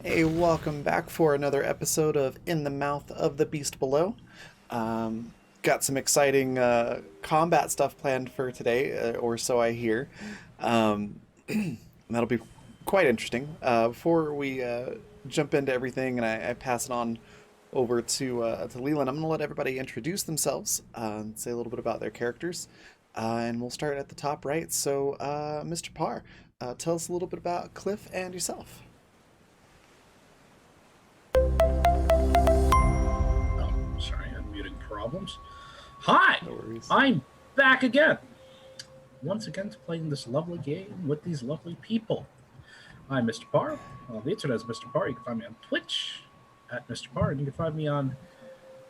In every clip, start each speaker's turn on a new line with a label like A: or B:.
A: Hey, welcome back for another episode of In the Mouth of the Beast Below. Got some exciting combat stuff planned for today, or so I hear. Um, That'll be quite interesting. Before we jump into everything and I pass it on over to Leland, I'm going to let everybody introduce themselves and say a little bit about their characters. And we'll start at the top right. So, Mr. Parr, tell us a little bit about Cliff and yourself.
B: Sorry, unmuting problems. Hi,
A: No worries.
B: I'm back again. Once again, playing this lovely game with these lovely people. I'm Mr. Parr. The internet is Mr. Parr. You can find me on Twitch at Mr. Parr, and you can find me on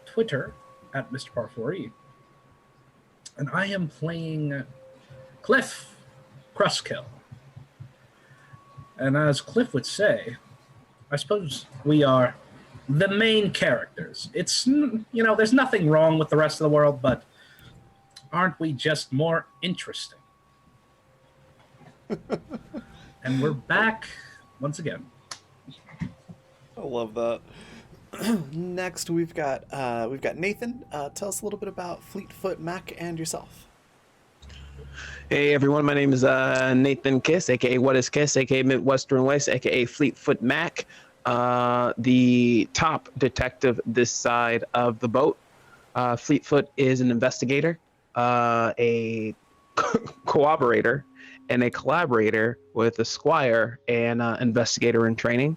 B: Twitter at Mr. Parr4E. And I am playing Cliff Kruskill. And as Cliff would say, I suppose we are the main characters. It's, there's nothing wrong with the rest of the world, but aren't we just more interesting? And we're back once again.
A: I love that. Next, we've got Nathan. Tell us a little bit about Fleetfoot Mac and yourself.
C: Hey everyone, my name is Nathan Kiss, aka What Is Kiss, aka Midwestern West, aka Fleetfoot Mac, the top detective this side of the boat. Fleetfoot is an investigator, a cooperator, and a collaborator with a squire and investigator in training.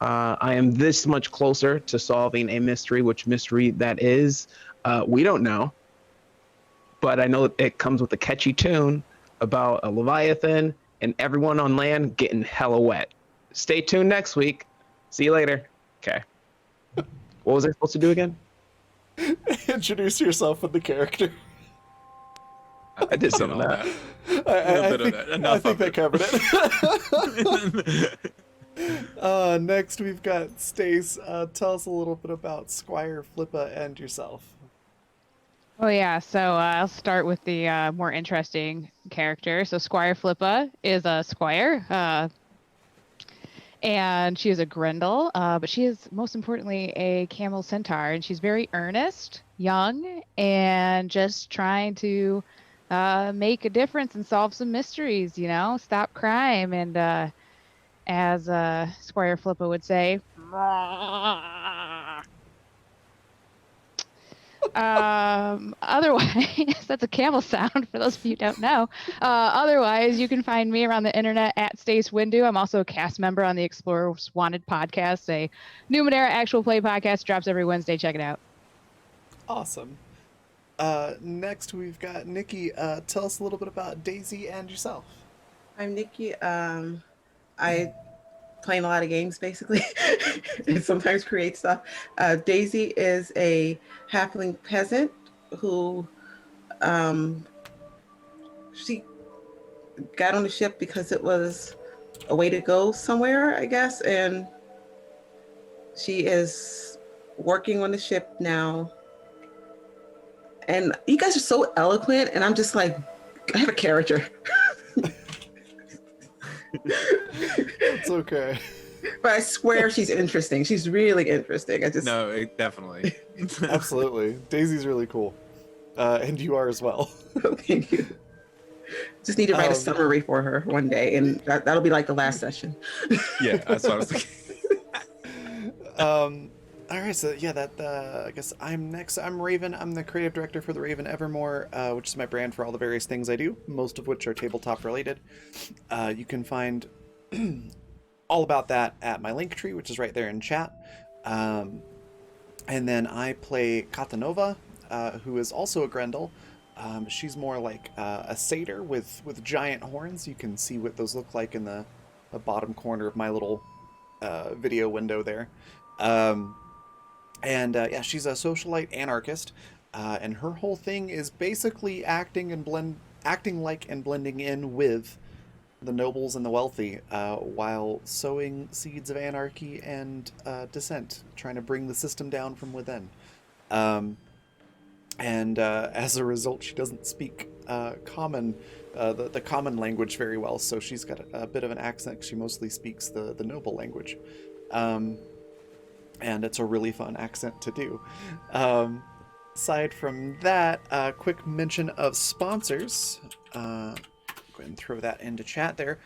C: I am this much closer to solving a mystery, which mystery that is, we don't know. But I know it comes with a catchy tune about a Leviathan and everyone on land getting hella wet. Stay tuned next week. See you later. Okay. What was I supposed to do again?
A: Introduce yourself with the character.
C: I did some of that.
A: I think that covered it. Next, we've got Stace. Tell us a little bit about Squire Flippa and yourself.
D: Oh yeah, so I'll start with the more interesting character. So Squire Flippa is a squire, and she is a Grendel, but she is most importantly a camel centaur, and she's very earnest, young, and just trying to make a difference and solve some mysteries, stop crime, and as Squire Flippa would say, otherwise, that's a camel sound for those of you who don't know. Otherwise, you can find me around the internet at Stace Windu. I'm also a cast member on the Explorers Wanted podcast, a Numenera actual play podcast, drops every Wednesday. Check it out.
A: Awesome. Next, we've got Nikki. Tell us a little bit about Daisy and yourself.
E: I'm Nikki. I playing a lot of games basically and sometimes create stuff. Daisy is a halfling peasant who she got on the ship because it was a way to go somewhere, I guess, and she is working on the ship now. And you guys are so eloquent, and I'm just like, I have a character.
A: It's okay.
E: But I swear she's interesting. She's really interesting.
F: Definitely.
A: Absolutely. Daisy's really cool. And you are as well.
E: Thank you. Just need to write a summary for her one day, and that'll be like the last session.
F: Yeah, that's what I was thinking.
A: All right, so yeah, I guess I'm next. I'm Raven. I'm the creative director for the Raven Evermore, which is my brand for all the various things I do, most of which are tabletop related. You can find all about that at my link tree, which is right there in chat. And then I play Katanova, who is also a Grendel. She's more like a satyr with giant horns. You can see what those look like in the bottom corner of my little video window there. Yeah, she's a socialite anarchist, and her whole thing is basically acting like and blending in with the nobles and the wealthy, while sowing seeds of anarchy and dissent, trying to bring the system down from within. As a result, she doesn't speak the common language very well, so she's got a bit of an accent. She mostly speaks the noble language. Um, and it's a really fun accent to do. Um, aside from that, a quick mention of sponsors. Go ahead and throw that into chat there.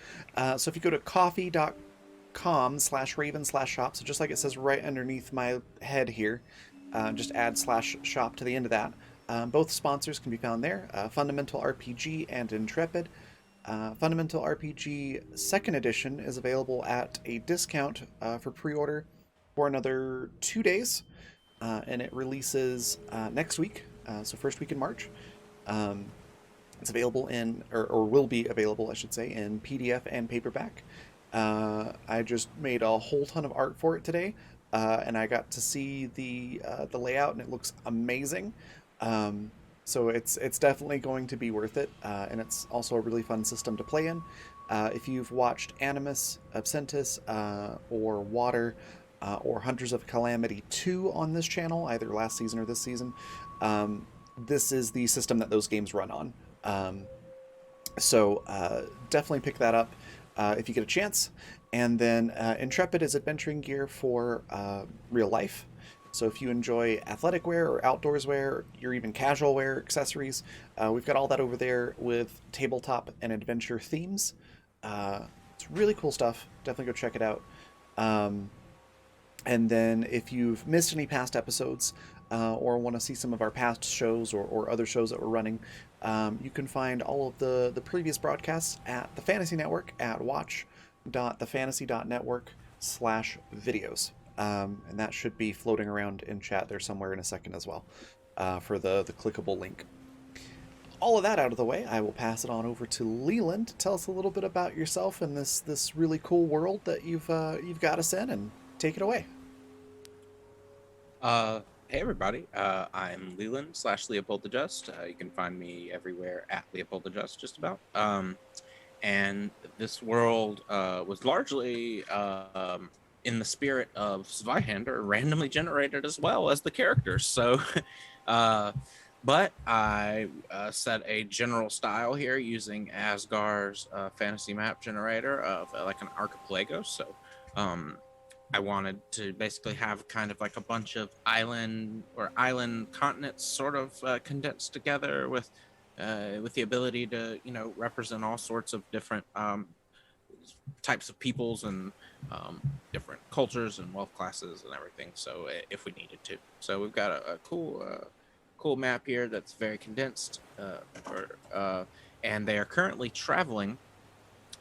A: So if you go to coffee.com/raven/shop, so just like it says right underneath my head here, just add /shop to the end of that. Both sponsors can be found there, Fundamental RPG and Intrepid. Fundamental RPG 2nd Edition is available at a discount for pre-order for another 2 days, and it releases next week, so first week in March. It's available in, or will be available, I should say, in PDF and paperback. I just made a whole ton of art for it today, and I got to see the layout, and it looks amazing. So it's definitely going to be worth it, and it's also a really fun system to play in. If you've watched Animus, Absentis, or Water, or Hunters of Calamity 2 on this channel, either last season or this season, this is the system that those games run on. So definitely pick that up if you get a chance. And then Intrepid is adventuring gear for real life. So if you enjoy athletic wear or outdoors wear, or even casual wear accessories, we've got all that over there with tabletop and adventure themes. It's really cool stuff. Definitely go check it out. And then if you've missed any past episodes or want to see some of our past shows or other shows that we're running, you can find all of the previous broadcasts at the Fantasy Network at watch.thefantasy.network/videos. And that should be floating around in chat there somewhere in a second as well for the clickable link. All of that out of the way, I will pass it on over to Leland to tell us a little bit about yourself and this really cool world that you've got us in, and take it away.
F: Hey everybody, I'm Leland /Leopold the Just. You can find me everywhere at Leopold the Just, just about. And this world was largely in the spirit of Zweihander, randomly generated as well as the characters. So, but I set a general style here using Asgar's fantasy map generator of like an archipelago. So, I wanted to basically have kind of like a bunch of island continents sort of condensed together with the ability to, represent all sorts of different types of peoples and different cultures and wealth classes and everything. So if we needed to, so we've got a cool map here that's very condensed, and they are currently traveling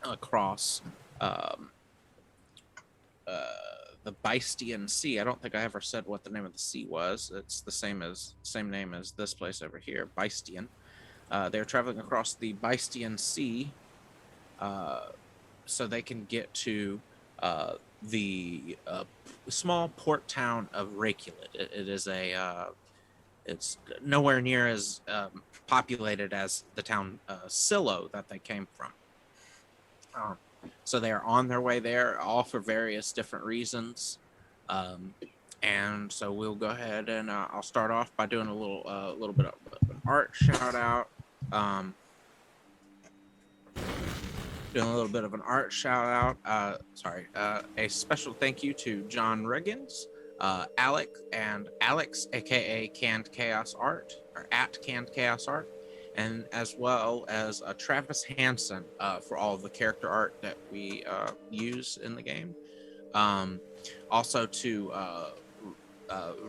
F: across the Bystian Sea. I don't think I ever said what the name of the sea was. It's the same name as this place over here, Bystian. They're traveling across the Bystian Sea, so they can get to the small port town of Reykjavik. It is it's nowhere near as populated as the town Silo that they came from. So they are on their way there, all for various different reasons. And so we'll go ahead and I'll start off by doing a little bit of an art shout out. Doing a little bit of an art shout out. A special thank you to John Riggins, Alex, aka Canned Chaos Art, or at Canned Chaos Art, and as well as Travis Hansen for all of the character art that we use in the game. Also to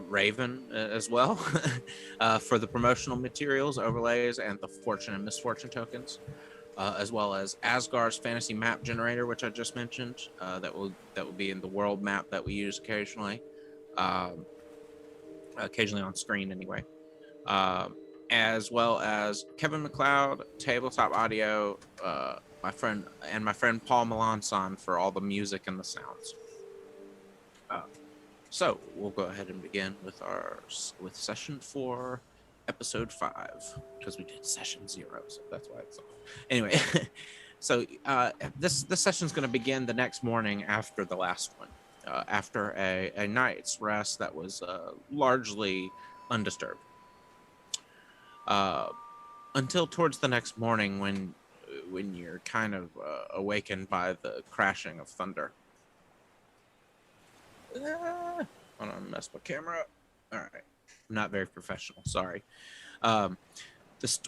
F: Raven as well for the promotional materials, overlays, and the fortune and misfortune tokens, as well as Asgar's fantasy map generator, which I just mentioned, that will be in the world map that we use occasionally on screen anyway. As well as Kevin McLeod, Tabletop Audio, my friend Paul Melanson for all the music and the sounds. So we'll go ahead and begin with session 4, episode 5, because we did session 0, so that's why it's off. Anyway, so this session is going to begin the next morning after the last one, after a night's rest that was largely undisturbed. Until towards the next morning when you're kind of awakened by the crashing of thunder. Hold on, mess my camera up. All right, I'm not very professional. Sorry. Um,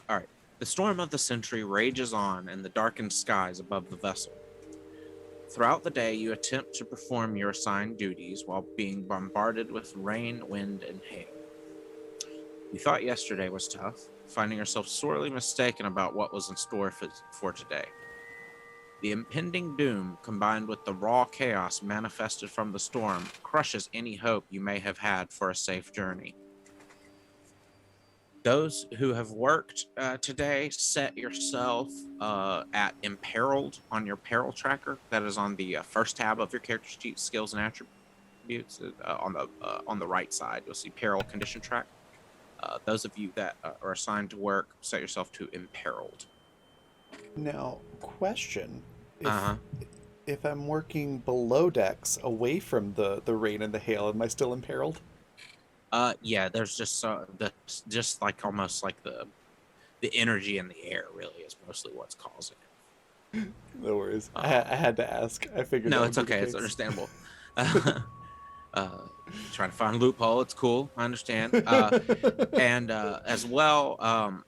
F: all right. The storm of the century rages on in the darkened skies above the vessel. Throughout the day, you attempt to perform your assigned duties while being bombarded with rain, wind, and hail. You thought yesterday was tough, finding yourself sorely mistaken about what was in store for today. The impending doom, combined with the raw chaos manifested from the storm, crushes any hope you may have had for a safe journey. Those who have worked today, set yourself at imperiled on your peril tracker. That is on the first tab of your character sheet, skills and attributes. On the right side, you'll see peril condition track. Those of you that are assigned to work, set yourself to imperiled.
A: Now, question:
F: Uh-huh.
A: if I'm working below decks, away from the rain and the hail, am I still imperiled?
F: Yeah, there's just like almost like the energy in the air really is mostly what's causing it.
A: No worries. I had to ask. I figured.
F: No,
A: that
F: it's
A: would be the
F: okay. It's
A: case.
F: understandable. Trying to find a loophole. It's cool. I understand. And as well,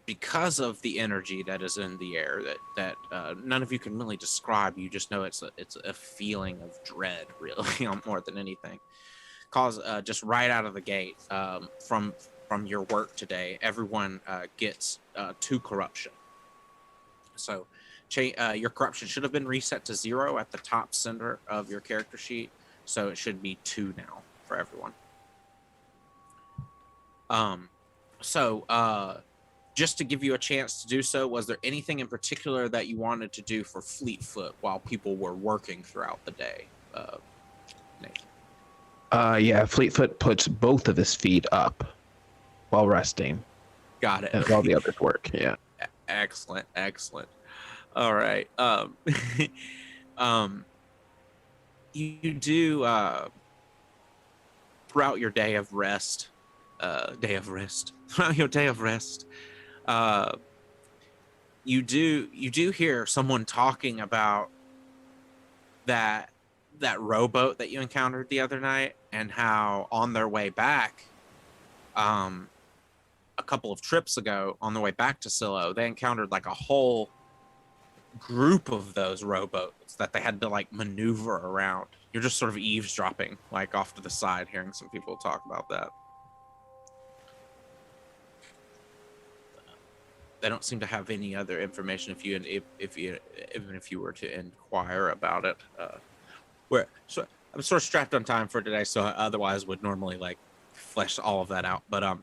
F: because of the energy that is in the air that none of you can really describe, you just know it's a feeling of dread, really, more than anything. Cause just right out of the gate, from your work today, everyone gets 2 corruption. So your corruption should have been reset to 0 at the top center of your character sheet. So it should be 2 now for everyone. Just to give you a chance to do so, was there anything in particular that you wanted to do for Fleetfoot while people were working throughout the day, Nathan?
C: Yeah, Fleetfoot puts both of his feet up while resting.
F: Got it.
C: And while the others work, yeah.
F: Excellent. All right. You do throughout your day of rest, throughout your day of rest, you do hear someone talking about that rowboat that you encountered the other night, and how on their way back, a couple of trips ago, on their way back to Silo, they encountered like a whole group of those rowboats that they had to like maneuver around. You're just sort of eavesdropping, like off to the side, hearing some people talk about that. They don't seem to have any other information even if you were to inquire about it. So I'm sort of strapped on time for today, so otherwise would normally like flesh all of that out. But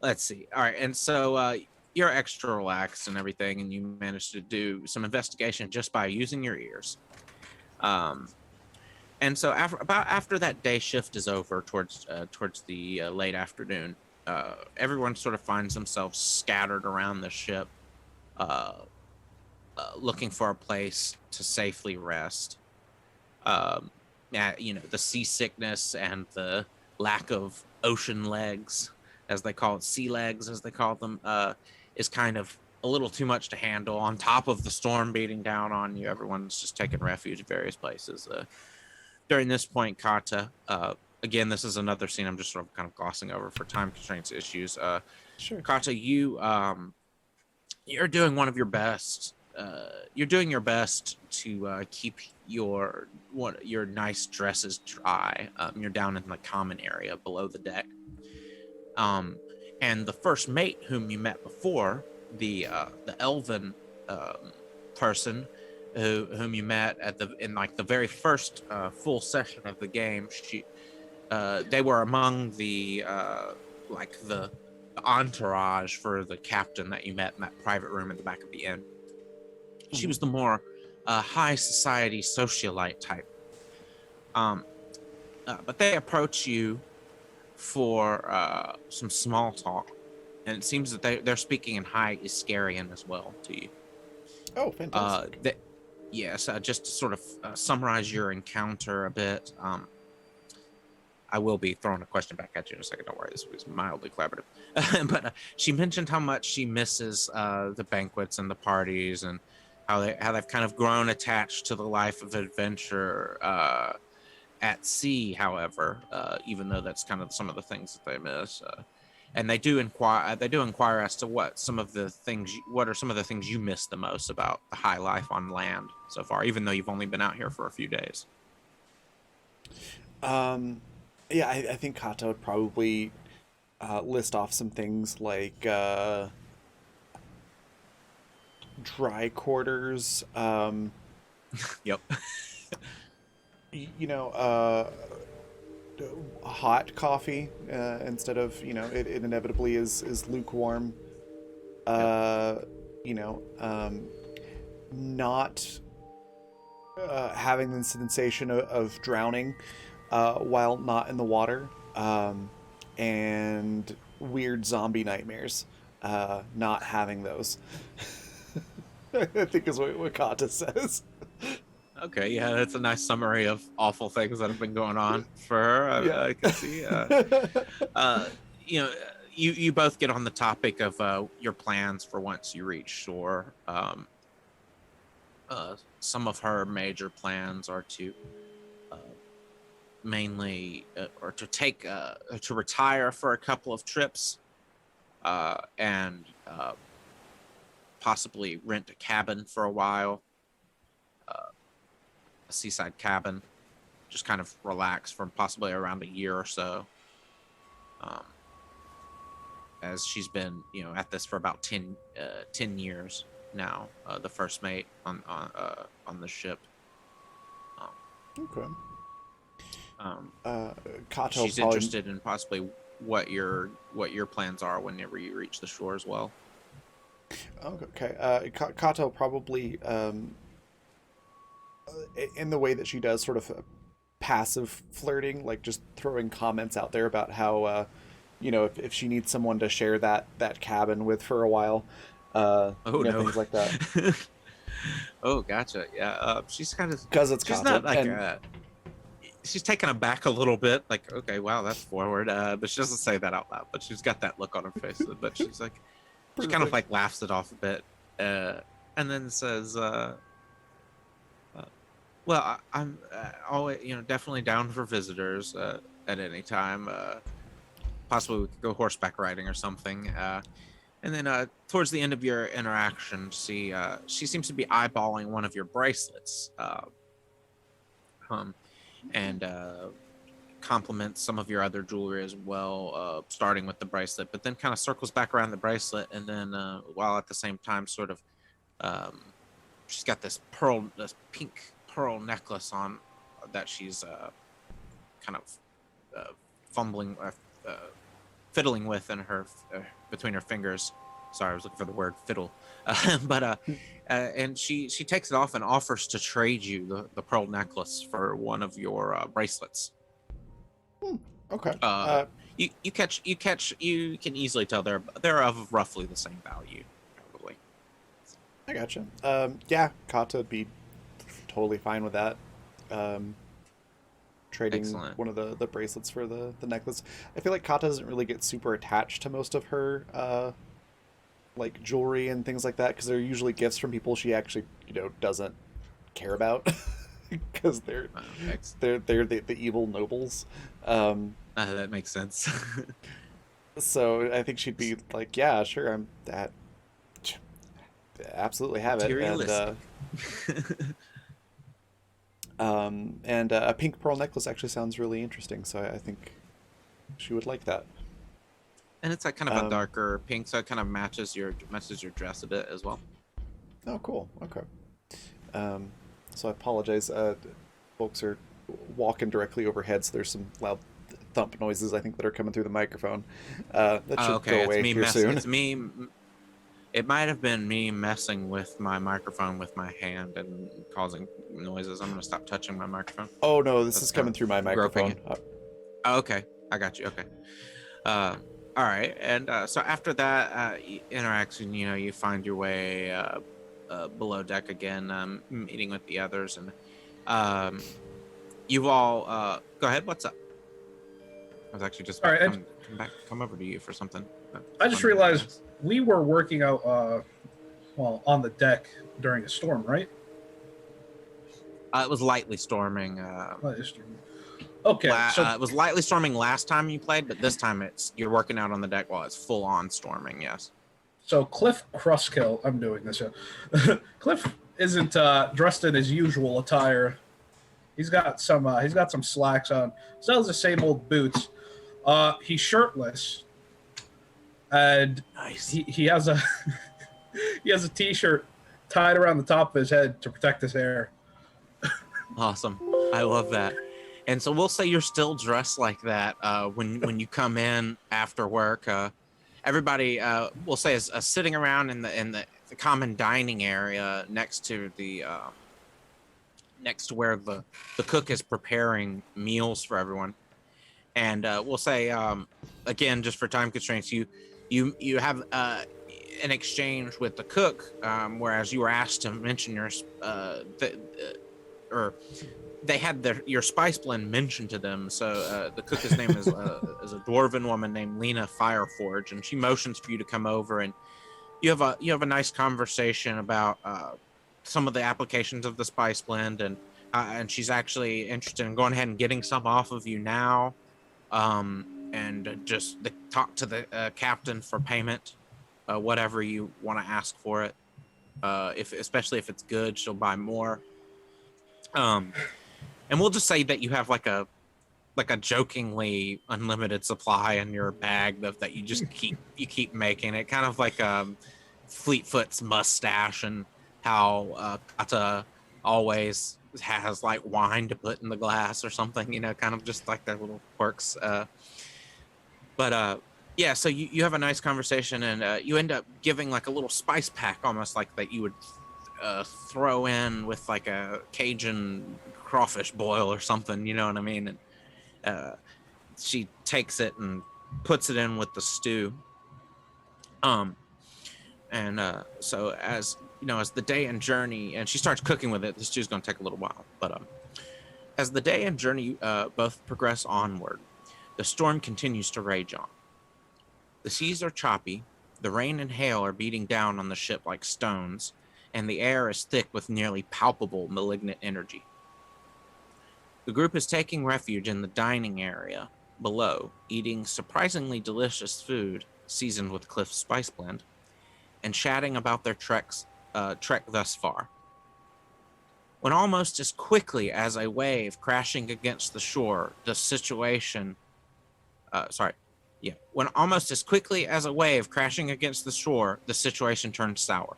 F: let's see. All right, and so you're extra relaxed and everything, and you managed to do some investigation just by using your ears. And so after that day shift is over, towards the late afternoon, everyone sort of finds themselves scattered around the ship, looking for a place to safely rest. The seasickness and the lack of ocean legs, as they call it, sea legs as they call them, is kind of a little too much to handle. On top of the storm beating down on you, everyone's just taking refuge at various places. During this point, Kata, again, this is another scene I'm just sort of kind of glossing over for time constraints issues.
A: Sure.
F: Kata, you're doing one of your best. You're doing your best to keep your nice dresses dry. You're down in the common area below the deck. And the first mate whom you met before, the elven person whom you met in the very first full session of the game, they were among the entourage for the captain that you met in that private room in the back of the inn. She was the more high society socialite type. But they approach you for some small talk, and it seems that they're speaking in High Iscarian as well to you.
A: Oh, fantastic.
F: Yes, just to sort of summarize your encounter a bit, I will be throwing a question back at you in a second. Don't worry, this was mildly collaborative. But she mentioned how much she misses the banquets and the parties, and how they've kind of grown attached to the life of adventure. at sea, however, even though that's kind of some of the things that they miss. And they do inquire. They do inquire as to what are some of the things you miss the most about the high life on land so far, even though you've only been out here for a few days.
A: Yeah, I think Kata would probably list off some things like dry quarters.
F: Yep.
A: You know, hot coffee instead of it inevitably is lukewarm. You know, not having the sensation of drowning while not in the water, and weird zombie nightmares. Not having those, I think is what Kata says.
F: Okay, yeah, that's a nice summary of awful things that have been going on for her.
A: Yeah.
F: I can see. You know, you both get on the topic of your plans for once you reach shore. Some of her major plans are to mainly or to take to retire for a couple of trips, and possibly rent a cabin for a while. A seaside cabin, just kind of relax for possibly around a year or so. As she's been, at this for about 10 years now, the first mate on the ship.
A: Okay.
F: Kato she's
A: probably...
F: interested in possibly what your plans are whenever you reach the shore as well.
A: Okay. Kato probably, in the way that she does, sort of passive flirting, like just throwing comments out there about how, if she needs someone to share that cabin with for a while, things like that.
F: Oh, gotcha. Yeah, she's kind of
A: because it's
F: she's
A: Kato,
F: not like she's taken aback a little bit, like, okay, wow, that's forward, but she doesn't say that out loud. But she's got that look on her face. But she's like, she kind of like laughs it off a bit, and then says, "Well, I'm always, definitely down for visitors at any time. Possibly we could go horseback riding or something." And then towards the end of your interaction, she seems to be eyeballing one of your bracelets, and compliments some of your other jewelry as well, starting with the bracelet, but then kind of circles back around the bracelet, and then while at the same time sort of, she's got this pink pearl necklace on that she's kind of fiddling with in her between her fingers. Sorry, I was looking for the word fiddle. But and she takes it off and offers to trade you the pearl necklace for one of your bracelets.
A: Okay.
F: You can easily tell they're of roughly the same value, probably.
A: I gotcha. Yeah, Kata would be totally fine with that. Trading
F: Excellent.
A: one of the bracelets for the necklace. I feel like Kata doesn't really get super attached to most of her like jewelry and things like that, because they're usually gifts from people she actually doesn't care about, because they're the evil nobles.
F: That makes sense.
A: So I think she'd be like, yeah, sure, I'm that. Absolutely have it. And a pink pearl necklace actually sounds really interesting, so I think she would like that.
F: And it's like kind of a darker pink, so it kind of matches your dress a bit as well.
A: Oh, cool. Okay. So I apologize. Folks are walking directly overhead, so there's some loud thump noises, I think, that are coming through the microphone. That should go away here soon.
F: It's me. It might have been me messing with my microphone with my hand and causing noises. I'm going to stop touching my microphone.
A: Oh, no, this is coming through my microphone.
F: Oh, okay. I got you. Okay. All right. And so after that interaction, you find your way below deck again, meeting with the others. And you've all... go ahead. What's up? I was actually just come over to you for something.
B: I just realized we were working out on the deck during a storm, right?
F: It was lightly storming.
B: Okay, so
F: It was lightly storming last time you played, but this time you're working out on the deck while it's full on storming. Yes.
B: so Cliff Kruskill, I'm doing this. Cliff isn't dressed in his usual attire. He's got some slacks on. Still has the same old boots. He's shirtless, and
F: Nice.
B: he has a he has a t-shirt tied around the top of his head to protect his hair.
F: Awesome. I love that. And so we'll say you're still dressed like that when you come in after work. Everybody, we'll say, is sitting around in the common dining area next to where the cook is preparing meals for everyone. And we'll say, again, just for time constraints, you have an exchange with the cook, whereas you were asked to mention they had your spice blend mentioned to them. So the cook's name is a dwarven woman named Lena Fireforge, and she motions for you to come over, and you have a nice conversation about some of the applications of the spice blend, and she's actually interested in going ahead and getting some off of you now, and just talk to the captain for payment, whatever you want to ask for it. Especially if it's good, she'll buy more. And we'll just say that you have like a jokingly unlimited supply in your bag that you just keep making it, kind of like Fleetfoot's mustache, and how Kata always has like wine to put in the glass or something, kind of just like their little quirks. Yeah, so you have a nice conversation, and you end up giving like a little spice pack, almost like that you would throw in with like a Cajun crawfish boil or something, you know what I mean? And she takes it and puts it in with the stew. So as the day and journey, and she starts cooking with it, the stew's going to take a little while, but as the day and journey both progress onward, the storm continues to rage on. The seas are choppy, the rain and hail are beating down on the ship like stones, and the air is thick with nearly palpable malignant energy. The group is taking refuge in the dining area below, eating surprisingly delicious food seasoned with Cliff's spice blend, and chatting about their trek thus far. When almost as quickly as a wave crashing against the shore, the situation turned sour.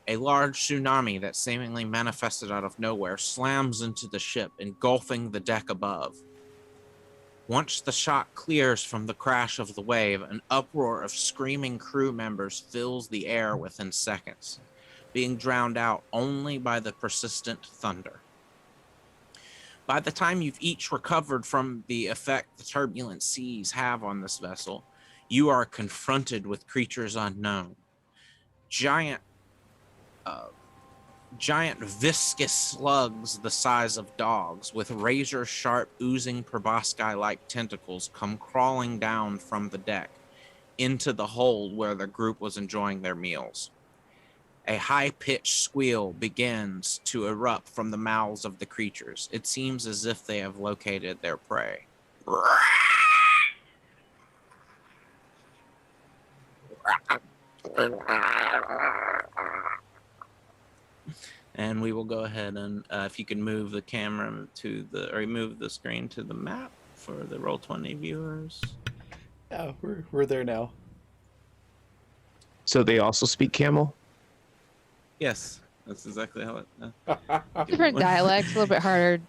F: A large tsunami that seemingly manifested out of nowhere slams into the ship, engulfing the deck above. Once the shock clears from the crash of the wave, an uproar of screaming crew members fills the air within seconds, being drowned out only by the persistent thunder. By the time you've each recovered from the effect the turbulent seas have on this vessel, you are confronted with creatures unknown. Giant viscous slugs the size of dogs with razor-sharp, oozing proboscis-like tentacles come crawling down from the deck into the hold where the group was enjoying their meals. A high-pitched squeal begins to erupt from the mouths of the creatures. It seems as if they have located their prey. And we will go ahead and if you can move the camera or move the screen to the map for the Roll20 viewers.
A: Yeah, we're there now.
C: So they also speak camel?
F: Yes, that's exactly how it.
D: Different dialects, a little bit harder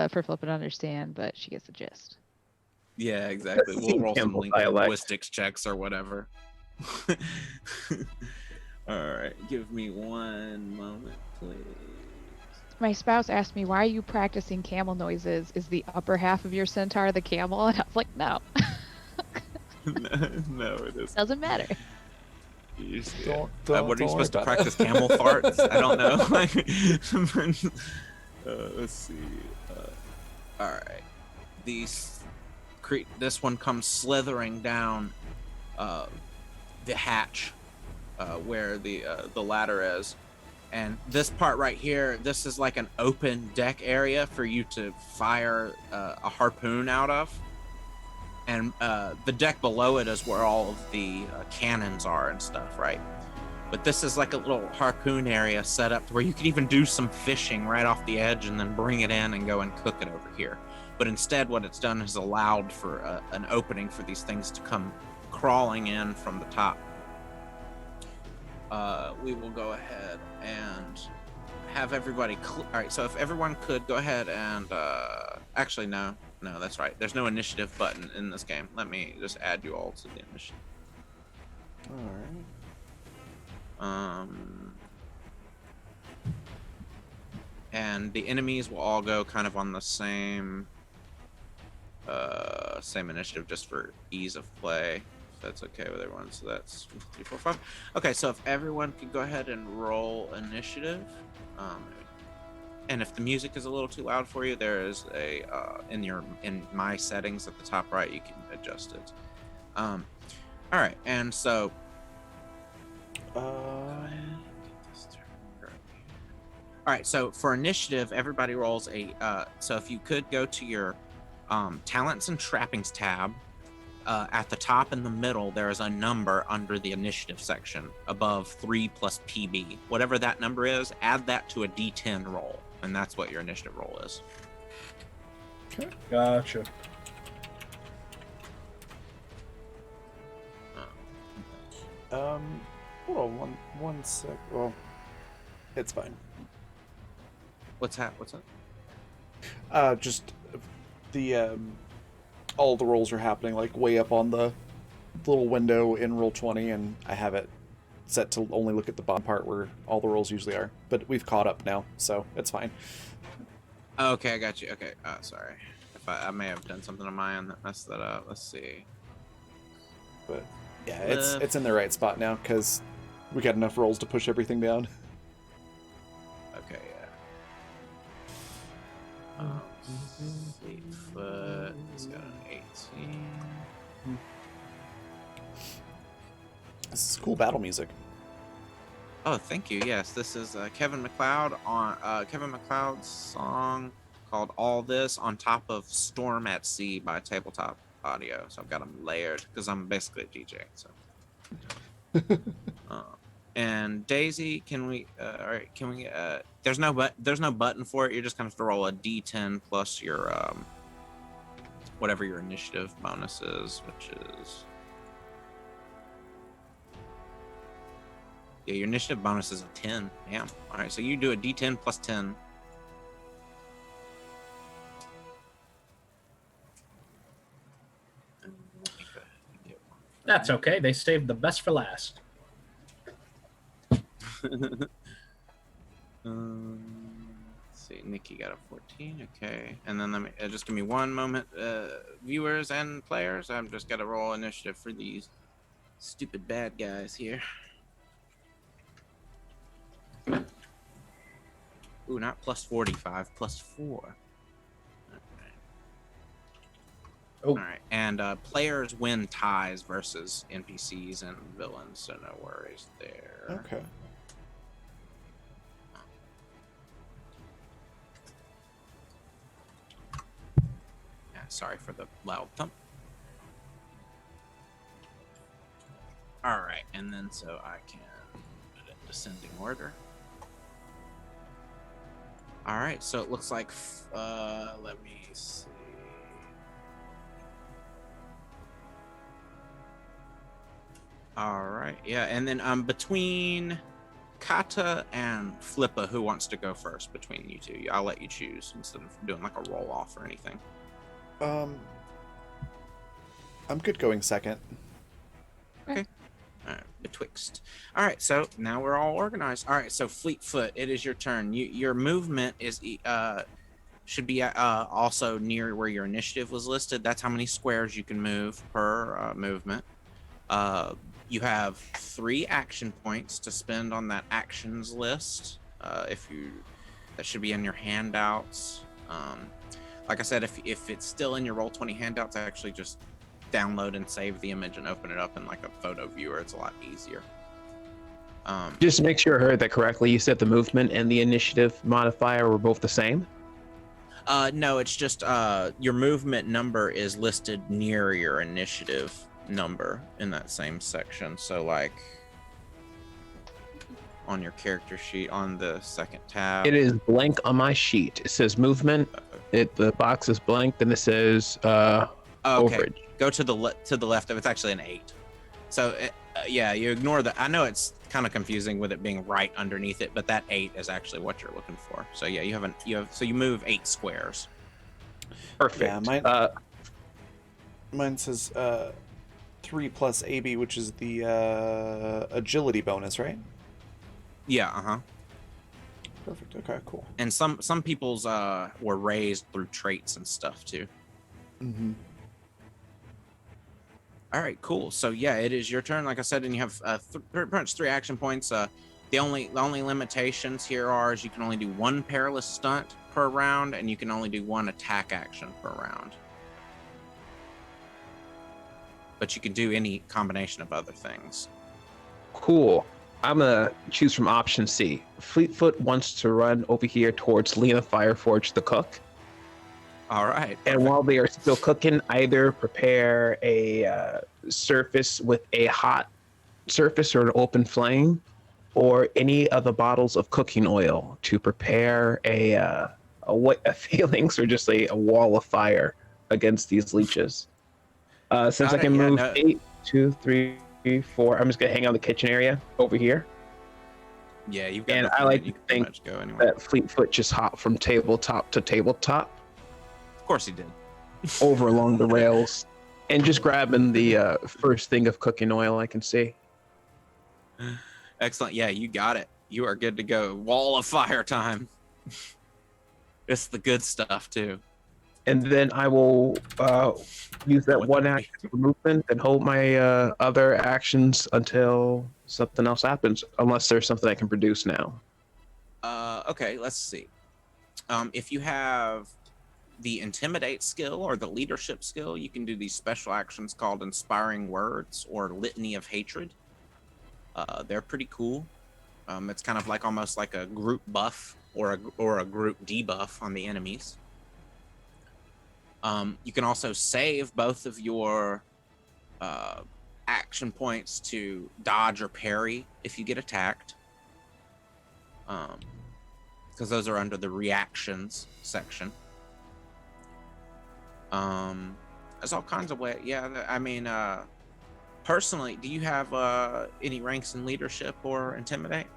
D: for Flip to understand, but she gets the gist.
F: Yeah, exactly. We'll roll some linguistics checks or whatever. All right, give me one moment, please.
D: My spouse asked me, why are you practicing camel noises? Is the upper half of your centaur the camel? And I was like, no.
F: No, it isn't.
D: Doesn't matter.
F: What are you supposed to practice? Camel farts? I don't know. Let's see. All right. This one comes slithering down the hatch where the ladder is, And this part right here, this is like an open deck area for you to fire a harpoon out of. And the deck below it is where all of the cannons are and stuff, right? But this is like a little harpoon area set up where you can even do some fishing right off the edge and then bring it in and go and cook it over here. But instead, what it's done is allowed for an opening for these things to come crawling in from the top. We will go ahead and have everybody. All right, so if everyone could go ahead and actually, no, that's right. There's no initiative button in this game. Let me just add you all to the initiative.
A: All right.
F: And the enemies will all go kind of on the same initiative, just for ease of play. If that's okay with everyone. So that's 3, 4, 5. Okay, so if everyone could go ahead and roll initiative, and if the music is a little too loud for you, there is a in my settings at the top right, you can adjust it. All right, and so. All right, so for initiative, everybody rolls a. So if you could go to your talents and trappings tab, at the top in the middle, there is a number under the initiative section above 3 plus PB. Whatever that number is, add that to a D10 roll, and that's what your initiative roll is.
A: Okay.
B: Gotcha.
A: Hold on one sec. Well, it's fine.
F: What's that?
A: Just the all the rolls are happening like way up on the little window in Roll20, and I have it set to only look at the bottom part where all the rolls usually are. But we've caught up now, so it's fine.
F: Okay, I got you. Okay, sorry. If I may have done something on my end that messed that up. Let's see.
A: But yeah, it's in the right spot now because we got enough rolls to push everything down.
F: Okay, yeah. Fleetfoot, he's got an 18.
A: This is cool battle music.
F: Oh, thank you. Yes, this is Kevin MacLeod on Kevin MacLeod's song called "All This" on top of "Storm at Sea" by Tabletop Audio. So I've got them layered because I'm basically a DJ. So. And Daisy, can we? All right, can we? There's no button for it. You're just gonna have to roll a D10 plus your whatever your initiative bonus is, which is your initiative bonus is a 10. Damn. All right, so you do a D10 plus 10.
B: That's okay. They saved the best for last.
F: Let's see, Nikki got a 14. Okay, and then let me just give me one moment, viewers and players. I'm just gotta roll initiative for these stupid bad guys here. Ooh, not plus 45, plus 4.
B: Oh.
F: All right, and players win ties versus NPCs and villains, so no worries there.
A: Okay.
F: Yeah, sorry for the loud thump. All right, and then so I can put it in descending order. All right, so it looks like, let me see. All right, yeah, and then between Kata and Flippa, who wants to go first between you two? I'll let you choose instead of doing like a roll off or anything.
A: I'm good going second.
F: Okay. All right, betwixt. All right, so now we're all organized. All right, so Fleetfoot, it is your turn. Your movement is should be also near where your initiative was listed. That's how many squares you can move per movement. You have 3 action points to spend on that actions list. That should be in your handouts. Like I said, if it's still in your Roll20 handouts, actually just download and save the image and open it up in like a photo viewer. It's a lot easier.
C: Just to make sure I heard that correctly, you said the movement and the initiative modifier were both the same?
F: No, it's just your movement number is listed near your initiative number in that same section. So like on your character sheet on the second tab.
C: It is blank on my sheet. It says movement. The box is blank, and it says
F: Okay,
C: overage.
F: go to the left of it's actually an 8. So yeah, you ignore that. I know it's kind of confusing with it being right underneath it, but that 8 is actually what you're looking for. So yeah, you move 8 squares.
C: Perfect.
A: Yeah, mine says 3 plus AB, which is the agility bonus, right?
F: Yeah,
A: Perfect. Okay, cool.
F: And some people's were raised through traits and stuff too.
A: Mm-hmm.
F: All right, cool. So yeah, it is your turn. Like I said, and you have pretty much 3 action points. The only limitations here are is you can only do 1 perilous stunt per round, and you can only do 1 attack action per round. But you can do any combination of other things.
C: Cool. I'm gonna choose from option C. Fleetfoot wants to run over here towards Lena Fireforge the cook.
F: All right.
C: And while they are still cooking, either prepare a surface with a hot surface or an open flame, or any of the bottles of cooking oil to prepare a phalanx or just a wall of fire against these leeches. Since I can move 8, 2, 3, 4, I'm just gonna hang out in the kitchen area over here.
F: Yeah, you've got.
C: And I like to think
F: go anywhere.
C: that Fleetfoot just hopped from tabletop to tabletop.
F: Of course he did.
C: Over along the rails, and just grabbing the first thing of cooking oil I can see.
F: Excellent. Yeah, you got it. You are good to go. Wall of fire time. It's the good stuff too.
C: And then I will use that one action for movement and hold my other actions until something else happens, unless there's something I can produce now.
F: Okay, let's see. If you have the intimidate skill or the leadership skill, you can do these special actions called inspiring words or litany of hatred. They're pretty cool. It's kind of like almost like a group buff or a group debuff on the enemies. You can also save both of your action points to dodge or parry if you get attacked, because those are under the reactions section. There's all kinds of ways. Yeah, I mean, personally, do you have any ranks in leadership or intimidate?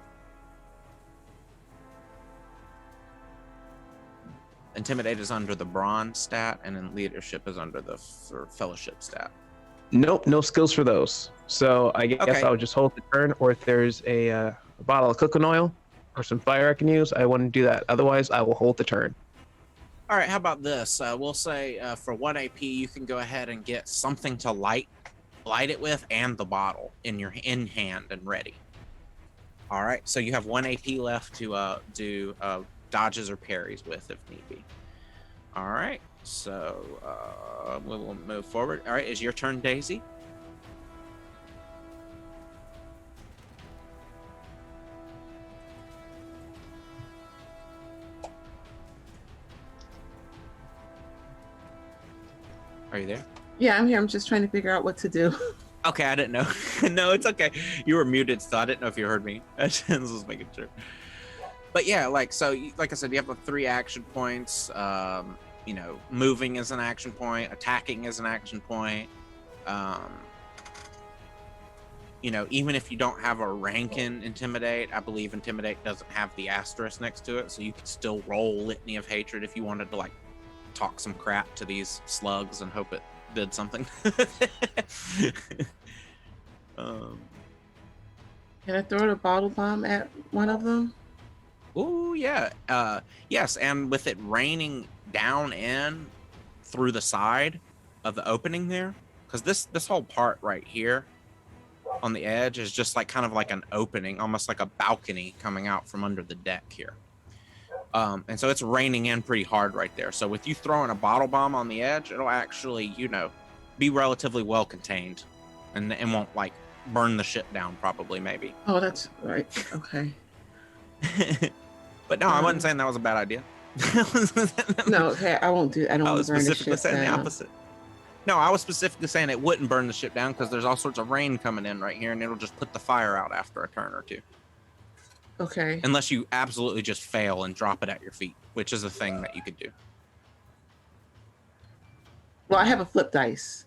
F: Intimidate is under the bronze stat, and then leadership is under the fellowship stat.
C: Nope, no skills for those. So I guess I'll just hold the turn, or if there's a bottle of cooking oil or some fire I can use, I want to do that. Otherwise, I will hold the turn.
F: All right, how about this? We'll say for 1 AP, you can go ahead and get something to light it with, and the bottle in hand and ready. All right, so you have 1 AP left to do dodges or parries with if need be. All right, so we will move forward. All right, is your turn, Daisy? Are you there?
E: Yeah, I'm here. I'm just trying to figure out what to do.
F: Okay, I didn't know. No, it's okay. You were muted, so I didn't know if you heard me. I just was making sure. But yeah, like I said, you have the 3 action points. Moving is an action point. Attacking is an action point. Even if you don't have a rank in Intimidate, I believe Intimidate doesn't have the asterisk next to it, so you could still roll Litany of Hatred if you wanted to, talk some crap to these slugs and hope it did something.
E: Can I throw the bottle bomb at one of them?
F: Oh yeah. Yes, and with it raining down in through the side of the opening there, because this whole part right here on the edge is just kind of like an opening, almost like a balcony coming out from under the deck here. And so it's raining in pretty hard right there. So with you throwing a bottle bomb on the edge, it'll actually, be relatively well contained and won't burn the ship down, probably, maybe.
E: Oh, that's right. Okay.
F: But no, I wasn't saying that was a bad idea.
E: No, okay, I won't do. I don't
F: I
E: want
F: was
E: to burn the
F: specifically
E: ship
F: saying the
E: down.
F: opposite. No, I was specifically saying it wouldn't burn the ship down because there's all sorts of rain coming in right here, and it'll just put the fire out after a turn or two.
E: Okay.
F: Unless you absolutely just fail and drop it at your feet, which is a thing that you could do.
E: Well, I have a flip dice.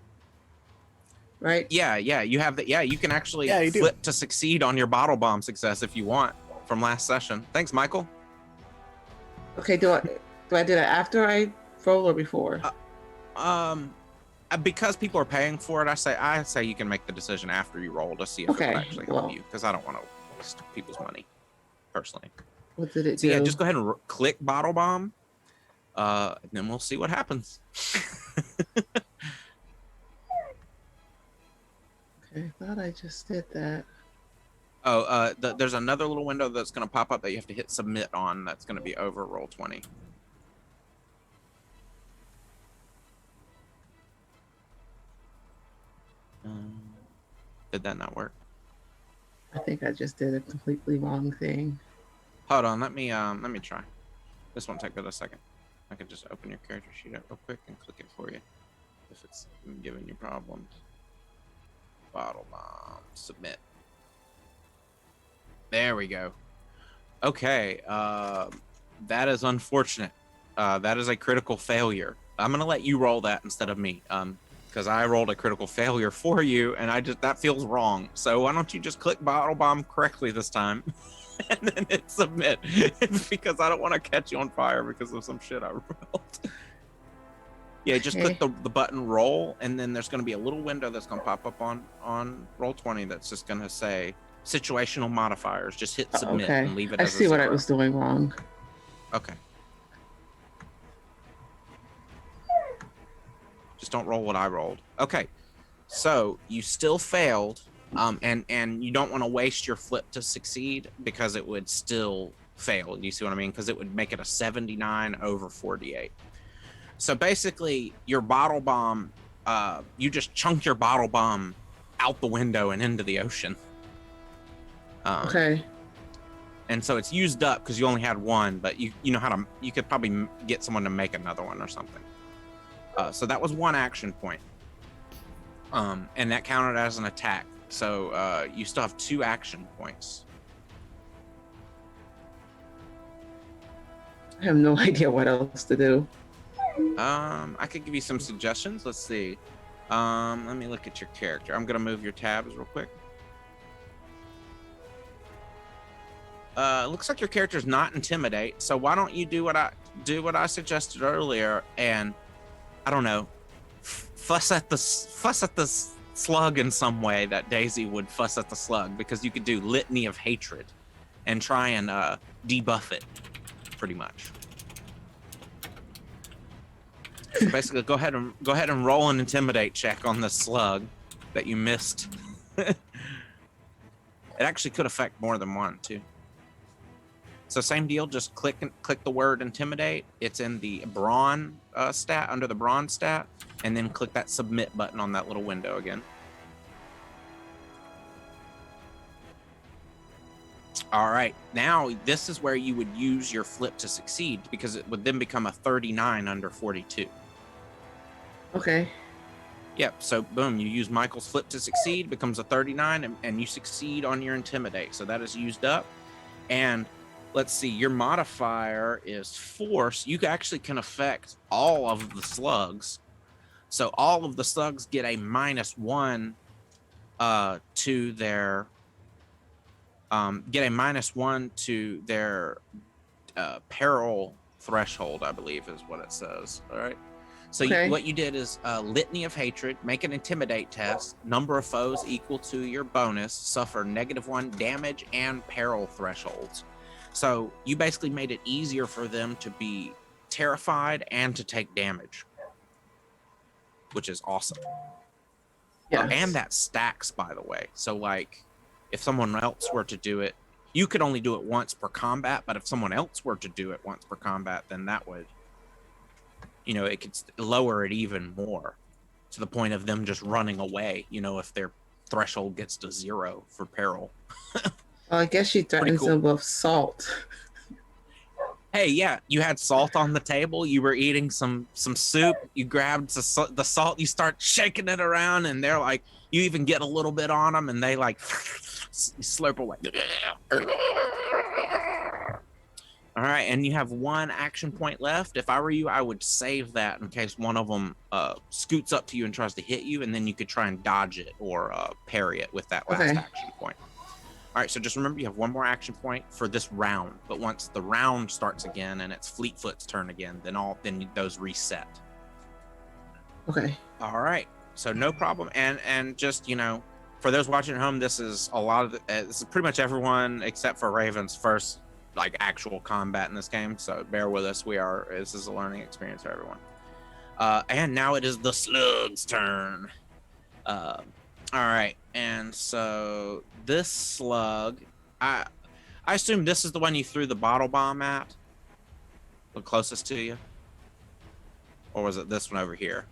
E: Right?
F: Yeah, you have that. Yeah, you can actually
A: you do.
F: flip to succeed on your bottle bomb success if you want from last session. Thanks, Michael.
E: Okay, do I do that after I roll or before?
F: Because people are paying for it, I say you can make the decision after you roll to see if it
E: Okay,
F: will actually help
E: well.
F: you, because I don't want to waste people's money personally.
E: What did it
F: So
E: do?
F: yeah, just go ahead and click bottle bomb, and then we'll see what happens.
E: Okay, I thought I just did that.
F: Oh, there's another little window that's going to pop up that you have to hit submit on. That's going to be over roll 20. Did that not work?
E: I think I just did a completely wrong thing.
F: Hold on, let me try. This won't take but a second. I can just open your character sheet up real quick and click it for you if it's giving you problems. Bottle bomb, submit. There we go. Okay, that is unfortunate. That is a critical failure. I'm gonna let you roll that instead of me, because I rolled a critical failure for you, and that feels wrong. So why don't you just click bottle bomb correctly this time, and then hit submit, because I don't want to catch you on fire because of some shit I rolled. Yeah, just click the button roll, and then there's going to be a little window that's going to pop up on roll 20 that's just going to say situational modifiers. Just hit submit and leave it
E: I
F: as
E: see
F: a
E: what I
F: 0.
E: was doing wrong.
F: Okay. Just don't roll what I rolled. Okay. So you still failed, and you don't want to waste your flip to succeed because it would still fail. You see what I mean? Because it would make it a 79 over 48. So basically, your bottle bomb, you just chunk your bottle bomb out the window and into the ocean.
E: Okay.
F: And so it's used up because you only had one, but you know how to, you could probably get someone to make another one or something. So that was one action point. And that counted as an attack. So you still have 2 action points.
E: I have no idea what else to do.
F: I could give you some suggestions. Let's see. Let me look at your character. I'm gonna move your tabs real quick. Looks like your character's not intimidate. So why don't you do what I suggested earlier, and I don't know, fuss at the slug in some way that Daisy would fuss at the slug, because you could do litany of hatred and try and debuff it, pretty much. So basically, go ahead and roll an intimidate check on the slug that you missed. It actually could affect more than one too. So same deal. Just click the word intimidate. It's in the brawn stat, under the brawn stat, and then click that submit button on that little window again. All right, now this is where you would use your flip to succeed, because it would then become a 39 under 42.
E: Okay.
F: Yep, so boom, you use Michael's flip to succeed, becomes a 39, and you succeed on your intimidate. So that is used up. And let's see, your modifier is force. You actually can affect all of the slugs. So all of the slugs get a -1 to their peril threshold, I believe is what it says. All right. So what you did is litany of hatred, make an intimidate test, number of foes equal to your bonus, suffer -1 damage and peril thresholds. So you basically made it easier for them to be terrified and to take damage, which is awesome.
E: Yes.
F: And that stacks, by the way. So like, if someone else were to do it, you could only do it once per combat, but if someone else were to do it once per combat, then that would, it could lower it even more, to the point of them just running away, if they're threshold gets to 0 for peril.
E: Well, I guess she threatens
F: cool.
E: him with salt.
F: Hey, yeah, you had salt on the table. You were eating some soup. You grabbed the salt. You start shaking it around, and they're like, you even get a little bit on them, and they like slurp away. All right, and you have 1 action point left. If I were you, I would save that in case one of them scoots up to you and tries to hit you, and then you could try and dodge it or parry it with that last action point. All right, so just remember you have 1 more action point for this round, but once the round starts again and it's Fleetfoot's turn again, then those reset.
E: Okay.
F: All right, so no problem, and just for those watching at home, this is a lot of this is pretty much everyone except for Raven's first like actual combat in this game, so bear with us. This is a learning experience for everyone. And now it is the slug's turn. All right, and so this slug, I assume this is the one you threw the bottle bomb at, the closest to you, or was it this one over here?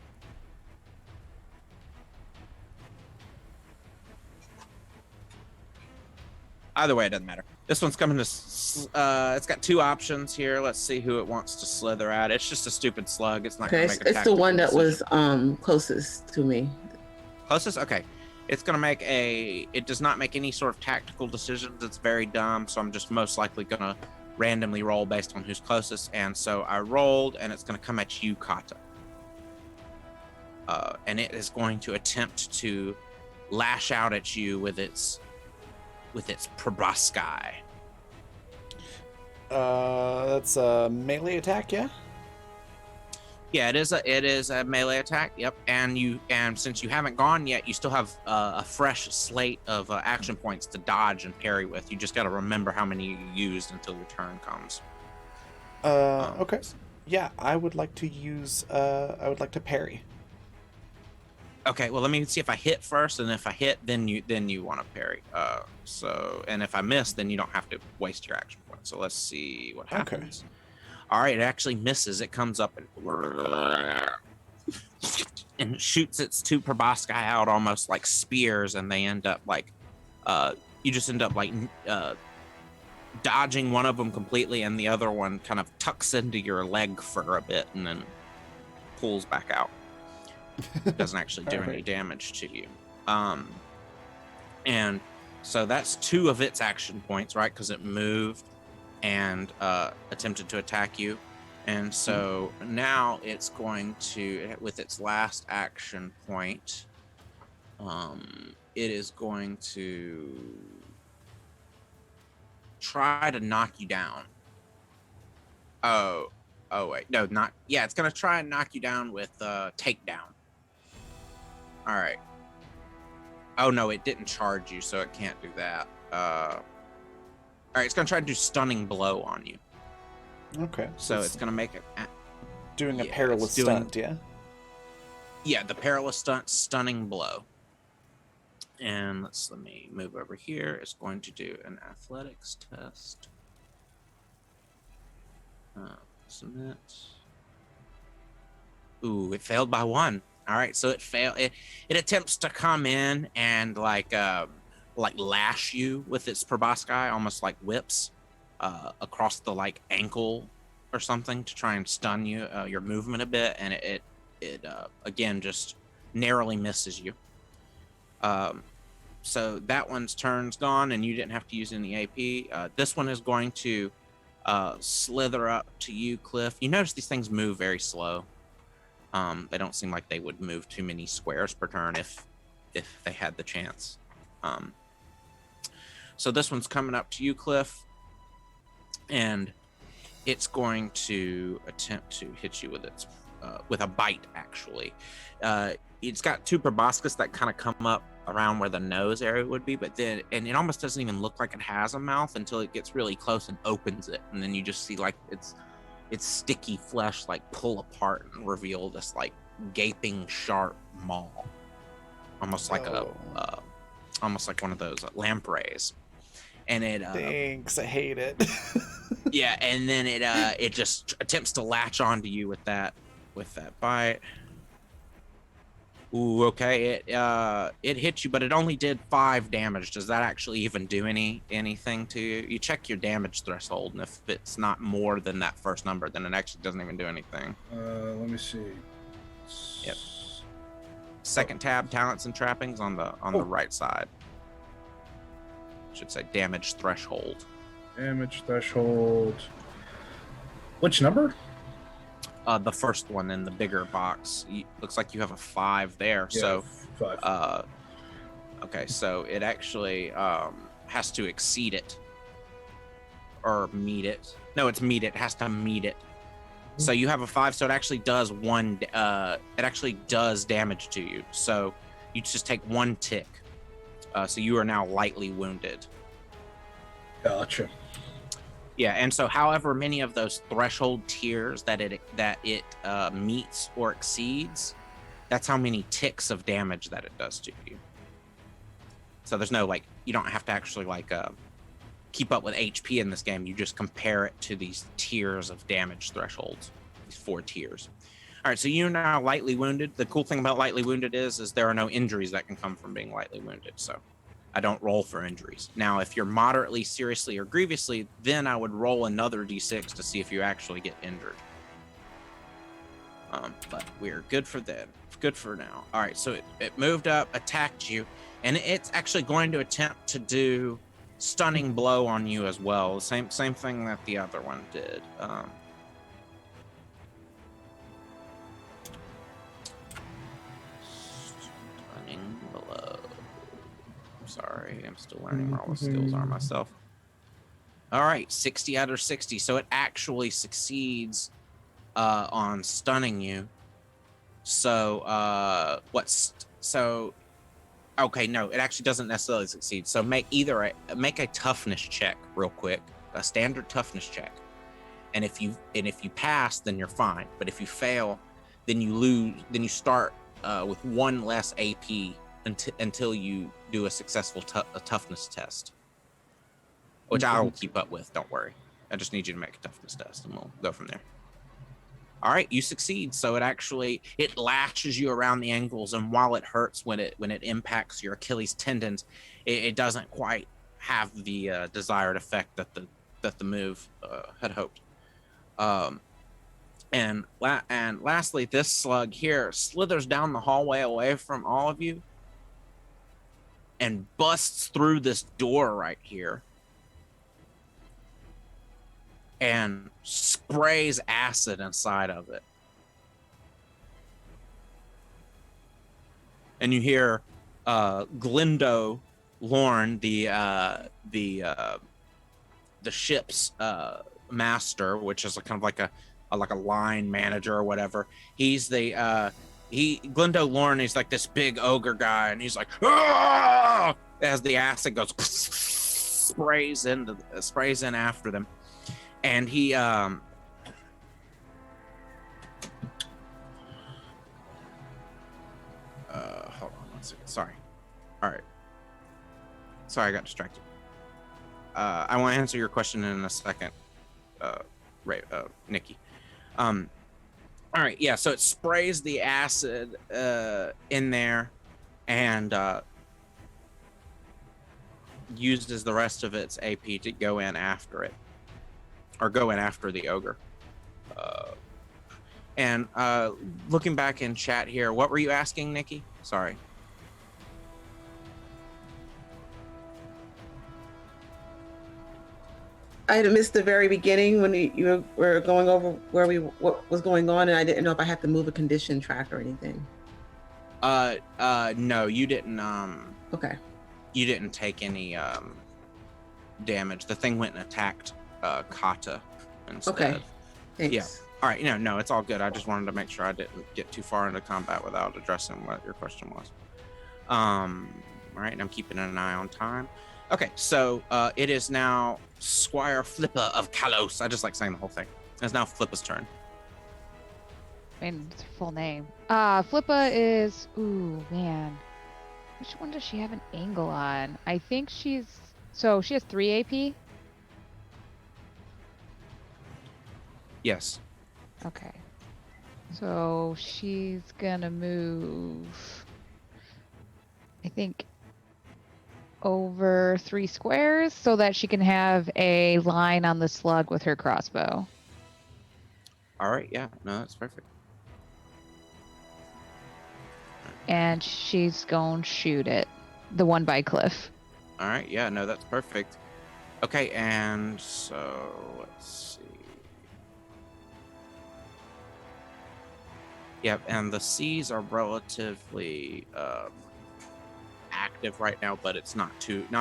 F: Either way, it doesn't matter. This one's coming to, it's got 2 options here. Let's see who it wants to slither at. It's just a stupid slug. It's not going to make a
E: it's the one that
F: decision.
E: was closest to me.
F: Closest? Okay. It's going to it does not make any sort of tactical decisions. It's very dumb, so I'm just most likely going to randomly roll based on who's closest. And so I rolled, and it's going to come at you, Kata. And it is going to attempt to lash out at you with its proboscis.
A: That's a melee attack, yeah?
F: Yeah, it is a melee attack. Yep, and since you haven't gone yet, you still have a fresh slate of action points to dodge and parry with. You just got to remember how many you used until your turn comes.
A: Okay. Yeah, I would like to use. I would like to parry.
F: Okay, well, let me see if I hit first, and if I hit, then you want to parry. And if I miss, then you don't have to waste your action point. So let's see what happens. Okay. All right, it actually misses. It comes up and shoots its 2 proboscis out almost like spears, and they end up like, you just end up like dodging one of them completely, and the other one kind of tucks into your leg for a bit and then pulls back out. It doesn't actually do any damage to you. And so that's 2 of its action points, right? Because it moved and attempted to attack you. And so now it's going to, with its last action point, it is going to try to knock you down. Oh wait, no, not, yeah, it's going to try and knock you down with takedown. All right. Oh no, it didn't charge you, so it can't do that. All right, it's gonna try to do stunning blow on you.
A: Okay.
F: So it's gonna make it
A: doing a perilous stunt, yeah.
F: Yeah, the perilous stunt, stunning blow. And let me move over here. It's going to do an athletics test. Submit. Ooh, it failed by 1. All right, so it failed. It attempts to come in and like lash you with its proboscis, almost like whips across the like ankle or something to try and stun you, your movement a bit, and it again just narrowly misses you. So that one's turn's gone, and you didn't have to use any AP. This one is going to slither up to you, Cliff. You notice these things move very slow. They don't seem like they would move too many squares per turn if they had the chance. So this one's coming up to you, Cliff, and it's going to attempt to hit you with its with a bite. Actually, it's got 2 proboscis that kind of come up around where the nose area would be, but then it almost doesn't even look like it has a mouth until it gets really close and opens it, and then you just see like its sticky flesh like pull apart and reveal this like gaping sharp maw, almost like almost like one of those lampreys. And it
A: thanks, I hate it.
F: Yeah, and then it just attempts to latch onto you with that bite. Ooh, okay. It hit you, but it only did 5 damage. Does that actually even do anything to you? You check your damage threshold, and if it's not more than that first number, then it actually doesn't even do anything.
B: Let me see.
F: Yep. Second tab, talents and trappings on the right side. Should say damage threshold.
B: Damage threshold. Which number?
F: The first one in the bigger box. Looks like you have a 5 there.
B: Yeah,
F: So
B: 5.
F: okay, so it actually has to exceed it or meet it. No, it's meet it. It has to meet it. So you have a 5, so it actually does it actually does damage to you. So you just take 1 tick. So you are now lightly wounded.
B: Gotcha.
F: Yeah, and so however many of those threshold tiers that it meets or exceeds, that's how many ticks of damage that it does to you. So there's no you don't have to actually keep up with HP in this game. You just compare it to these tiers of damage thresholds, these 4 tiers. All right, so you're now lightly wounded. The cool thing about lightly wounded is there are no injuries that can come from being lightly wounded. So I don't roll for injuries. Now, if you're moderately, seriously, or grievously, then I would roll another d6 to see if you actually get injured. But we're good for then. Good for now. All right, so it moved up, attacked you, and it's actually going to attempt to do stunning blow on you as well. Same thing that the other one did. Stunning blow. Sorry, I'm still learning where all the skills are myself. All right, 60 out of 60. So it actually succeeds on stunning you. So okay, no, it actually doesn't necessarily succeed. So make a toughness check real quick, a standard toughness check. And if you pass, then you're fine. But if you fail, then you lose. Then you start with 1 less AP until you do a successful toughness test, which I will keep up with. Don't worry. I just need you to make a toughness test, and we'll go from there. All right, you succeed. So it lashes you around the ankles, and while it hurts when it impacts your Achilles tendons, it doesn't quite have the desired effect that the move had hoped. And lastly, this slug here slithers down the hallway away from all of you and busts through this door right here and sprays acid inside of it. And you hear Glindo Lorne, the ship's master, which is kind of like a line manager or whatever. He's Glindo Lorne is like this big ogre guy, and he's like, "Aah!" As the acid goes sprays in after them. And he hold on 1 second. Sorry. All right. Sorry, I got distracted. I want to answer your question in a second, Nikki. All right, yeah. So it sprays the acid in there, and uses the rest of its AP to go in after it. Or go in after the ogre. And looking back in chat here, what were you asking, Nikki? Sorry.
E: I had missed the very beginning when you were going over what was going on, and I didn't know if I had to move a condition track or anything.
F: No, you didn't.
E: Okay.
F: You didn't take any damage. The thing went and attacked Kata instead.
E: Okay. Thanks.
F: Yeah. All right. No, it's all good. I just wanted to make sure I didn't get too far into combat without addressing what your question was. All right, and I'm keeping an eye on time. Okay, so it is now Squire Flippa of Kalos. I just like saying the whole thing. It's now Flippa's turn.
D: I mean, it's her full name. Flippa is. Ooh, man. Which one does she have an angle on? I think she's. So she has 3 AP?
F: Yes.
D: Okay. So she's gonna move, I think, over 3 squares so that she can have a line on the slug with her crossbow.
F: All right, yeah, no, that's perfect.
D: And she's going to shoot it. The one by Cliff.
F: All right, yeah, no, that's perfect. Okay, and so let's see. Yep, and the seas are relatively active right now, but it's not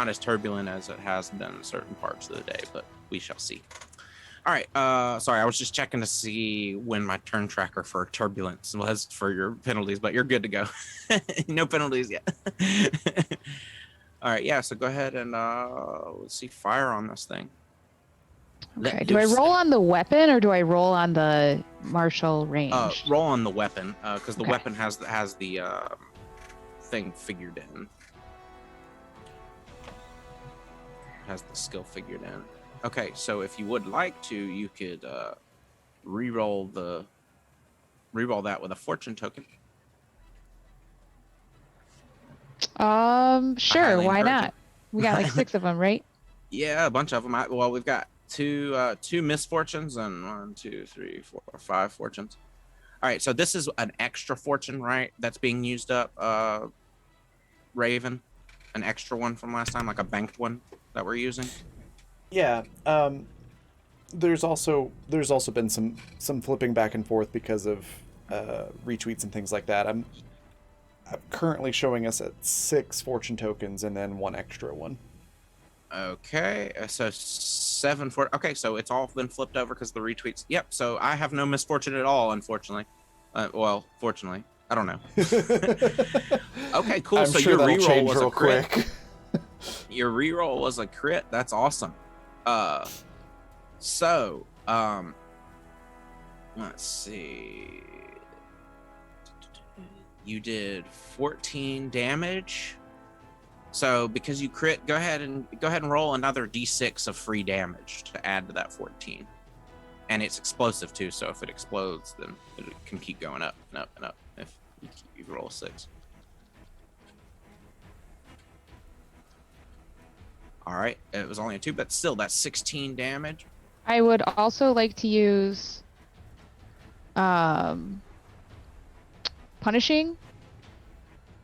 F: as turbulent as it has been in certain parts of the day, but we shall see. All right, sorry, I was just checking to see when my turn tracker for turbulence was for your penalties, but you're good to go. No penalties yet. All right, yeah, so go ahead and let's see, fire on this thing.
D: Okay, do I roll on the weapon or do I roll on the martial range?
F: Roll on the weapon, because the
D: Okay.
F: weapon has the thing figured in. Has the skill figured in. Okay, so if you would like to, you could re-roll that with a fortune token.
D: Sure,
F: highly
D: why
F: encourage
D: not? We got like 6 of them, right?
F: Yeah, a bunch of them. Well, we've got two misfortunes and 1, 2, 3, 4, 5 fortunes. All right, so this is an extra fortune, right? That's being used up, Raven. An extra one from last time, like a banked one that we're using.
A: Yeah. There's also been some flipping back and forth because of retweets and things like that. I'm currently showing us at 6 fortune tokens and then 1 extra one.
F: Okay, so 7 for. Okay, so it's all been flipped over because the retweets. Yep. So I have no misfortune at all, unfortunately. Well, fortunately, I don't know. Okay, cool.
A: I'm
F: so
A: sure
F: your
A: that'll
F: reroll
A: change
F: was
A: real
F: a crit.
A: quick.
F: Your reroll was a crit. That's awesome. So let's see. You did 14 damage. So because you crit, go ahead and roll another d6 of free damage to add to that 14. And it's explosive too, so if it explodes, then it can keep going up and up and up if you roll a 6. All right, it was only a 2, but still, that's 16 damage.
D: I would also like to use punishing.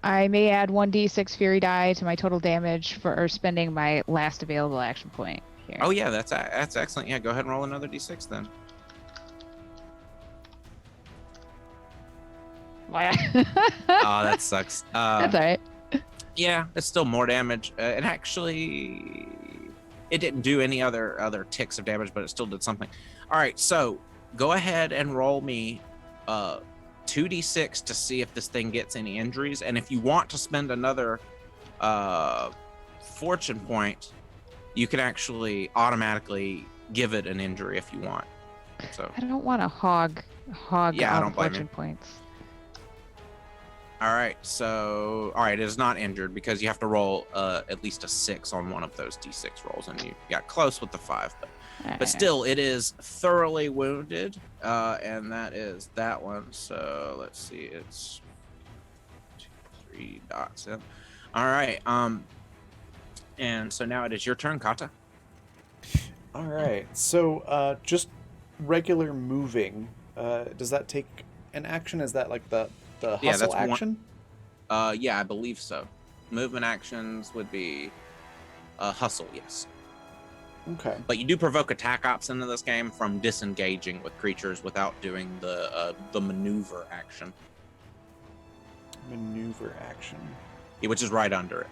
D: I may add 1d6 fury die to my total damage for spending my last available action point here.
F: Oh yeah, that's excellent. Yeah, go ahead and roll another d6 then. Oh, that sucks.
D: That's all right.
F: Yeah, it's still more damage. And actually, it didn't do any other ticks of damage, but it still did something. All right, so go ahead and roll me 2d6 to see if this thing gets any injuries. And if you want to spend another fortune point, you can actually automatically give it an injury if you want. So
D: I don't want to hog
F: Yeah, I
D: all
F: don't
D: the
F: blame
D: fortune
F: you.
D: points.
F: all right, so all right, it is not injured because you have to roll at least a 6 on one of those d6 rolls, and you got close with the 5, but still, it is thoroughly wounded, and that is that one. So let's see, it's 2, 3 dots in. All right, and so now it is your turn, Kata.
A: All right. So just regular moving. Does that take an action? Is that like the
F: Yeah,
A: hustle
F: that's one-
A: action?
F: Yeah, I believe so. Movement actions would be hustle, yes.
A: Okay.
F: But you do provoke attack ops into this game from disengaging with creatures without doing the maneuver action,
A: Maneuver action.
F: which is right under it.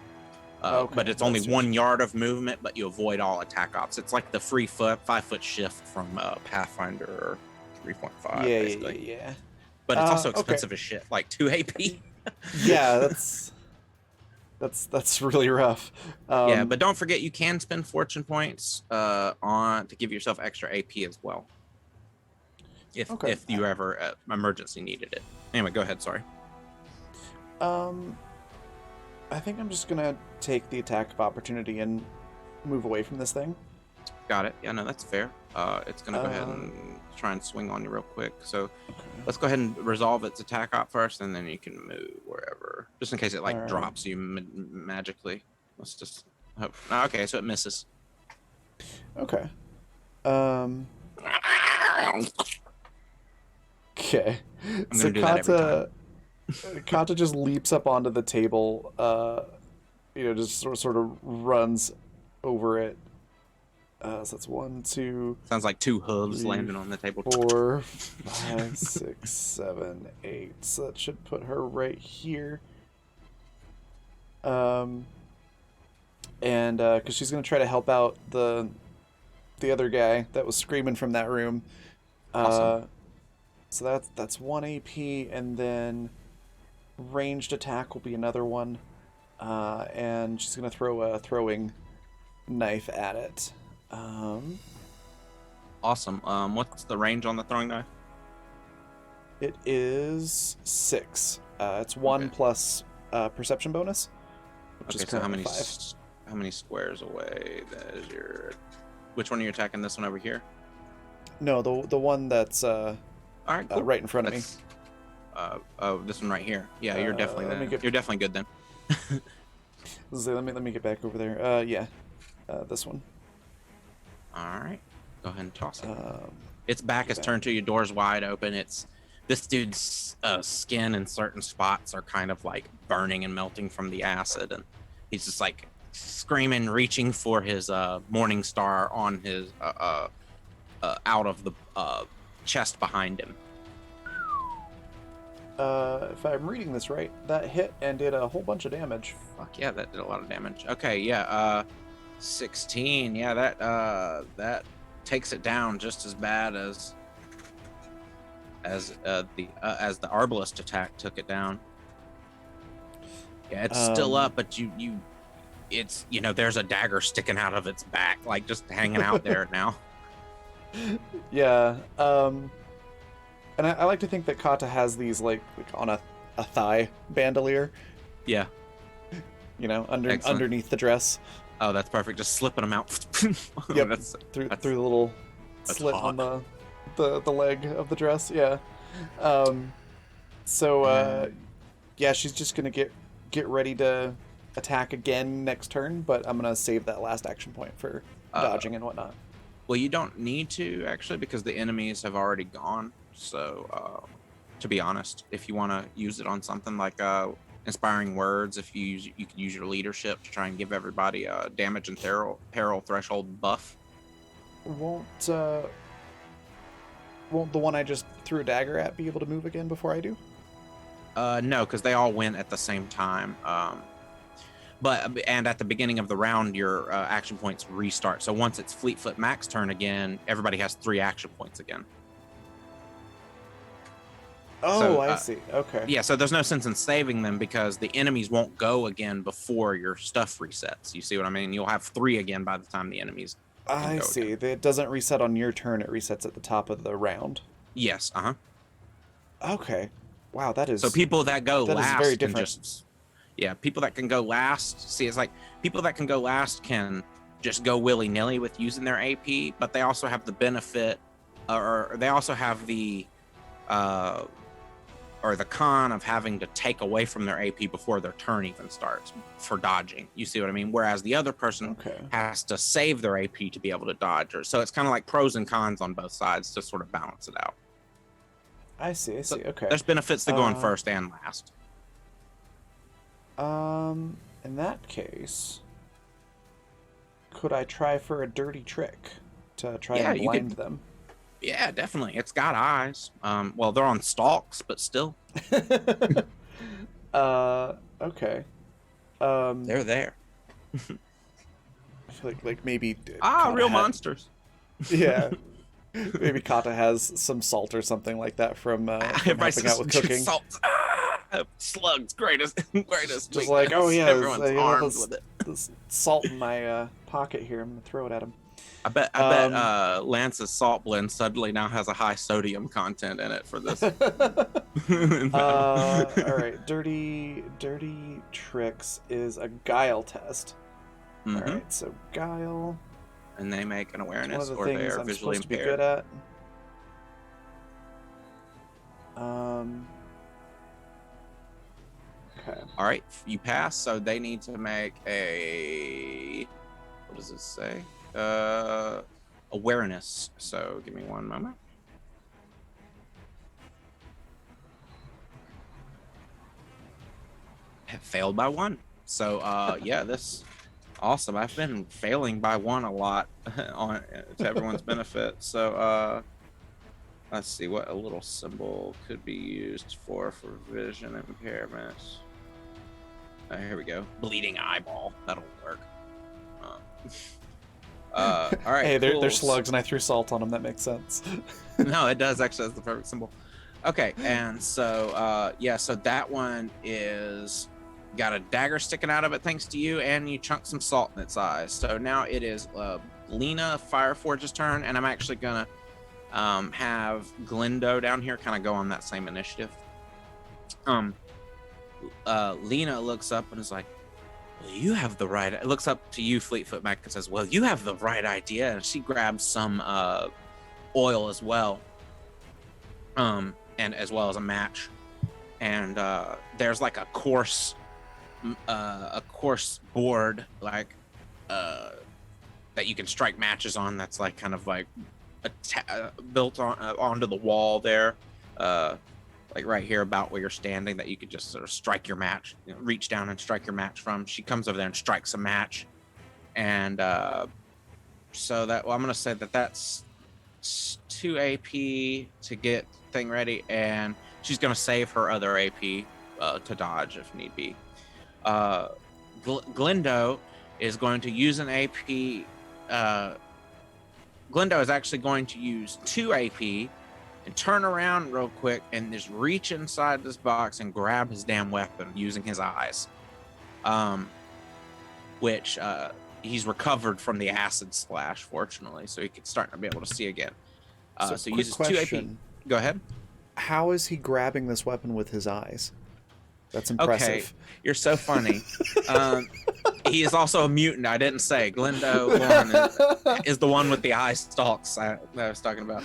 A: Okay,
F: But it's only
A: that's
F: 1 yard of movement, but you avoid all attack ops. It's like the free 5-foot shift from Pathfinder 3.5,
A: Yeah,
F: basically.
A: yeah.
F: But it's also
A: okay.
F: expensive as shit, like 2 AP.
A: Yeah, that's really rough.
F: Yeah, but don't forget you can spend fortune points on to give yourself extra AP as well. If you ever emergency needed it. Anyway, go ahead. Sorry.
A: I think I'm just gonna take the attack of opportunity and move away from this thing.
F: Got it. Yeah, no, that's fair. It's going to go ahead and try and swing on you real quick. So let's go ahead and resolve its attack op first, and then you can move wherever, just in case it like
A: Alright.
F: drops you magically. Let's just hope. Okay, so it misses.
A: Okay. Okay.
F: I'm gonna do that every time.
A: Kata just leaps up onto the table. Just sort of runs over it. So that's 1, 2,
F: Sounds like 2 hooves
A: 3,
F: landing on the table.
A: 4, 5, 6, 7, 8. So that should put her right here. And because she's gonna try to help out the other guy that was screaming from that room.
F: Awesome.
A: So that's 1 AP, and then ranged attack will be another one. And she's gonna throw a throwing knife at it.
F: Awesome. What's the range on the throwing knife?
A: It is 6. It's 1
F: Okay.
A: plus perception bonus, which
F: Okay,
A: is
F: so how
A: currently
F: many
A: 5.
F: how many squares away? That is your. Which one are you attacking? This one over here.
A: No, the one that's
F: All right, cool.
A: right in front of me.
F: Oh, this one right here. Yeah, you're definitely
A: let me
F: you're definitely good then.
A: So let me get back over there. Yeah, this one.
F: All right, go ahead and toss it.
A: Um,
F: Its back is turned to you. Doors wide open. It's this dude's skin in certain spots are kind of like burning and melting from the acid, and he's just like screaming, reaching for his morning star on his out of the chest behind him.
A: if I'm reading this right, that hit and did a whole bunch of damage.
F: Fuck yeah, that did a lot of damage. Okay, yeah, 16. Yeah, that takes it down just as bad as the arbalist attack took it down. Yeah, it's still up, but it's there's a dagger sticking out of its back, like just hanging out there now.
A: Yeah. And I like to think that Kata has these like on a thigh bandolier,
F: Yeah.
A: Excellent. Underneath the dress.
F: Oh, that's perfect. Just slipping them out.
A: Yep.
F: That's
A: through the little
F: that's
A: slit
F: hot.
A: on the leg of the dress. Yeah. Yeah, she's just gonna get ready to attack again next turn, but I'm gonna save that last action point for dodging and whatnot.
F: Well, you don't need to actually because the enemies have already gone. So, to be honest, if you want to use it on something like inspiring words, if you could use your leadership to try and give everybody a damage and peril threshold buff.
A: Won't the one I just threw a dagger at be able to move again before I do?
F: No, because they all went at the same time. And at the beginning of the round, your action points restart. So once it's Fleetfoot Mac's turn again, everybody has 3 action points again.
A: Oh,
F: So,
A: I see. Okay.
F: Yeah, so there's no sense in saving them because the enemies won't go again before your stuff resets. You see what I mean? You'll have 3 again by the time the enemies.
A: I
F: go
A: see.
F: again.
A: It doesn't reset on your turn. It resets at the top of the round.
F: Yes.
A: Okay. Wow, that is.
F: So people that go
A: that is
F: last
A: very
F: can
A: different.
F: just. Yeah, people that can go last. See, it's like people that can go last can just go willy nilly with using their AP, but they also have the benefit, or they also have the. Or the con of having to take away from their AP before their turn even starts for dodging. You see what I mean? Whereas the other person has to save their AP to be able to dodge. So it's kind of like pros and cons on both sides to sort of balance it out.
A: I see.
F: So
A: Okay.
F: there's benefits to going first and last.
A: In that case, could I try for a dirty trick to try and
F: you
A: blind
F: could-
A: them?
F: Yeah, definitely. It's got eyes. Well, they're on stalks, but still.
A: Okay.
F: They're there.
A: I feel like maybe.
F: Real monsters.
A: Yeah. Maybe Kata has some salt or something like that from helping out with cooking.
F: Salt. Slugs, greatest.
A: Just like, oh yeah,
F: everyone's armed
A: this,
F: with it.
A: this salt in my pocket here. I'm gonna throw it at him.
F: I bet Lance's salt blend suddenly now has a high sodium content in it for this.
A: All right, dirty tricks is a guile test.
F: Mhm.
A: All right, so guile.
F: and they make an
A: It's one
F: awareness,
A: of the
F: or they
A: things
F: are
A: I'm
F: visually
A: supposed to be
F: impaired.
A: good at. Okay.
F: All right, you pass, so they need to make a, what does it say? Awareness. So give me one moment. Failed by 1. So yeah, this awesome. I've been failing by 1 a lot on to everyone's benefit. So let's see what a little symbol could be used for vision impairment. Here we go. Bleeding eyeball. That'll work. All right.
A: Hey,
F: cool.
A: they're slugs, and I threw salt on them. That makes sense.
F: No, it does actually. That's the perfect symbol. Okay, and so yeah, so that one is got a dagger sticking out of it thanks to you, and you chunk some salt in its eyes. So now it is Lena Fireforge's turn, and I'm actually gonna have Glendo down here kind of go on that same initiative. Lena looks up and is like, well, you have the right, it looks up to you, Fleetfoot Mac, and says, well, you have the right idea. And she grabs some oil as well, and as well as a match. And there's like a course board, like that you can strike matches on. That's like kind of like built on onto the wall there, like right here about where you're standing, that you could just sort of strike your match, reach down and strike your match from. She comes over there and strikes a match, and so that, well, I'm gonna say that that's 2 AP to get thing ready, and she's gonna save her other AP to dodge if need be. Glendo is going to use an AP. Glendo is actually going to use 2 AP and turn around real quick and just reach inside this box and grab his damn weapon using his eyes, which he's recovered from the acid splash, fortunately, so he can start to be able to see again. So he
A: quick
F: uses
A: question.
F: 2 AP. Go ahead.
A: How is he grabbing this weapon with his eyes? That's impressive.
F: Okay, you're so funny. He is also a mutant. I didn't say. Glendo is the one with the eye stalks that I was talking about.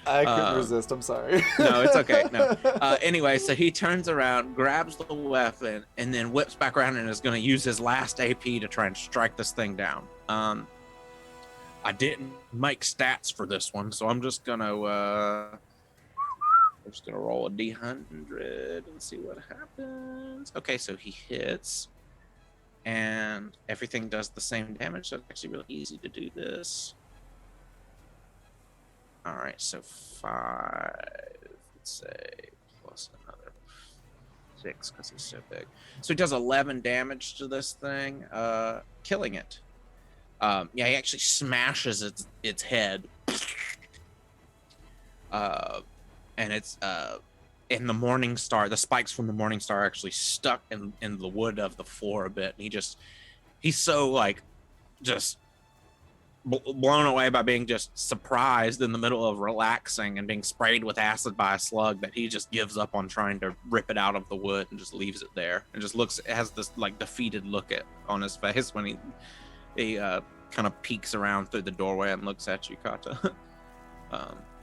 A: I couldn't resist. I'm sorry.
F: No, it's okay. No. Anyway, so he turns around, grabs the weapon, and then whips back around and is going to use his last AP to try and strike this thing down. I didn't make stats for this one, so I'm just going to roll a D100 and see what happens. Okay, so he hits, and everything does the same damage, so it's actually really easy to do this. All right, so 5, let's say, plus another 6 because he's so big. So he does 11 damage to this thing, killing it. Yeah, he actually smashes its head. And it's in the Morning Star. The spikes from the Morning Star are actually stuck in the wood of the floor a bit. And he's so like just blown away by being just surprised in the middle of relaxing and being sprayed with acid by a slug that he just gives up on trying to rip it out of the wood and just leaves it there and just has this like defeated look on his face when he kind of peeks around through the doorway and looks at you, Kata.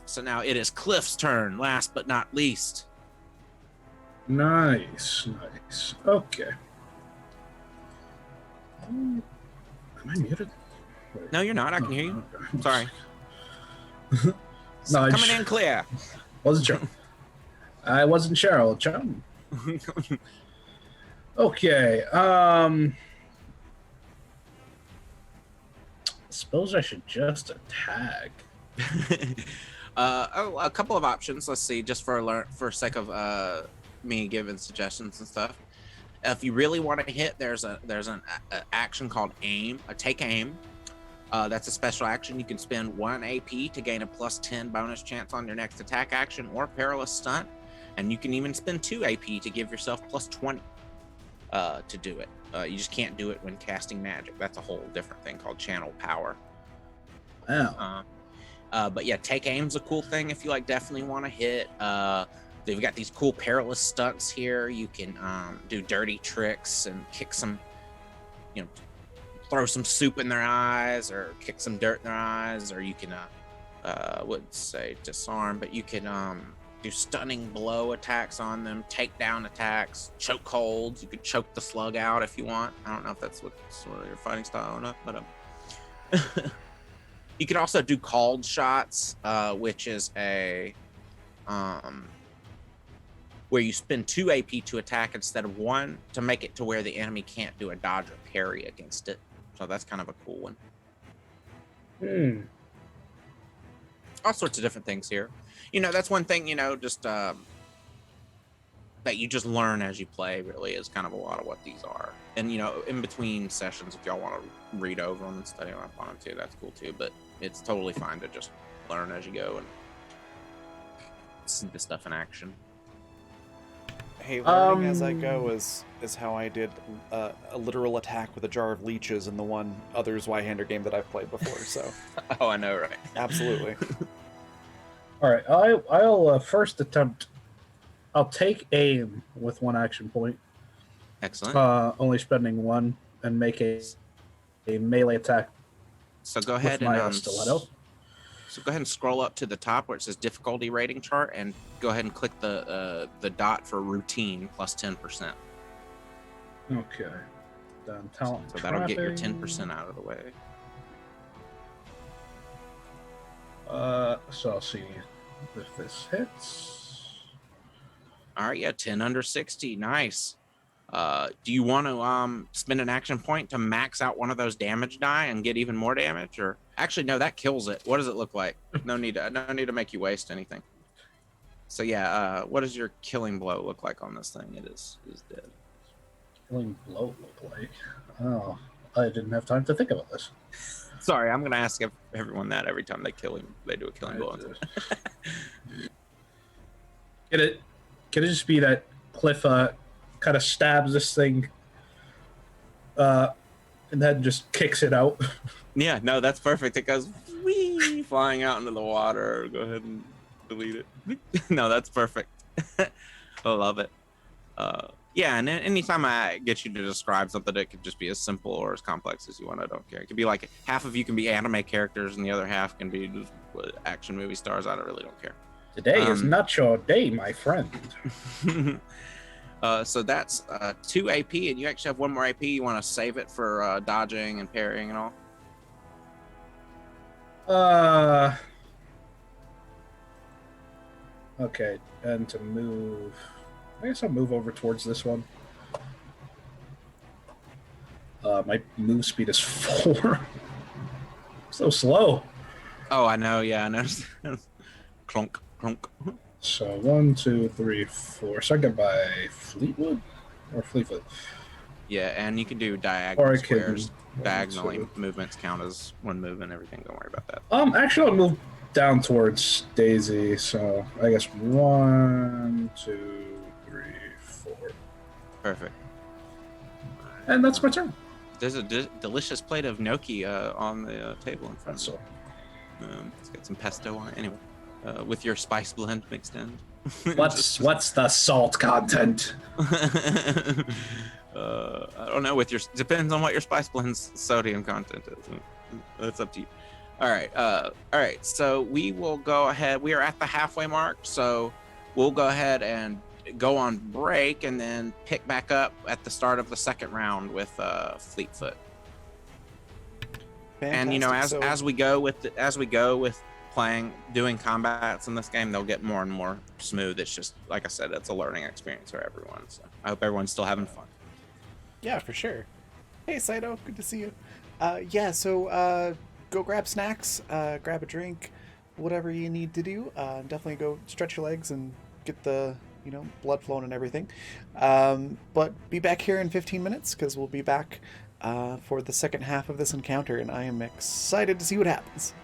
F: So now it is Cliff's turn, last but not least.
B: Nice. Okay. Am I muted? Wait.
F: No, you're not. I can hear you.
B: Okay.
F: Sorry.
B: No,
F: Coming in clear.
B: Wasn't sure. I wasn't sure, old chum. Okay. Suppose I should just attack.
F: A couple of options. Let's see, just for sake of me giving suggestions and stuff. If you really want to hit, there's an action called aim. Take aim. That's a special action. You can spend 1 AP to gain a +10 bonus chance on your next attack action or perilous stunt, and you can even spend 2 AP to give yourself +20 to do it. You just can't do it when casting magic. That's a whole different thing called channel power.
B: Wow.
F: But yeah, take aim's a cool thing if you like definitely want to hit. They've got these cool perilous stunts here. You can do dirty tricks and kick some, throw some soup in their eyes or kick some dirt in their eyes, or you can wouldn't say disarm, but you can do stunning blow attacks on them, takedown attacks, choke holds. You could choke the slug out if you want. I don't know if that's what sort of your fighting style or not, but you can also do called shots, which is a where you spend 2 AP to attack instead of 1 to make it to where the enemy can't do a dodge or parry against it. So that's kind of a cool one. All sorts of different things here. You know, that's one thing, you know, just that you just learn as you play, really, is kind of a lot of what these are. And, you know, in between sessions, if y'all want to read over them and study up on them too, that's cool too. But it's totally fine to just learn as you go and see the stuff in action.
A: Hey, learning as I go is how I did a literal attack with a jar of leeches in the one other Zweihander game that I've played before, so...
F: Oh, I know, right?
A: Absolutely.
B: All right, I'll first attempt. I'll take aim with 1 action point.
F: Excellent.
B: Only spending 1, and make a melee attack.
F: So go ahead
B: with my
F: and
B: stiletto.
F: So go ahead and scroll up to the top where it says difficulty rating chart, and go ahead and click the dot for routine plus 10%.
B: Okay. Then talent.
F: So that'll get your
B: trapping.
F: 10% out of the way.
B: So I'll see if this hits.
F: All right, yeah, 10 under 60, nice. Do you want to spend an action point to max out one of those damage die and get even more damage, or actually no, that kills it. What does it look like? No need to make you waste anything. So yeah, what does your killing blow look like on this thing? It is dead.
B: Killing blow look like? Oh, I didn't have time to think about this.
F: Sorry, I'm gonna ask everyone that every time they do a killing blow.
B: Could it just be that Cliff kind of stabs this thing and then just kicks it out?
F: Yeah, no, that's perfect. It goes whee, flying out into the water. Go ahead and delete it. No, that's perfect. I love it. Yeah, and anytime I get you to describe something, it could just be as simple or as complex as you want. I don't care. It could be like half of you can be anime characters and the other half can be just action movie stars. I really don't care.
B: Today is not your day, my friend.
F: So that's 2 AP, and you actually have 1 more AP. You want to save it for dodging and parrying and all?
B: Okay, and to move, I guess I'll move over towards this one. My move speed is 4. So slow.
F: Oh, I know. Yeah, I know. Clunk, clunk.
B: So 1, 2, 3, 4. So I get by Fleetwood or Fleetfoot.
F: Yeah, and you can do diagonal squares. Diagonally
B: two.
F: movements count as 1 move and everything. Don't worry about that.
B: Actually, I'll move down towards Daisy. So I guess 1, 2, 3, 4.
F: Perfect.
B: And that's my turn.
F: There's a delicious plate of gnocchi on the table in front
B: That's
F: of
B: all.
F: you. It's got some pesto on it. Anyway, with your spice blend mixed in.
B: What's the salt content?
F: I don't know. Depends on what your spice blend's sodium content is. That's up to you. All right. So we will go ahead. We are at the halfway mark, so we'll go ahead and go on break, and then pick back up at the start of the second round with Fleetfoot.
A: Fantastic.
F: And you know, as we go with doing combats in this game, they'll get more and more smooth. It's just, like I said, it's a learning experience for everyone. So I hope everyone's still having fun.
A: Yeah, for sure. Hey, Saito, good to see you. So go grab snacks, grab a drink, whatever you need to do. Definitely go stretch your legs and get the blood flowing and everything. But be back here in 15 minutes because we'll be back for the second half of this encounter, and I am excited to see what happens.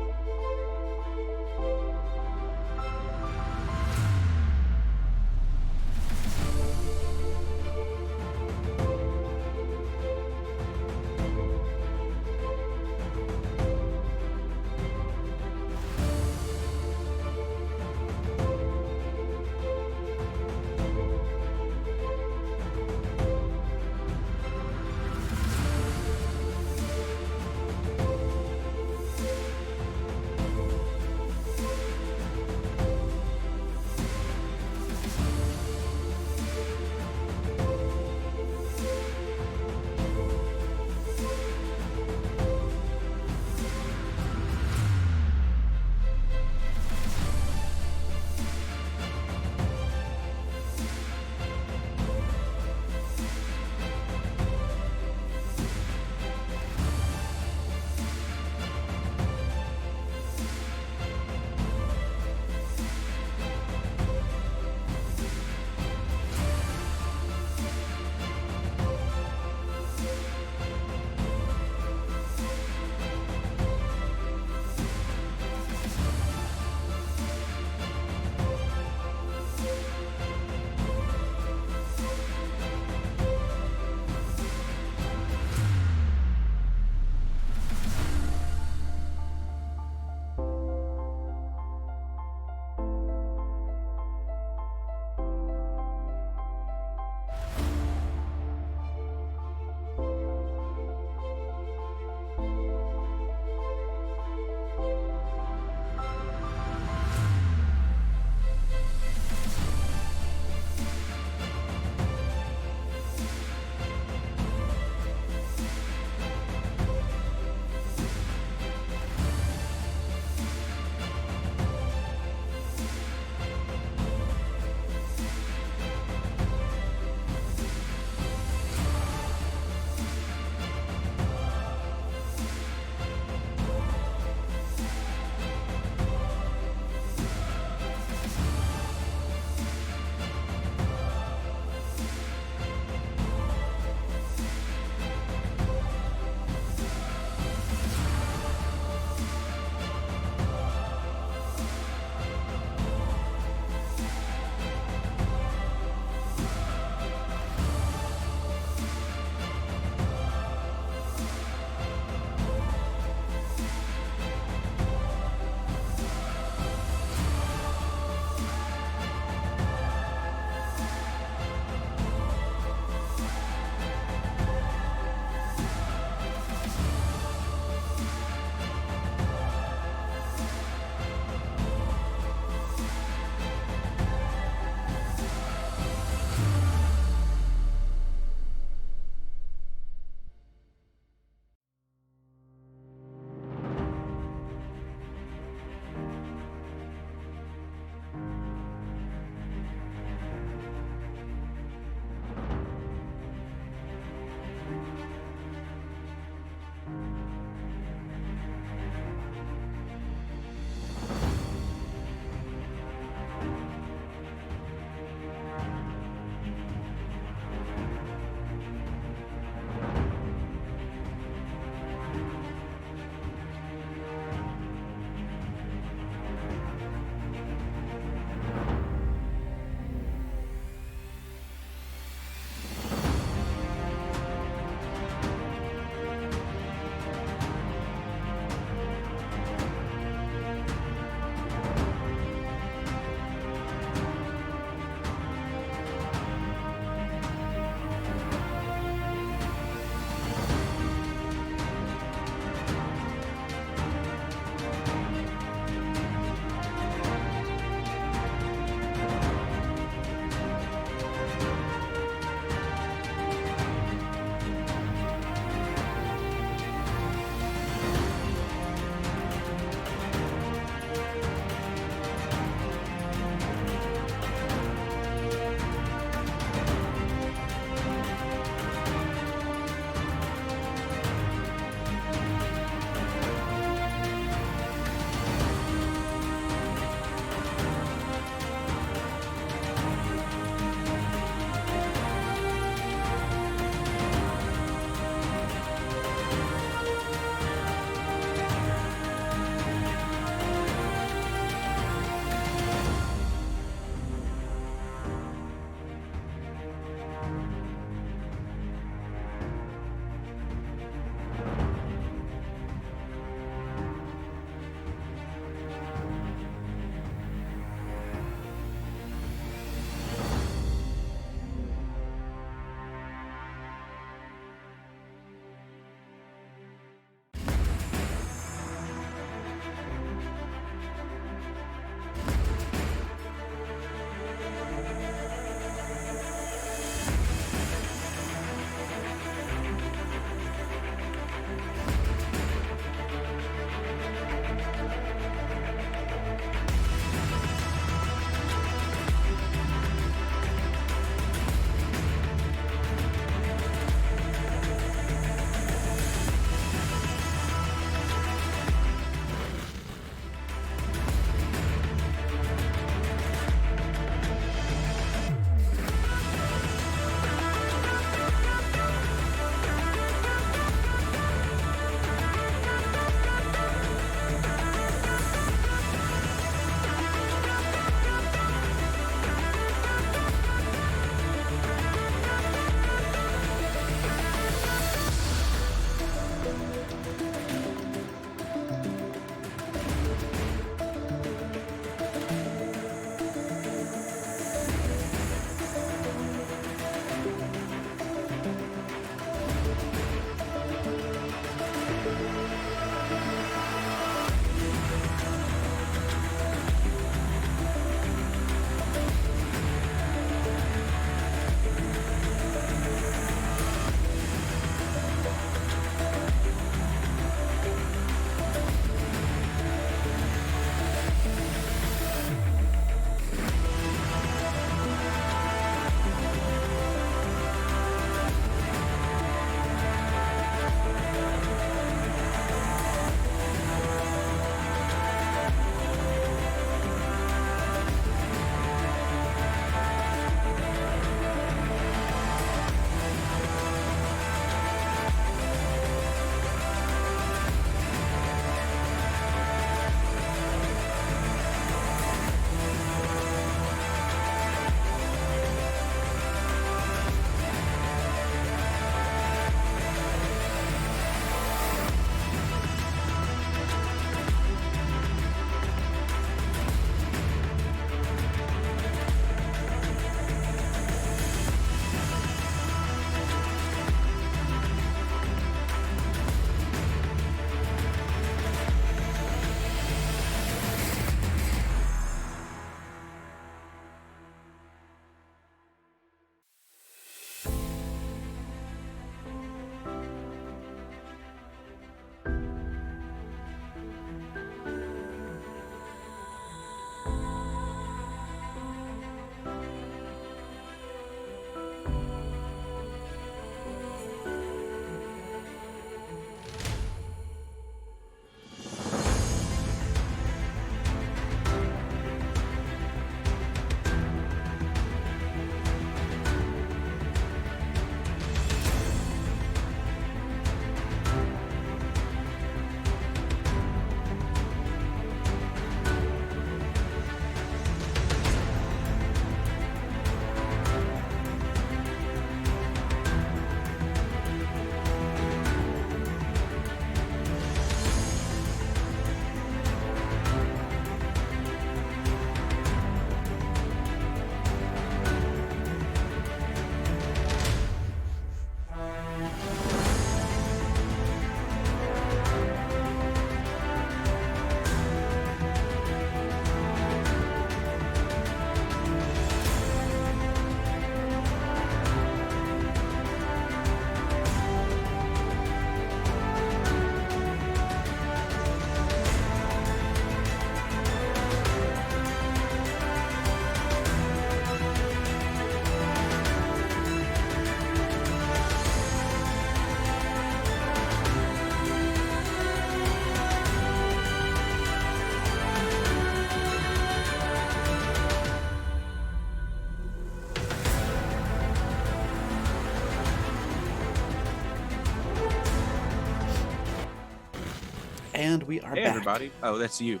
A: And we are
F: Hey,
A: back.
F: everybody. Oh, that's you.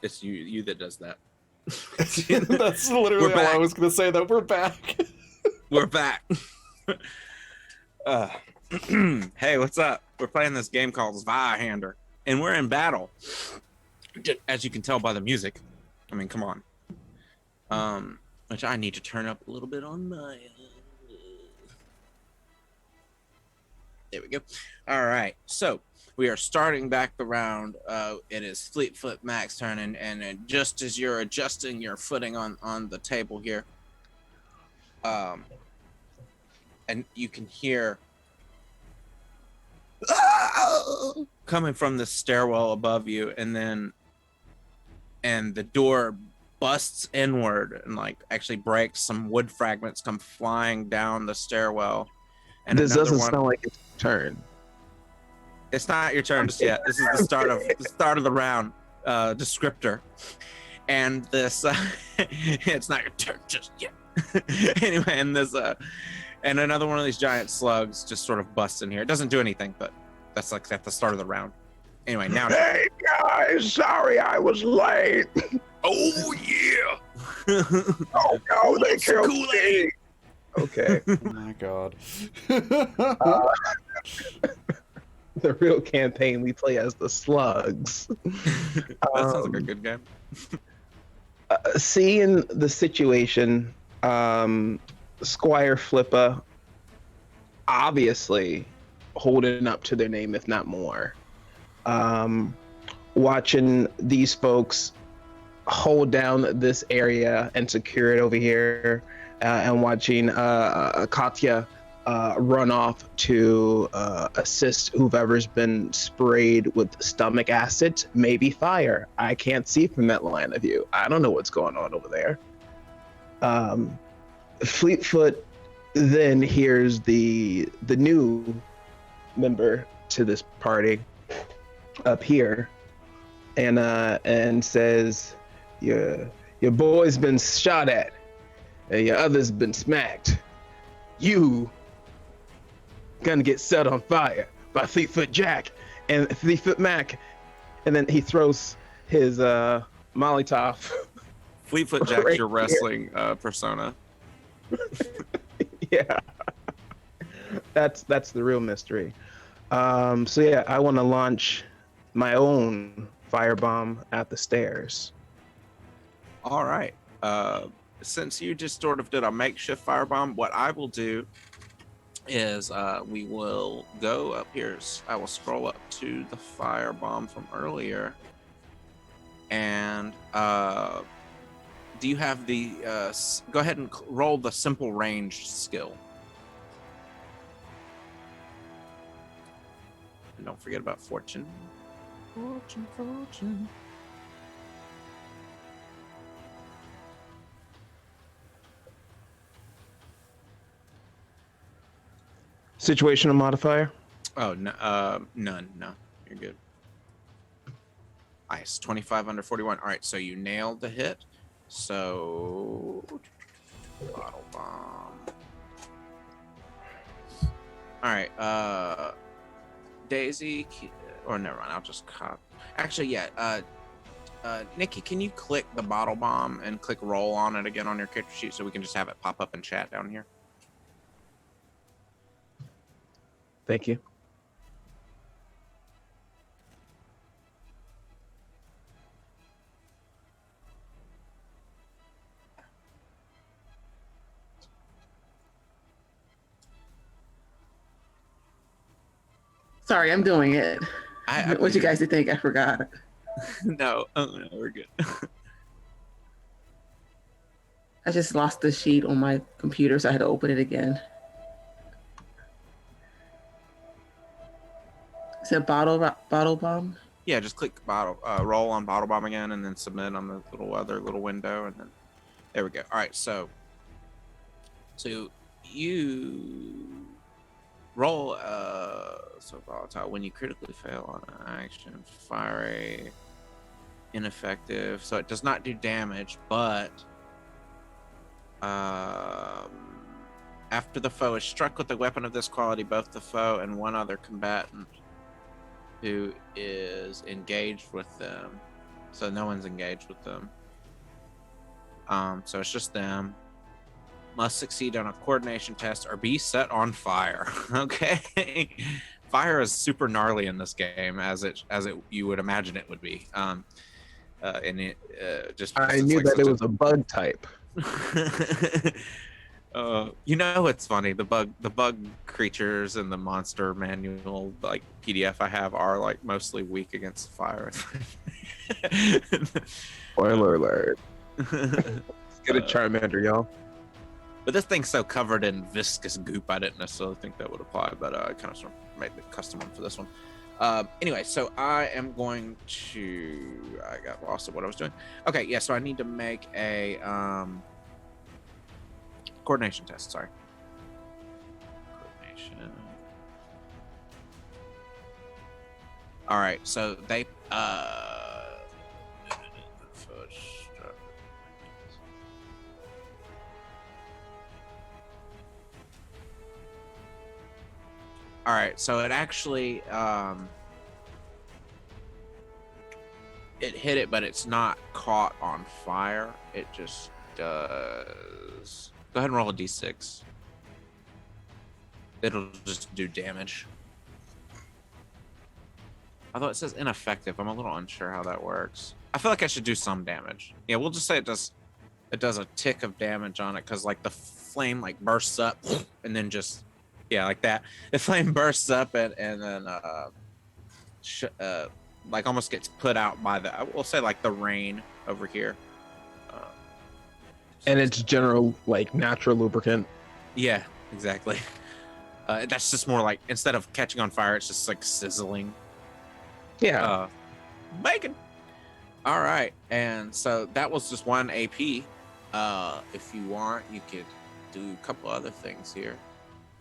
F: It's you that does that.
A: That's literally
F: We're
A: all I
F: back.
A: was going to say, that we're back.
F: We're back. Hey, what's up? We're playing this game called Zweihander, and we're in battle. As you can tell by the music. I mean, come on. Which I need to turn up a little bit on my... There we go. All right. So we are starting back the round. It is Fleetfoot Mac's turn, and just as you're adjusting your footing on the table here, and you can hear coming from the stairwell above you, and the door busts inward and like actually breaks. Some wood fragments come flying down the stairwell. And
C: This
F: another
C: doesn't
F: one,
C: sound like it's turn.
F: it's not your turn just yet. This is the start of the round descriptor. And this it's not your turn just yet. Anyway, and another one of these giant slugs just sort of busts in here. It doesn't do anything, but that's like at the start of the round. Anyway, now
C: Hey guys, sorry I was late.
F: oh yeah.
C: Oh no, they
F: Want some
C: killed
F: Kool-Aid?
C: me. Okay.
A: Oh my god.
C: The real campaign we play as the slugs.
F: That sounds like a good game.
C: Seeing the situation, Squire Flippa obviously holding up to their name, if not more. Watching these folks hold down this area and secure it over here, and watching Katya run off to assist whoever's been sprayed with stomach acid, maybe fire. I can't see from that line of view. I don't know what's going on over there. Fleetfoot then hears the new member to this party up here, and says, your boy's been shot at, and your other's been smacked. You gonna get set on fire by Fleetfoot Jack and Fleetfoot Mac. And then he throws his Molotov.
F: Fleetfoot Jack's
C: Right
F: your
C: here.
F: wrestling persona.
C: Yeah, that's the real mystery. So yeah, I want to launch my own firebomb at the stairs.
F: All right. Since you just sort of did a makeshift firebomb, what I will do is we will go up here. I will scroll up to the firebomb from earlier. And do you have the... go ahead and roll the simple range skill. And don't forget about fortune. Fortune.
C: Situational modifier.
F: Oh, no, none. No, you're good. Nice. 25 under 41. All right, so you nailed the hit. So, bottle bomb. All right, Daisy, or never mind. I'll just cut. Actually, yeah. Nikki, can you click the bottle bomb and click roll on it again on your character sheet so we can just have it pop up in chat down here?
C: Thank you.
E: Sorry, I'm doing it.
F: I
E: What you guys think? I forgot.
F: No, no, we're good.
E: I just lost the sheet on my computer, so I had to open it again. Is it bottle bomb?
F: Yeah, just click roll on bottle bomb again, and then submit on the little window, and then there we go. All right, so you roll so volatile when you critically fail on an action, fire a ineffective, so it does not do damage, but after the foe is struck with a weapon of this quality, both the foe and one other combatant who is engaged with them. So no one's engaged with them. So it's just them. Must succeed on a coordination test or be set on fire. Okay. Fire is super gnarly in this game, as it you would imagine it would be. And it just
C: I
F: it's
C: knew
F: like
C: that it
F: such
C: was a bug type.
F: you know, it's funny. The bug creatures in the monster manual, like PDF I have, are like mostly weak against fire.
C: Spoiler alert. Get a Charmander, y'all.
F: But this thing's so covered in viscous goop, I didn't necessarily think that would apply, but I kind of sort of made the custom one for this one. Anyway, so I am going to... I got lost at what I was doing. Okay, yeah, so I need to make a coordination test, sorry. Coordination. All right, so they... All right, so it actually it hit it, but it's not caught on fire. It just does. Go ahead and roll a d6. It'll just do damage. Although it says ineffective, I'm a little unsure how that works. I feel like I should do some damage. Yeah, we'll just say it does a tick of damage on it because like the flame like bursts up and then just. Yeah, like that. The flame bursts up and then like almost gets put out by the, I will say like the rain over here.
C: And it's general, like, natural lubricant.
F: Yeah, exactly. That's just more like, instead of catching on fire, it's just like sizzling.
C: Yeah.
F: Bacon. All right, and so that was just 1 AP. If you want, you could do a couple other things here.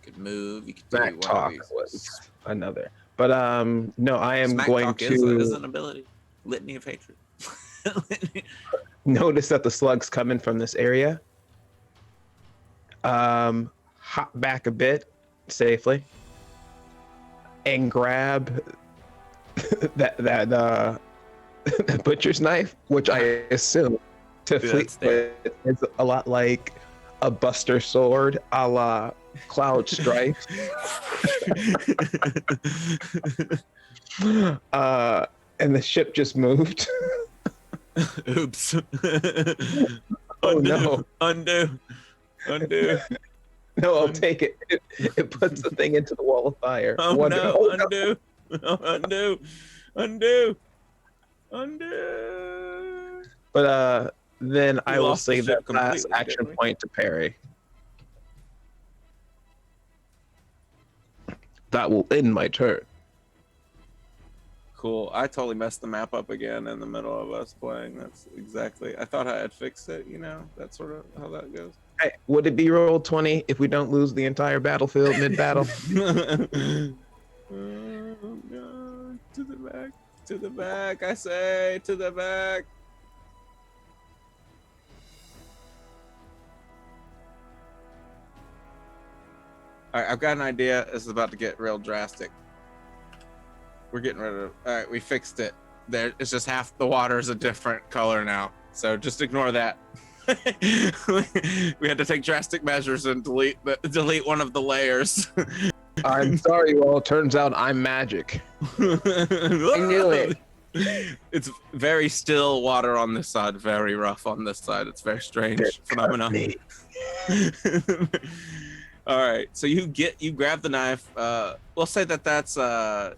F: You could move. You could do
C: Smack
F: one
C: talk
F: of these.
C: was another. But no, I am
F: Smack
C: going
F: talk
C: to
F: is an ability. Litany of hatred.
C: notice that the slug's coming from this area. Hop back a bit safely and grab that butcher's knife, which I assume to Fleetfoot is a lot like a Buster Sword, a la Cloud Strife. And the ship just moved.
F: Oops.
C: Oh no!
F: Undo.
C: No, I'll take it. It puts the thing into the wall of fire.
F: Oh
C: Wonder-
F: no!
C: no.
F: Undo.
C: But then I will
F: lost the
C: save
F: ship
C: that last
F: completely,
C: action
F: didn't we?
C: point to parry. That will end my turn.
F: Cool. I totally messed the map up again in the middle of us playing. That's exactly. I thought I had fixed it. You know, that's sort of how that goes.
C: Hey, would it be roll 20 if we don't lose the entire battlefield mid-battle?
F: Oh, God. To the back. To the back. I say to the back. All right, I've got an idea. This is about to get real drastic. We're getting rid of. All right, we fixed it. There, it's just half the water is a different color now. So just ignore that. We had to take drastic measures and delete one of the layers.
C: I'm sorry, well, turns out I'm magic.
E: I knew it.
F: It's very still water on this side, very rough on this side. It's very strange phenomenon. All right, so you grab the knife. We'll say that's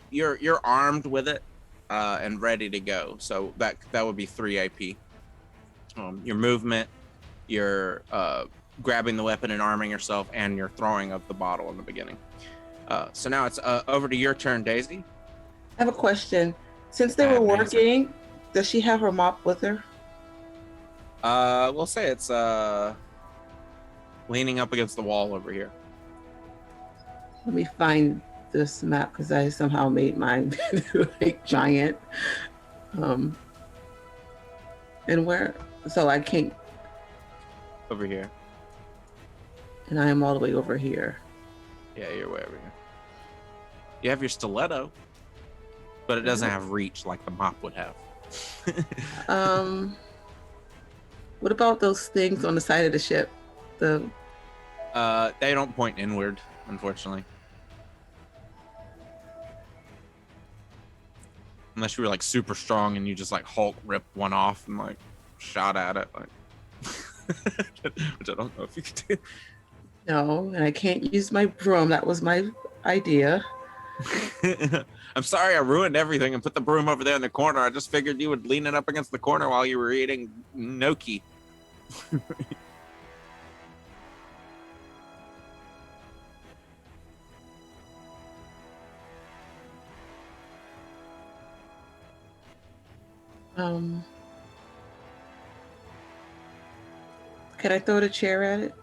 F: you're armed with it and ready to go. So that would be 3 AP. Your movement, your grabbing the weapon and arming yourself, and your throwing of the bottle in the beginning. So now it's over to your turn, Daisy.
E: I have a question. Since they were working, does she have her mop with her?
F: We'll say it's leaning up against the wall over here.
E: Let me find this map because I somehow made mine like giant. And where? So I can't.
F: Over here.
E: And I am all the way over here.
F: Yeah, you're way over here. You have your stiletto. but it doesn't have reach like the mop would have.
E: What about those things on the side of the ship? The
F: They don't point inward, unfortunately. Unless you were like super strong and you just like Hulk ripped one off and like shot at it, like which I don't know if you could do.
E: No, and I can't use my broom. That was my idea.
F: I'm sorry I ruined everything and put the broom over there in the corner. I just figured you would lean it up against the corner while you were eating gnocchi.
E: Can I throw the chair at it?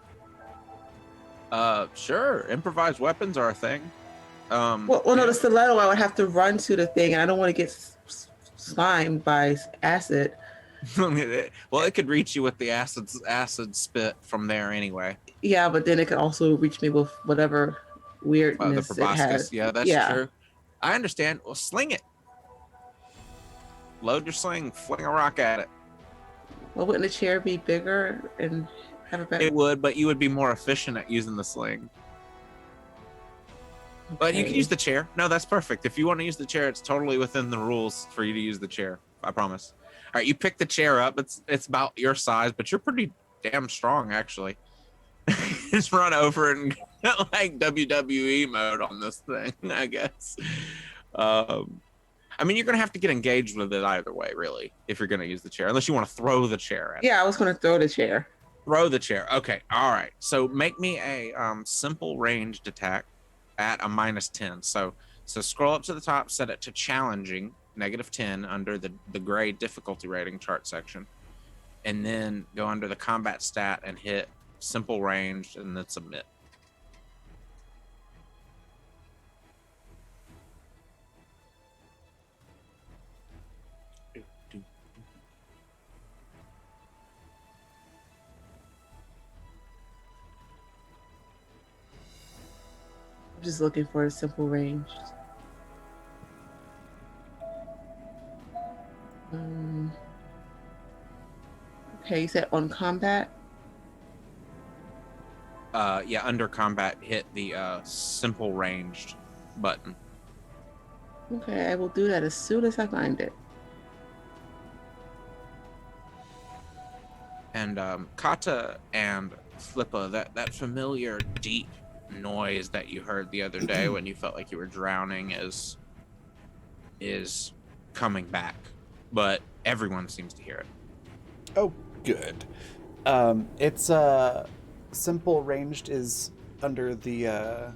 F: Sure. Improvised weapons are a thing.
E: Well, no, the stiletto, I would have to run to the thing, and I don't want to get slimed by acid.
F: Well, it could reach you with the acid spit from there anyway.
E: Yeah, but then it could also reach me with whatever weirdness
F: The
E: it has.
F: proboscis. Yeah, that's true. I understand. Well, sling it. Load your sling. Fling a rock at it.
E: Well, wouldn't the chair be bigger and have a better?
F: It would, but you would be more efficient at using the sling. But you can use the chair. No, that's perfect. If you want to use the chair, it's totally within the rules for you to use the chair. I promise. All right, you pick the chair up. It's about your size, but you're pretty damn strong, actually. Just run over and like WWE mode on this thing, I guess. I mean, you're going to have to get engaged with it either way, really, if you're going to use the chair, unless you want to throw the chair at it.
E: Yeah, I was going to throw the chair.
F: Throw the chair. Okay, all right. So make me a simple ranged attack at a -10. So scroll up to the top, set it to challenging, -10 under the gray difficulty rating chart section, and then go under the combat stat and hit simple ranged and then submit.
E: I'm just looking for a simple range. Okay, you said on combat?
F: Yeah, under combat, hit the simple ranged button.
E: Okay, I will do that as soon as I find it.
F: And Kata and Flippa, that familiar deep noise that you heard the other day when you felt like you were drowning is coming back, but everyone seems to hear it.
A: Oh, good. It's simple ranged is under the
E: I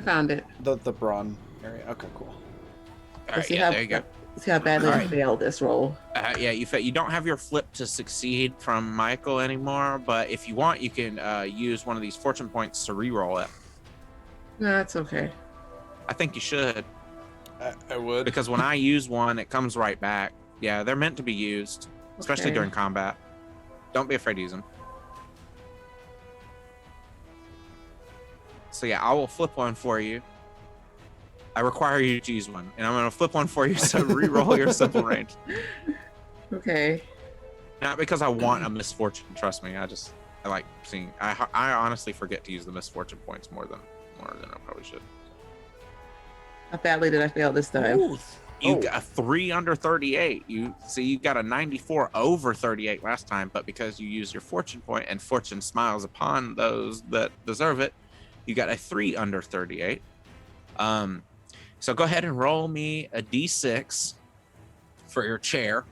E: found it.
A: the brawn area. Okay, cool.
F: All right, yeah, there you go.
E: See how badly I failed this roll.
F: Yeah, you don't have your flip to succeed from Michael anymore, but if you want, you can use one of these fortune points to re-roll it.
E: No, that's okay.
F: I think you should.
A: I would.
F: Because when I use one, it comes right back. Yeah, they're meant to be used, especially
E: Okay.
F: during combat. Don't be afraid to use them. So yeah, I will flip one for you. I require you to use one, and I'm going to flip one for you, so re-roll your simple range.
E: Okay.
F: Not because I want a misfortune, trust me. I like seeing. I honestly forget to use the misfortune points more than I probably should.
E: How badly did I fail this time?
F: Ooh, you got a 3 under 38. You got a 94 over 38 last time, but because you used your fortune point and fortune smiles upon those that deserve it, you got a 3 under 38. So go ahead and roll me a d6 for your chair.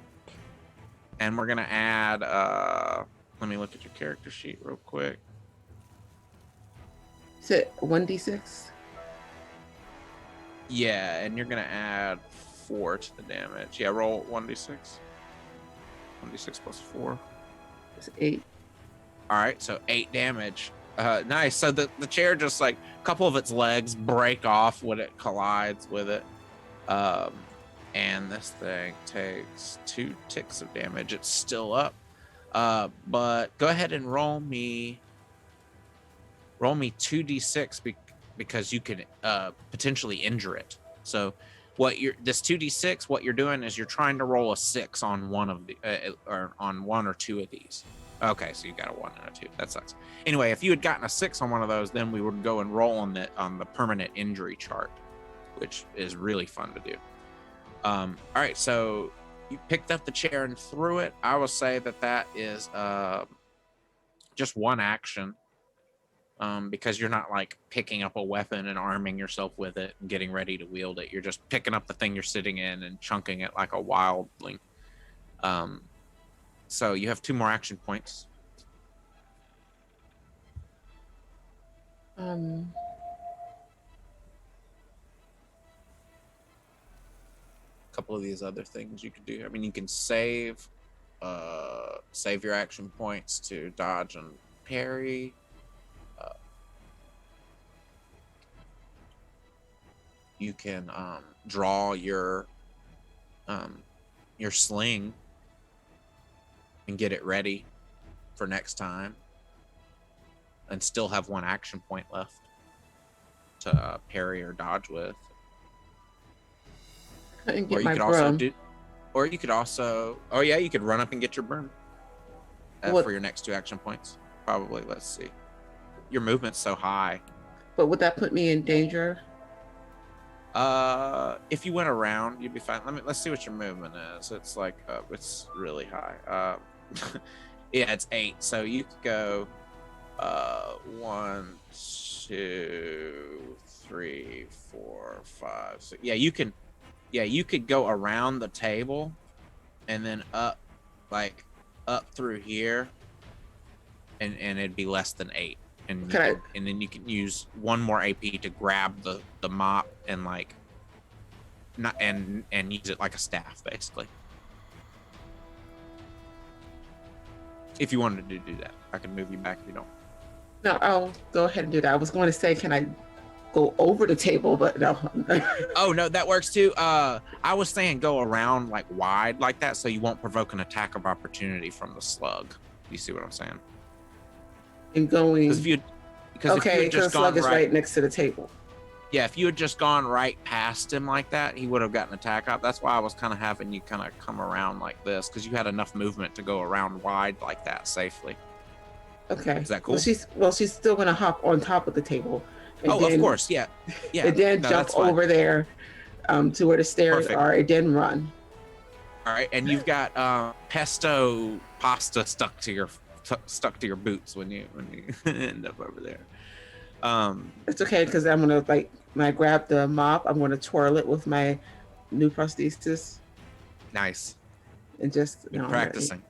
F: And we're going to add, let me look at your character sheet real quick.
E: Is it 1d6?
F: Yeah, and you're going to add 4 to the damage. Yeah, roll 1d6. 1d6 plus 4.
E: It's 8.
F: All right, so 8 damage. Nice. So the chair just like a couple of its legs break off when it collides with it. And this thing takes 2 ticks of damage. It's still up. But go ahead and roll me 2d6 because you can potentially injure it. So this 2d6, what you're doing is you're trying to roll a 6 on one of the or on one or two of these. Okay, so you got a 1 and a 2. That sucks. Anyway, if you had gotten a 6 on one of those, then we would go and roll on the permanent injury chart, which is really fun to do. All right, so you picked up the chair and threw it. I will say that is just one action. Because you're not like picking up a weapon and arming yourself with it and getting ready to wield it. You're just picking up the thing you're sitting in and chunking it like a wildling. So you have 2 more action points.
E: Um,
F: A couple of these other things you could do. I mean, you can save your action points to dodge and parry. You can draw your sling and get it ready for next time, and still have 1 action point left to parry or dodge with.
E: couldn't
F: Or
E: get
F: you
E: my
F: could also
E: broom.
F: do, or you could also, oh yeah, you could run up and get your broom
E: What-
F: for your next 2 action points. Probably. Let's see. Your movement's so high.
E: But would that put me in danger?
F: If you went around, you'd be fine. Let's see what your movement is. It's like it's really high. Yeah, it's 8. So you could go 1, 2, 3, 4, 5, 6. Yeah, you can. Yeah, you could go around the table, and then up through here, and it'd be less than 8. And and then you can use 1 more AP to grab the mop and and use it like a staff, basically. If you wanted to do that, I can move you back if you don't.
E: No, I'll go ahead and do that. I was going to say, can I go over the table? But no.
F: Oh no, that works too. I was saying go around like wide like that, so you won't provoke an attack of opportunity from the slug. You see what I'm saying?
E: And going.
F: Because if you
E: Okay,
F: had
E: because the
F: just
E: slug
F: gone
E: is right next to the table.
F: Yeah, if you had just gone right past him like that, he would have gotten attack up. That's why I was kind of having you kind of come around like this, because you had enough movement to go around wide like that safely.
E: Okay.
F: Is that cool?
E: She's still gonna hop on top of the table. And
F: Of course, yeah.
E: And then jump
F: that's fine.
E: over there to where the stairs
F: Perfect.
E: are, and then run.
F: All right, and you've got pesto pasta stuck to your boots when you end up over there.
E: It's okay, because I'm gonna when I grab the mop, I'm gonna twirl it with my new prosthesis
F: Nice.
E: and just
F: Practicing.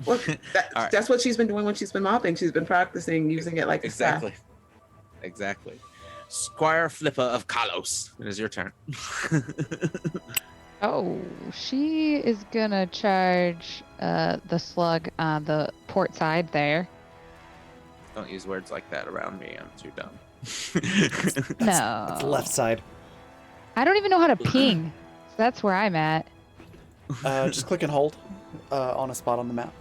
E: Well,
F: All right.
E: that's what she's been doing when she's been mopping. She's been practicing using it like a staff.
F: Exactly. Squire Flipper of Kalos. It is your turn.
D: Oh, she is gonna charge the slug on the port side there.
F: Don't use words like that around me. I'm too dumb.
A: That's left side.
D: I don't even know how to ping. So that's where I'm at.
A: Just click and hold on a spot on the map.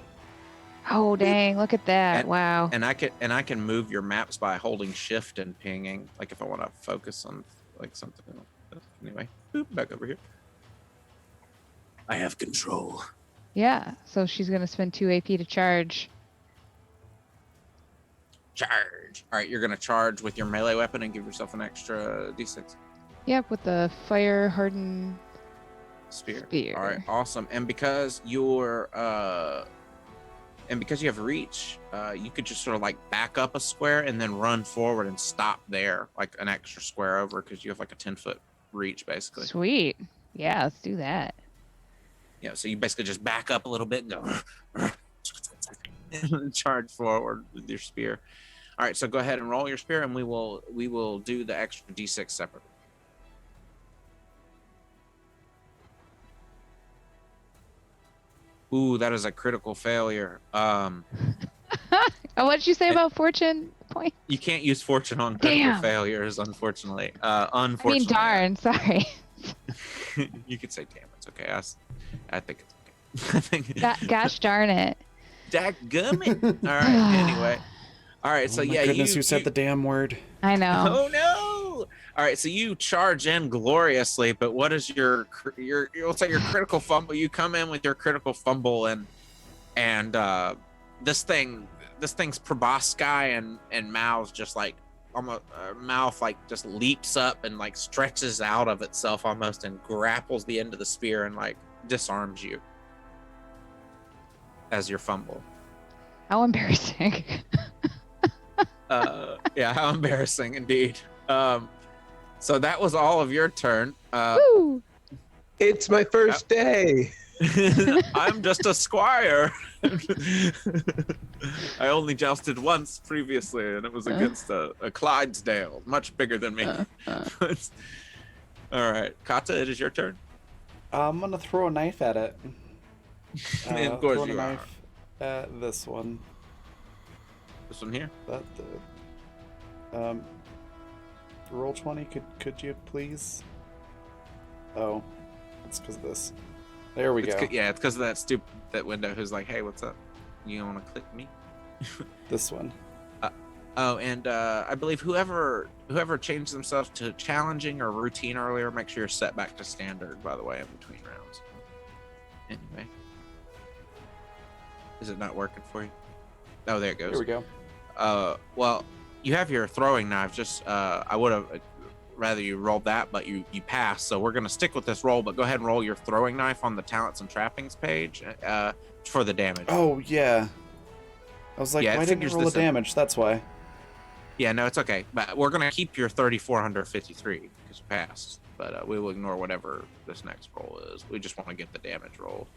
D: Oh dang! Look at that!
F: And-
D: Wow.
F: And I can move your maps by holding shift and pinging. Like if I want to focus on like something else. Anyway, boop, back over here. I have control.
D: Yeah. So she's gonna spend 2 AP to charge.
F: Charge. All right, you're gonna charge with your melee weapon and give yourself an extra d6
D: Yep, with the fire hardened
F: spear.
D: spear.
F: All right, awesome. And because you have reach, you could just sort of like back up a square and then run forward and stop there, like an extra square over, because you have like a 10-foot reach, basically.
D: Sweet. Yeah, let's do that.
F: Yeah, so you basically just back up a little bit and go and charge forward with your spear. All right, so go ahead and roll your spear, and we will do the extra d6 separately. Ooh, that is a critical failure.
D: Oh, what did you say about fortune point?
F: You can't use fortune on critical
D: Damn.
F: failures, unfortunately.
D: I mean,
F: Unfortunately.
D: darn. Sorry.
F: You could say, damn, it's okay. I think it's okay. I think.
D: Gosh darn it.
F: Dadgummit. All right. Anyway. All right. So
A: oh my
F: yeah,
A: goodness, you said the damn word.
D: I know.
F: Oh no! All right, so you charge in gloriously, but what is your let's say your critical fumble? You come in with your critical fumble, and this thing's proboscis and mouth just like almost mouth like just leaps up and like stretches out of itself almost and grapples the end of the spear and like disarms you as your fumble.
D: How embarrassing.
F: Yeah, how embarrassing indeed. So that was all of your turn.
D: Woo!
C: It's my first day.
F: I'm just a squire. I only jousted once previously, and it was against a Clydesdale, much bigger than me. All right, Kata, it is your turn.
A: I'm gonna throw a knife at it.
F: Of course
A: throwing
F: you
A: a
F: are.
A: knife at this one.
F: This one here.
A: Roll 20. Could you please? Oh, it's because of this. There we go.
F: Yeah, it's because of that window who's like, hey, what's up? You want to click me?
A: This one.
F: Oh, and I believe whoever changed themselves to challenging or routine earlier, make sure you're set back to standard, by the way, in between rounds. Anyway. Is it not working for you? Oh, there it goes.
A: Here we go.
F: Well, you have your throwing knife. Just I would have rather you rolled that, but you passed. So we're gonna stick with this roll. But go ahead and roll your throwing knife on the talents and trappings page for the damage.
A: Oh yeah. I was like,
F: Yeah, it
A: why didn't you
F: figures
A: roll the
F: this in.
A: damage? That's why.
F: Yeah, no, it's okay. But we're gonna keep your 3,453 because you passed. But we will ignore whatever this next roll is. We just want to get the damage roll.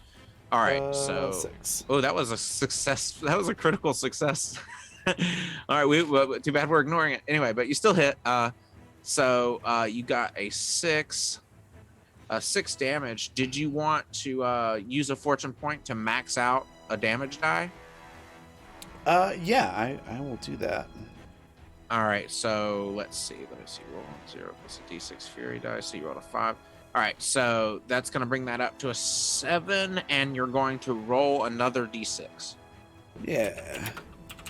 F: All right, so
A: 6.
F: oh, that was a success. That was a critical success. All right, too bad we're ignoring it anyway. But you still hit. So you got a 6 damage. Did you want to use a fortune point to max out a damage die?
A: Yeah, I will do that.
F: All right, so let's see. Roll 0 plus a d6 fury die. So you rolled a 5. All right, so that's going to bring that up to a 7, and you're going to roll another d6
A: Yeah.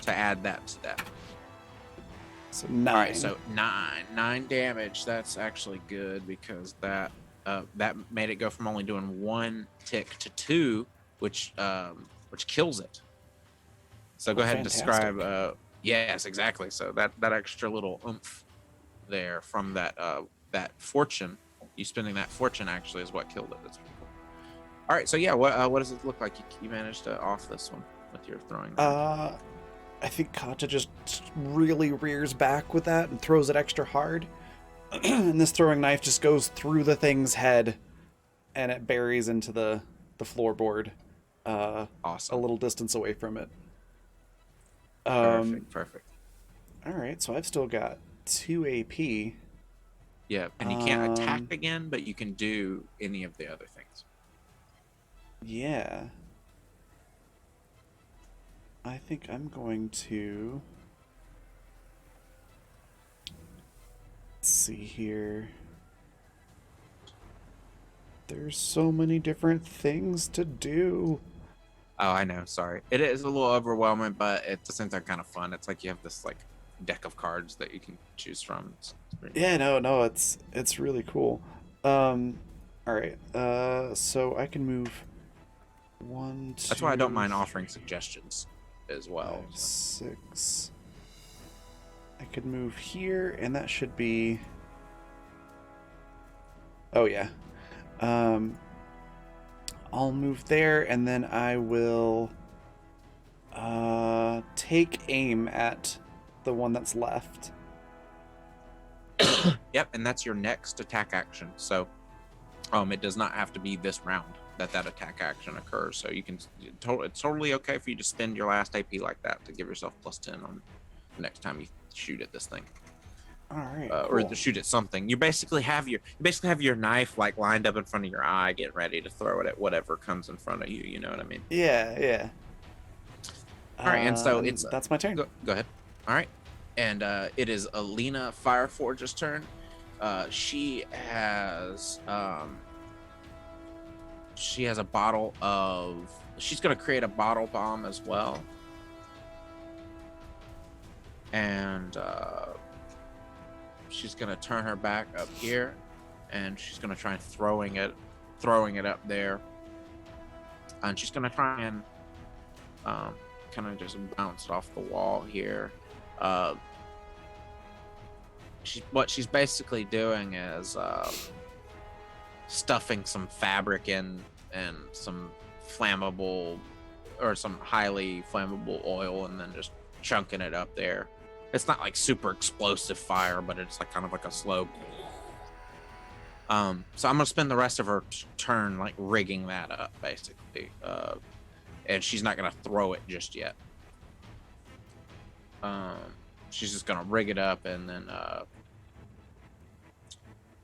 F: to add that to that.
A: So 9.
F: All right, so 9 damage. That's actually good because that made it go from only doing 1 tick to 2, which kills it. So go ahead and
A: fantastic.
F: describe. Yes, exactly. So that extra little oomph there from that fortune, you spending that fortune actually is what killed it. That's pretty cool. All right, so yeah, what does it look like you managed to off this one with your throwing?
A: I think Kata just really rears back with that and throws it extra hard. And this throwing knife just goes through the thing's head and it buries into the floorboard
F: Awesome.
A: a little distance away from it.
F: Perfect.
A: All right, so I've still got 2 AP.
F: Yeah, and you can't attack again, but you can do any of the other things.
A: Yeah. I think I'm going to... Let's see here. There's so many different things to do.
F: Oh, I know. Sorry, it is a little overwhelming, but at the same time, kind of fun. It's like you have this like deck of cards that you can choose from. It's pretty
A: Yeah, no, it's really cool. All right. So I can move 1, 2.
F: That's why I don't mind offering suggestions as well.
A: 5, 6. I could move here, and that should be. Oh yeah. I'll move there, and then I will take aim at the one that's left.
F: Yep, and that's your next attack action. So, it does not have to be this round that attack action occurs. So you can. It's totally okay for you to spend your last AP like that to give yourself +10 on the next time you shoot at this thing.
A: All right.
F: Or
A: Cool.
F: to shoot at something. You basically have your knife like lined up in front of your eye, getting ready to throw it at whatever comes in front of you. You know what I mean?
A: Yeah.
F: All right, and so
A: that's my turn.
F: Go ahead. All right, and it is Alina Fireforge's turn. She has a bottle of. She's gonna create a bottle bomb as well, and she's gonna turn her back up here, and she's gonna try and throwing it up there, and she's gonna try and kind of just bounce it off the wall here. What she's basically doing is stuffing some fabric in and some flammable or some highly flammable oil, and then just chunking it up there. It's not like super explosive fire, but it's like kind of like a slow. So I'm gonna spend the rest of her turn like rigging that up, basically, and she's not gonna throw it just yet. She's just gonna rig it up, and then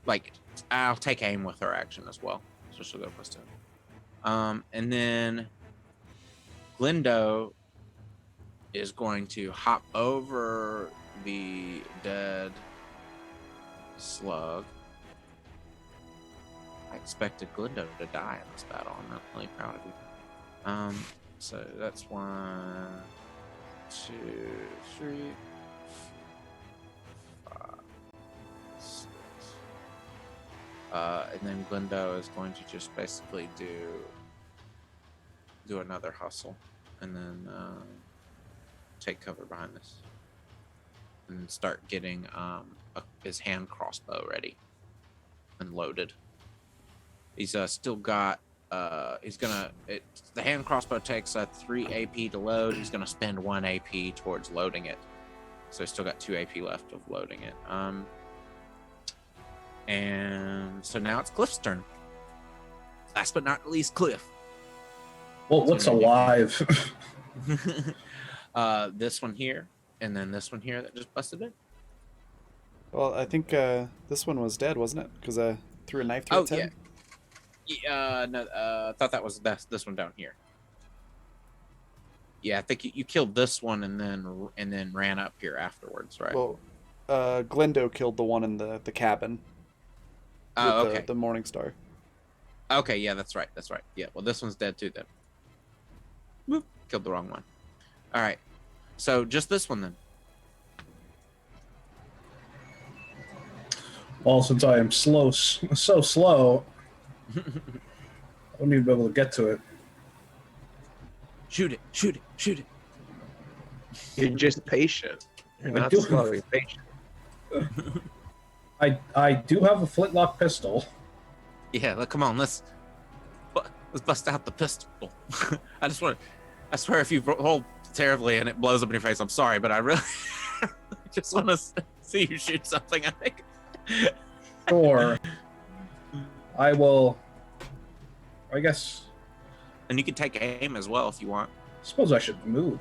F: like I'll take aim with her action as well, so she'll go +2. And then Glindo is going to hop over the dead slug. I expected Glindo to die in this battle. I'm really proud of you. So that's 1, 2, 3, 5, 6. And then Glindo is going to just basically do another hustle, and then take cover behind this, and start getting his hand crossbow ready and loaded. He's still got the hand crossbow takes 3 AP to load. He's gonna spend 1 AP towards loading it, so he's still got 2 AP left of loading it. And so now it's Cliff's turn. Last but not least, Cliff.
B: Well, what's alive?
F: This one here, and then this one here that just busted in.
A: Well, I think this one was dead, wasn't it? Because I threw a knife to its head.
F: Yeah. No, I thought that was this one down here. Yeah, I think you killed this one and then ran up here afterwards, right?
A: Well, Glendo killed the one in the cabin.
F: Oh,
A: with
F: okay.
A: The Morning Star.
F: Okay, yeah, that's right. Yeah, well, this one's dead too then. Whoop, killed the wrong one. All right, so just this one then.
B: Well, since I am so slow, I wouldn't even be able to get to it.
F: Shoot it.
C: You're just patient. You're
B: I
C: not
B: do-
C: slow, you're patient.
B: I do have a flintlock pistol.
F: Yeah, look, come on, let's bust out the pistol. I swear if you roll terribly and it blows up in your face, I'm sorry, but I really just want to see you shoot something, I think.
B: Sure. I will. I guess.
F: And you can take aim as well if you want.
B: Suppose I should move,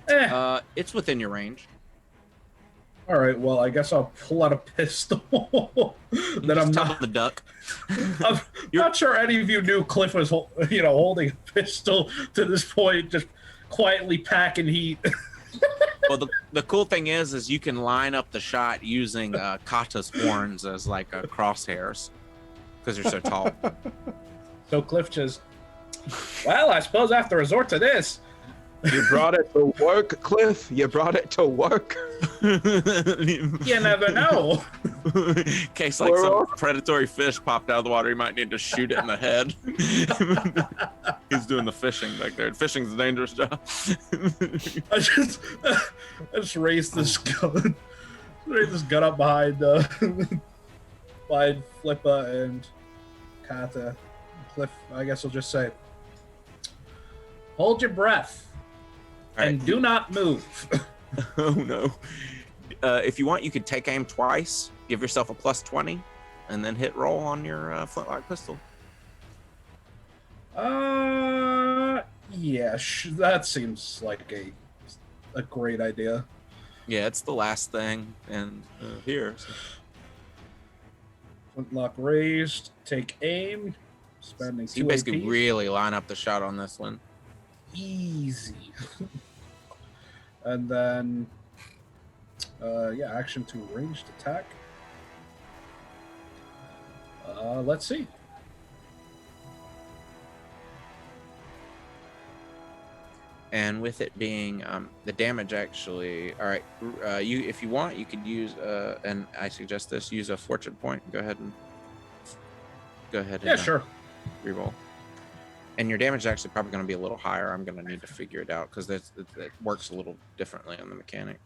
B: right?
F: It's within your range.
B: All right. Well, I guess I'll pull out a pistol. Then I'm
F: Just
B: not.
F: the duck.
B: I'm not sure any of you knew Cliff was, holding a pistol to this point, just quietly packing heat.
F: Well, the cool thing is you can line up the shot using Kata's horns as like crosshairs because you're so tall.
B: So Cliff just, well, I suppose I have to resort to this.
C: You brought it to work, Cliff. You brought it to work.
B: You never know.
F: In case like some predatory fish popped out of the water, you might need to shoot it in the head. He's doing the fishing back there. Fishing's a dangerous job.
B: I just raised this gun. Raise this gun up behind Flippa and Kata. Cliff, I guess I'll just say, hold your breath. And do not move.
F: Oh no. If you want, you could take aim twice, give yourself a +20, and then hit roll on your flintlock pistol.
B: Yeah, that seems like a great idea.
F: Yeah, it's the last thing, and here. So.
B: Flintlock raised, take aim, spending 2
F: You basically
B: AP.
F: really line up the shot on this one.
B: Easy. And then, action to ranged attack. Let's see.
F: And with it being the damage actually, all right. You, if you want, you could use and I suggest this: use a fortune point. Go ahead and
B: Yeah, sure.
F: reroll. And your damage is actually probably going to be a little higher. I'm going to need to figure it out because it works a little differently on the mechanic.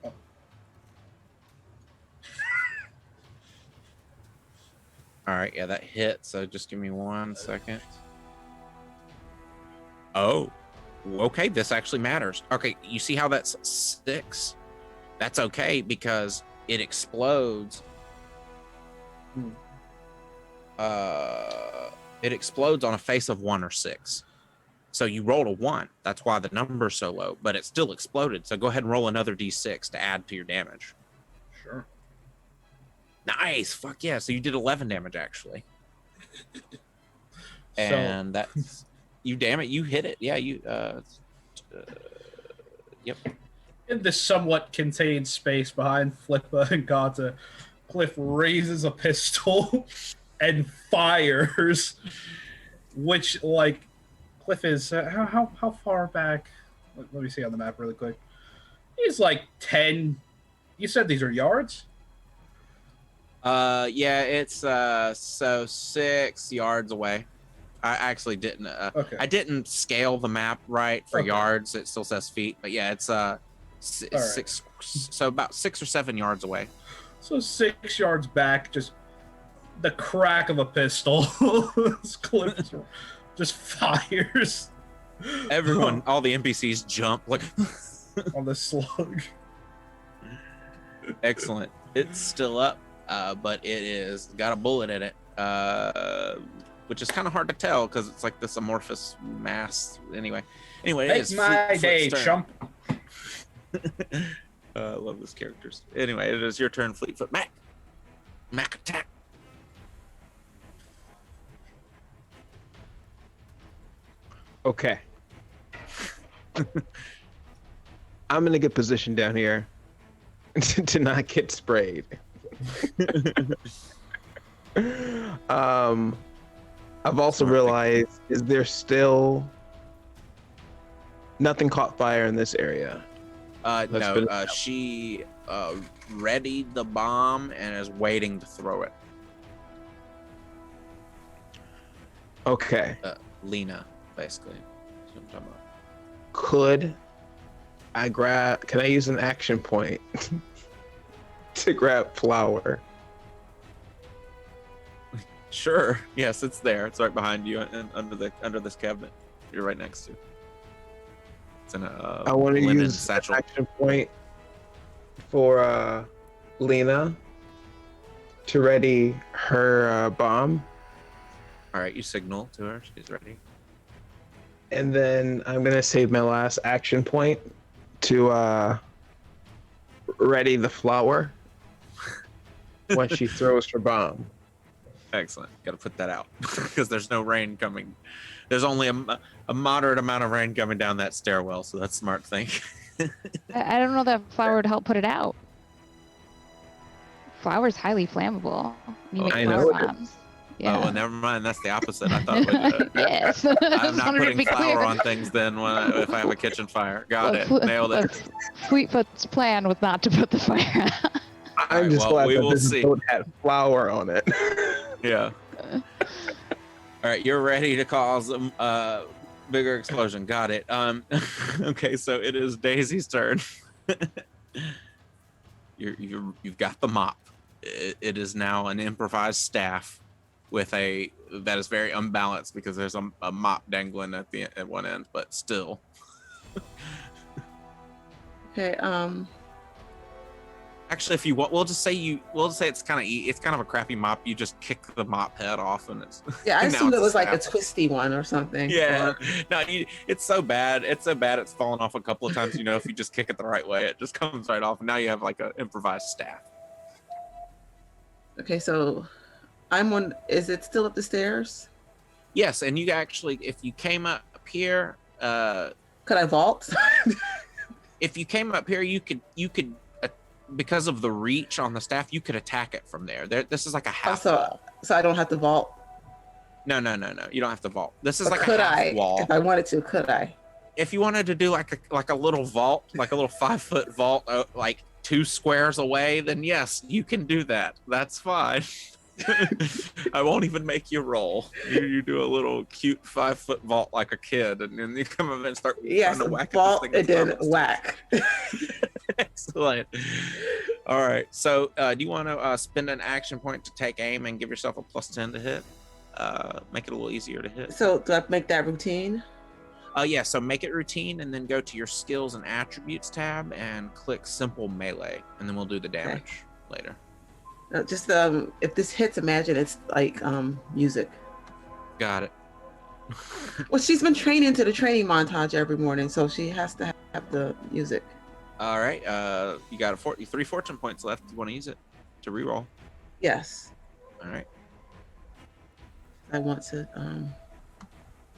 B: Oh.
F: All right, yeah, that hit. So just give me 1 second. Oh, okay. This actually matters. Okay, you see how that's 6? That's okay because it explodes. It explodes on a face of 1 or 6. So you rolled a 1. That's why the number's so low, but it still exploded. So go ahead and roll another d6 to add to your damage.
B: Sure.
F: Nice. Fuck yeah. So you did 11 damage actually. And that's you. Damn it, you hit it. Yeah, you. Yep.
B: In this somewhat contained space behind Flippa and Gata, Cliff raises a pistol and fires, which, like, Cliff is how far back? Let me see on the map really quick. He's like 10. You said these are yards?
F: Yeah, it's so 6 yards away. I actually didn't.
B: Okay.
F: I didn't scale the map right for
B: Okay.
F: yards. It still says feet, but yeah, it's six. So about 6 or 7 yards away.
B: So 6 yards back, just the crack of a pistol. Cliff just fires.
F: Everyone, all the NPCs jump like
B: on the slug.
F: Excellent. It's still up, but it is got a bullet in it, which is kind of hard to tell because it's like this amorphous mass. Anyway, it
B: Make
F: is
B: my day,
F: Fleetfoot's
B: chump.
F: turn. I love those characters. Anyway, it is your turn, Fleetfoot. Mac attack.
C: Okay. I'm gonna get positioned down here to not get sprayed. I've also realized, is there still nothing caught fire in this area?
F: No, she readied the bomb and is waiting to throw it.
C: Okay.
F: Lena, basically. That's what I'm talking about.
C: Could I grab? Can I use an action point to grab flour?
F: Sure. Yes, it's there. It's right behind you and under this cabinet. You're right next to. It's in a
C: I want to
F: linen
C: use
F: satchel.
C: an action point for Lena to ready her bomb,
F: All right, you signal to her. She's ready.
C: and then I'm gonna save my last action point to ready the flour when she throws her bomb.
F: Excellent. Got to put that out because there's no rain coming. There's only a moderate amount of rain coming down that stairwell, so that's a smart thing.
D: I don't know that flour would help put it out. Flour is highly flammable. You
F: Oh,
D: make
C: I
D: flour
C: know.
D: bombs. Yeah.
F: Oh, well, never mind. That's the opposite. I thought it would,
D: Yes.
F: I'm
D: Just
F: not
D: wanted to
F: putting
D: be
F: flour
D: clear.
F: on things then if I have a kitchen fire. Got it.
D: Look,
F: Nailed it.
D: look, Fleetfoot's plan was not to put the fire out.
C: I'm
F: Alright,
C: just
F: well,
C: glad
F: we
C: that
F: will
C: this
F: see.
C: boat had flour on it.
F: Yeah. All right, you're ready to cause a bigger explosion. Got it. Okay, so it is Daisy's turn. You've got the mop. It is now an improvised staff with that is very unbalanced because there's a mop dangling at one end, but still.
E: Okay.
F: Actually, if you want, we'll just say it's kind of a crappy mop. You just kick the mop head off, and it's
E: Yeah, I
F: now
E: assumed it
F: it's
E: was like a
F: staff.
E: twisty one or something.
F: Yeah,
E: Or-
F: no, it's so bad. It's so bad. It's fallen off a couple of times. If you just kick it the right way, it just comes right off. And now you have like an improvised staff.
E: okay, so I'm on. Is it still up the stairs?
F: Yes, and you actually, if you came up here,
E: Could I vault?
F: if you came up here, you could, because of the reach on the staff, you could attack it from there. This is like a half.
E: So I don't have to vault.
F: No. You don't have to vault. This is
E: Or
F: like
E: could
F: a half
E: I,
F: wall.
E: if I wanted to, could I?
F: If you wanted to do like a little vault, like a little 5-foot vault, like 2 squares away, then yes, you can do that. That's fine. I won't even make you roll. You do a little cute 5-foot vault like a kid, and then you come over and start
E: Yes,
F: trying to whack
E: vault
F: at this
E: and
F: thing.
E: then
F: with Starbucks
E: whack.
F: Excellent. All right. So, do you want to spend an action point to take aim and give yourself a +10 to hit? Make it a little easier to hit.
E: So do I make that routine?
F: Yeah. So make it routine, and then go to your skills and attributes tab and click simple melee, and then we'll do the damage later.
E: Just if this hits, imagine it's like music.
F: Got it.
E: Well, she's been training to the training montage every morning, so she has to have the music.
F: All right. You got 3 fortune points left. You want to use it to reroll?
E: Yes,
F: All right.
E: I want to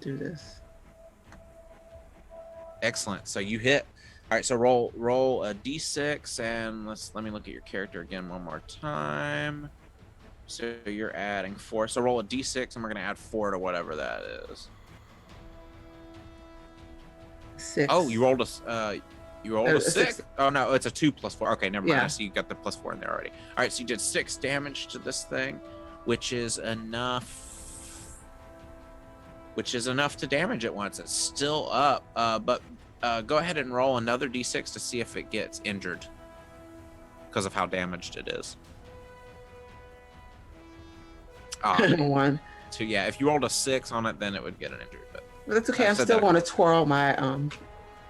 E: do this.
F: Excellent. So you hit. All right. So roll a d6, and let me look at your character again one more time. So you're adding 4. So roll a d6, and we're gonna add 4 to whatever that is.
E: 6.
F: Oh, you rolled a 6. Oh no, it's a 2 + 4. Okay, never mind.
E: Yeah.
F: I see you got the +4 in there already. All right. So you did 6 damage to this thing, which is enough. To damage it once. It's still up, but go ahead and roll another d6 to see if it gets injured because of how damaged it is.
E: 1.
F: So yeah, if you rolled a 6 on it, then it would get an injury. But
E: That's okay.
F: I
E: I'm
F: said
E: still
F: that-
E: going to twirl my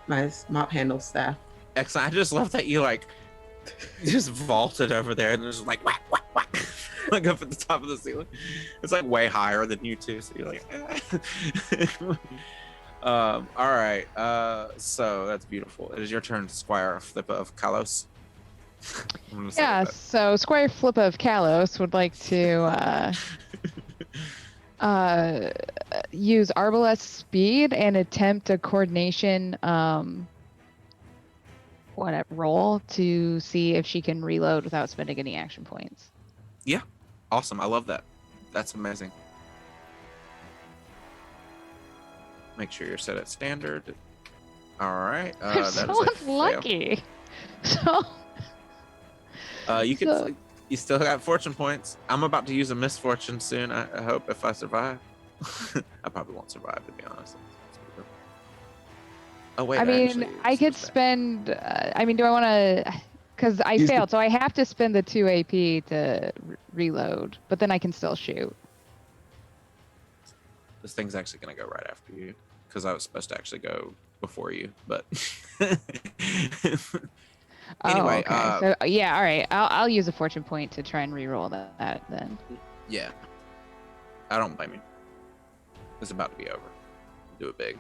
E: my mop handle staff.
F: excellent. I just love that you just vaulted over there and there's like whack whack whack like up at the top of the ceiling. It's like way higher than you two, so you're like all right, so that's beautiful. It is your turn, Squire Flippa of Kalos. I'm gonna say
D: Yeah,
F: that.
D: so Squire Flippa of Kalos would like to use Arbalest speed and attempt a coordination roll to see if she can reload without spending any action points.
F: Awesome, I love that. That's amazing. Make sure you're set at standard. All right,
D: I'm
F: that is
D: so
F: a fail.
D: lucky. So
F: You can.
D: So-
F: You still got fortune points. I'm about to use a misfortune soon. I hope if I survive. I probably won't survive, to be honest. Oh wait.
D: I mean,
F: actually,
D: I could
F: switch back.
D: spend. Do I want to? Because I
C: Use the-
D: failed, so I have to spend the 2 AP to reload, but then I can still shoot.
F: This thing's actually gonna go right after you because I was supposed to actually go before you, but. Anyway,
D: oh, okay. So yeah, all right. I'll use a fortune point to try and re-roll that then.
F: Yeah. I don't blame you. It's about to be over. Do it big.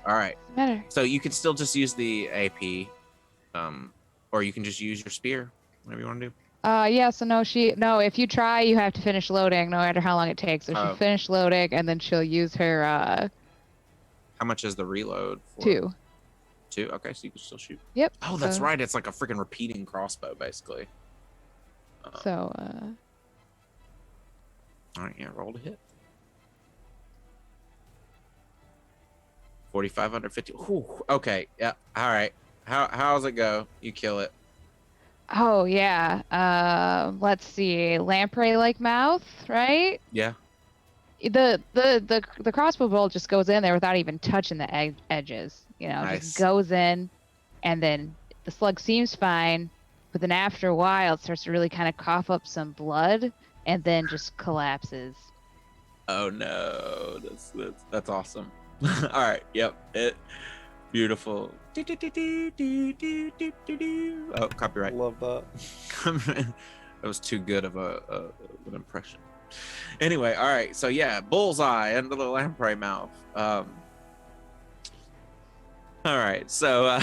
F: All right.
D: Doesn't matter.
F: So you can still just use the AP, or you can just use your spear, whatever you want to do.
D: Yeah. So no. If you try, you have to finish loading, no matter how long it takes. So
F: Oh.
D: she'll finish loading, and then she'll use her
F: How much is the reload for?
D: 2.
F: 2? Okay, so you can still shoot.
D: Yep.
F: Oh, that's
D: so,
F: right. It's like a freaking repeating crossbow, basically.
D: So
F: All right, yeah, roll to hit. 4,550. Whew, okay, yeah, all right. How's it go? You kill it.
D: Oh yeah. Let's see. Lamprey like mouth, right?
F: Yeah.
D: The crossbow bolt just goes in there without even touching the edges.
F: Nice.
D: Just goes in, and then the slug seems fine, but then after a while it starts to really kind of cough up some blood, and then just collapses.
F: Oh no, that's awesome. All right, yep, beautiful. Oh, copyright.
A: Love that.
F: That was too good of an impression. Anyway, all right, so yeah, bullseye under the lamprey mouth. All right, so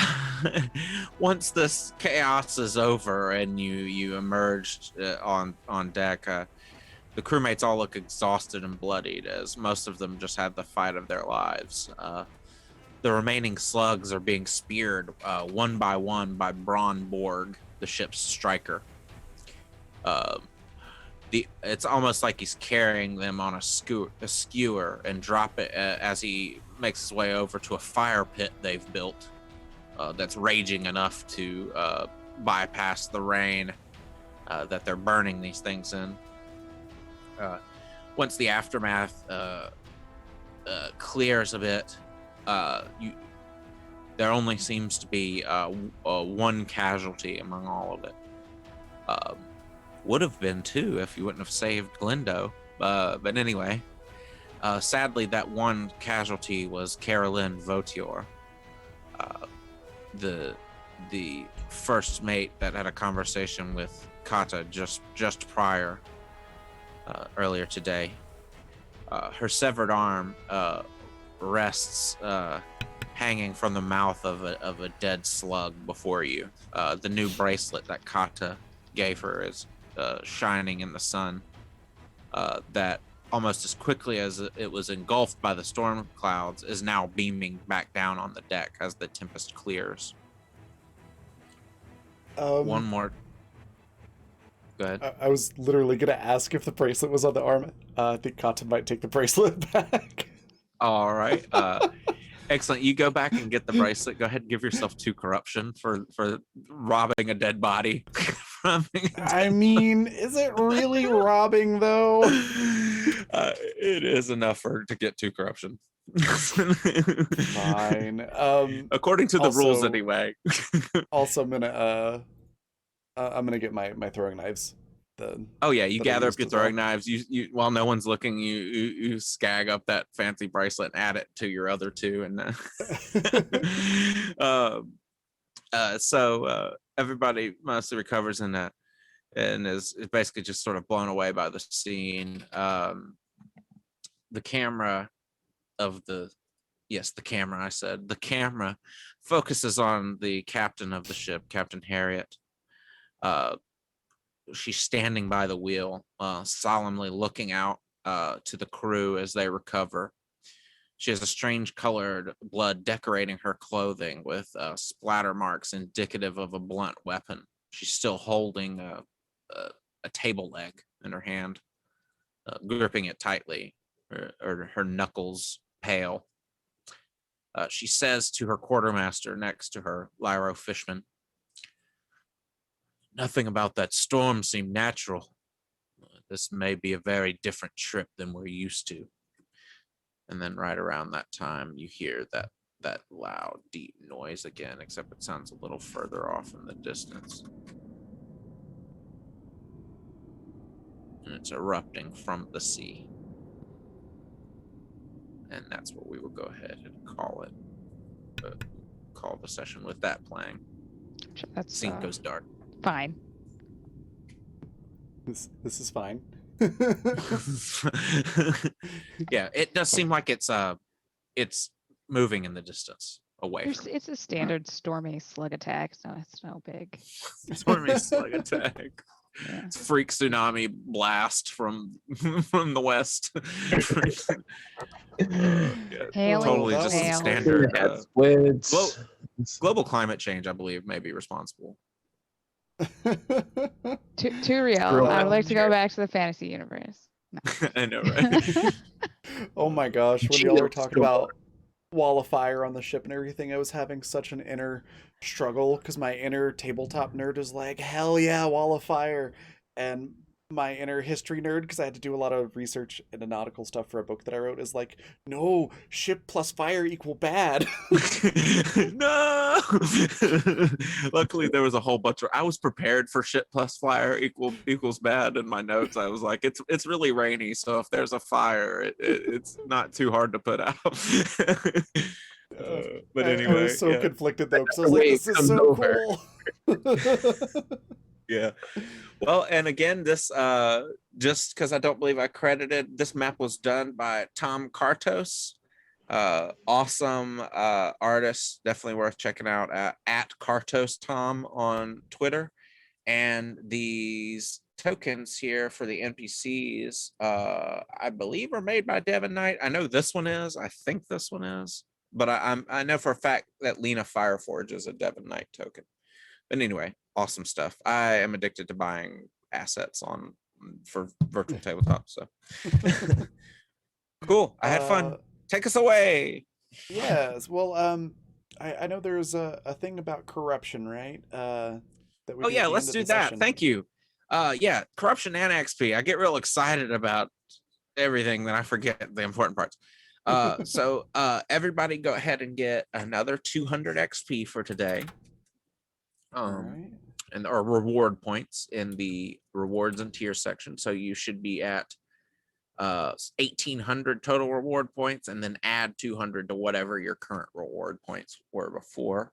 F: once this chaos is over and you emerged on deck, the crewmates all look exhausted and bloodied, as most of them just had the fight of their lives. The remaining slugs are being speared one by one by Braun Borg, the ship's striker. it's almost like he's carrying them on a skewer and drop it as he makes his way over to a fire pit they've built that's raging enough to bypass the rain that they're burning these things in. Once the aftermath clears a bit, there only seems to be one casualty among all of it. Would have been two if you wouldn't have saved Glendo. But anyway, sadly, that one casualty was Carolyn Vautier, the first mate that had a conversation with Kata just prior earlier today. Her severed arm rests hanging from the mouth of a dead slug before you. The new bracelet that Kata gave her is shining in the sun. That almost as quickly as it was engulfed by the storm clouds is now beaming back down on the deck as the tempest clears. One more. Go ahead.
A: I was literally gonna ask if the bracelet was on the arm. I think Kata might take the bracelet back.
F: All right. Excellent. You go back and get the bracelet. Go ahead and give yourself 2 corruption for robbing a dead body.
A: I mean, is it really robbing though?
F: It is enough to get 2 corruption.
A: Fine.
F: According to the rules, anyway.
A: Also, I'm gonna get my throwing knives.
F: You gather up your throwing knives. You while no one's looking, you scag up that fancy bracelet and add it to your other 2, and so everybody mostly recovers in that, and is basically just sort of blown away by the scene. The camera focuses on the captain of the ship, Captain Harriet. She's standing by the wheel, solemnly looking out to the crew as they recover. She has a strange colored blood decorating her clothing with splatter marks indicative of a blunt weapon. She's still holding a table leg in her hand, gripping it tightly, her knuckles pale. She says to her quartermaster next to her, Lyro Fishman, "Nothing about that storm seemed natural. This may be a very different trip than we're used to." And then right around that time, you hear that loud, deep noise again, except it sounds a little further off in the distance. And it's erupting from the sea. And that's what we will go ahead and call it. Call the session with that playing.
D: That's
F: Scene goes dark.
D: fine.
A: This is fine.
F: Yeah, it does seem like it's moving in the distance away.
D: It's a standard stormy slug attack, so it's no big.
F: Stormy slug attack.
D: Yeah.
F: It's freak tsunami blast from the west.
D: Hail
F: Totally
D: and
F: just
D: hail.
F: standard.
C: Squids.
F: Global climate change, I believe, may be responsible.
D: Too real. I would like to go back to the fantasy universe. No.
F: I know, right?
A: Oh my gosh, when y'all were talking about wall of fire on the ship and everything, I was having such an inner struggle because my inner tabletop nerd is like, hell yeah, wall of fire, and my inner history nerd, because I had to do a lot of research into nautical stuff for a book that I wrote, is like, no, ship plus fire equal bad.
F: No. Luckily, there was a whole bunch of. I was prepared for ship plus fire equals bad in my notes. I was like, it's really rainy, so if there's a fire, it's not too hard to put out. But anyway,
A: I was so conflicted though, because I was
C: Wait,
A: like, this is so cool.
F: Yeah. Well, and again, this just because I don't believe I credited, this map was done by Tom Kartos. Awesome artist, definitely worth checking out at Kartos Tom on Twitter. And these tokens here for the NPCs, I believe are made by Devin Knight. I know this one is. I think this one is. But I know for a fact that Lena Fireforge is a Devin Knight token. But anyway, awesome stuff. I am addicted to buying assets on for virtual tabletop. So cool. I had fun. Take us away.
A: Yes. Well, I know there's a thing about corruption, right? That we
F: Oh
A: do at
F: yeah,
A: the
F: let's
A: end of
F: do
A: the
F: that.
A: session.
F: Thank you. Yeah, corruption and XP. I get real excited about everything, then I forget the important parts. So everybody go ahead and get another 200 XP for today.
A: All right.
F: And or reward points in the rewards and tier section. So you should be at 1,800 total reward points, and then add 200 to whatever your current reward points were before.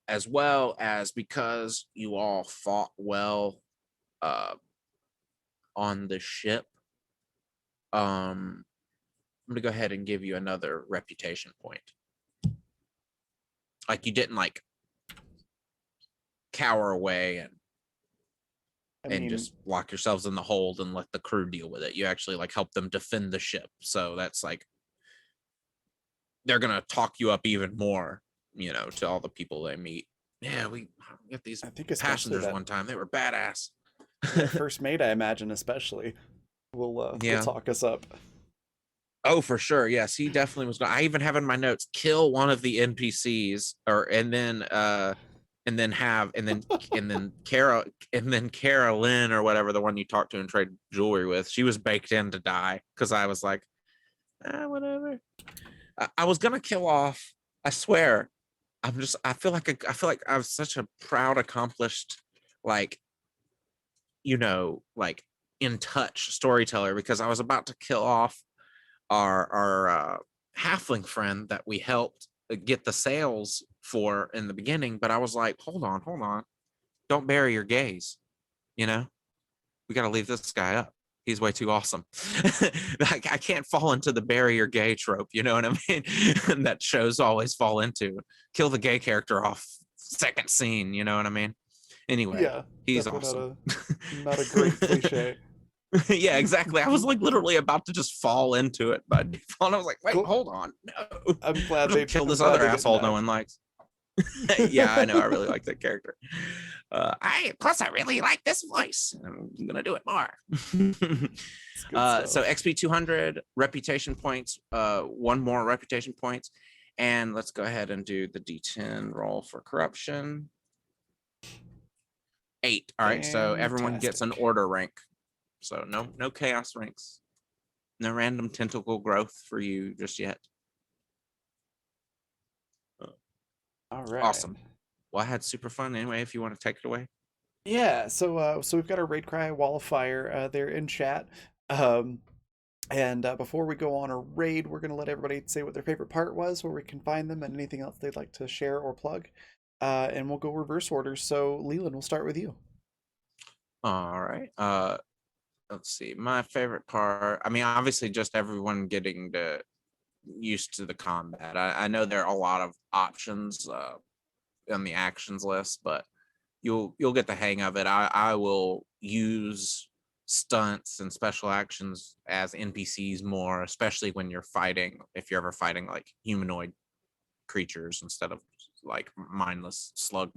F: As well as, because you all fought well on the ship, I'm gonna go ahead and give you another reputation point. Like, you didn't like cower away and just lock yourselves in the hold and let the crew deal with it. You actually like help them defend the ship. So that's like, they're gonna talk you up even more, you know, to all the people they meet. Yeah, we get these passengers one time. They were badass.
A: First mate, I imagine, especially, will talk us up.
F: Oh, for sure. Yes, he definitely was. I even have in my notes, kill one of the NPCs, and then Carolyn, or whatever, the one you talked to and trade jewelry with, she was baked in to die, because I was like, whatever. I was gonna kill off. I swear. I feel like I was such a proud, accomplished, like, you know, like in touch storyteller, because I was about to kill off our halfling friend that we helped get the sales for in the beginning, but I was like, hold on, don't bury your gaze, you know, we got to leave this guy up. He's way too awesome. I can't fall into the bury your gay trope, you know what I mean? That shows always fall into. Kill the gay character off second scene, you know what I mean? Anyway, yeah, he's awesome.
A: Not a great cliche.
F: Yeah, exactly. I was like literally about to just fall into it by default. I was like, wait, hold on. No.
A: I'm glad they
F: kill this other asshole no one likes. Yeah, I know. I really like that character. Plus I really like this voice. I'm gonna do it more. So XP 200, reputation points, one more reputation points, and let's go ahead and do the D10 roll for corruption. 8. All right, so everyone gets an order rank. So no chaos ranks, no random tentacle growth for you just yet.
A: All right.
F: Awesome. Well, I had super fun anyway, if you want to take it away.
A: Yeah, so we've got our raid cry wall of fire there in chat. And before we go on a raid, we're going to let everybody say what their favorite part was, where we can find them, and anything else they'd like to share or plug. And we'll go reverse order. So Leland, we'll start with you.
F: All right. Let's see. My favorite part, I mean, obviously just everyone getting used to the combat. I know there are a lot of options on the actions list, but you'll get the hang of it. I will use stunts and special actions as NPCs more, especially when you're fighting, if you're ever fighting like humanoid creatures instead of like mindless slug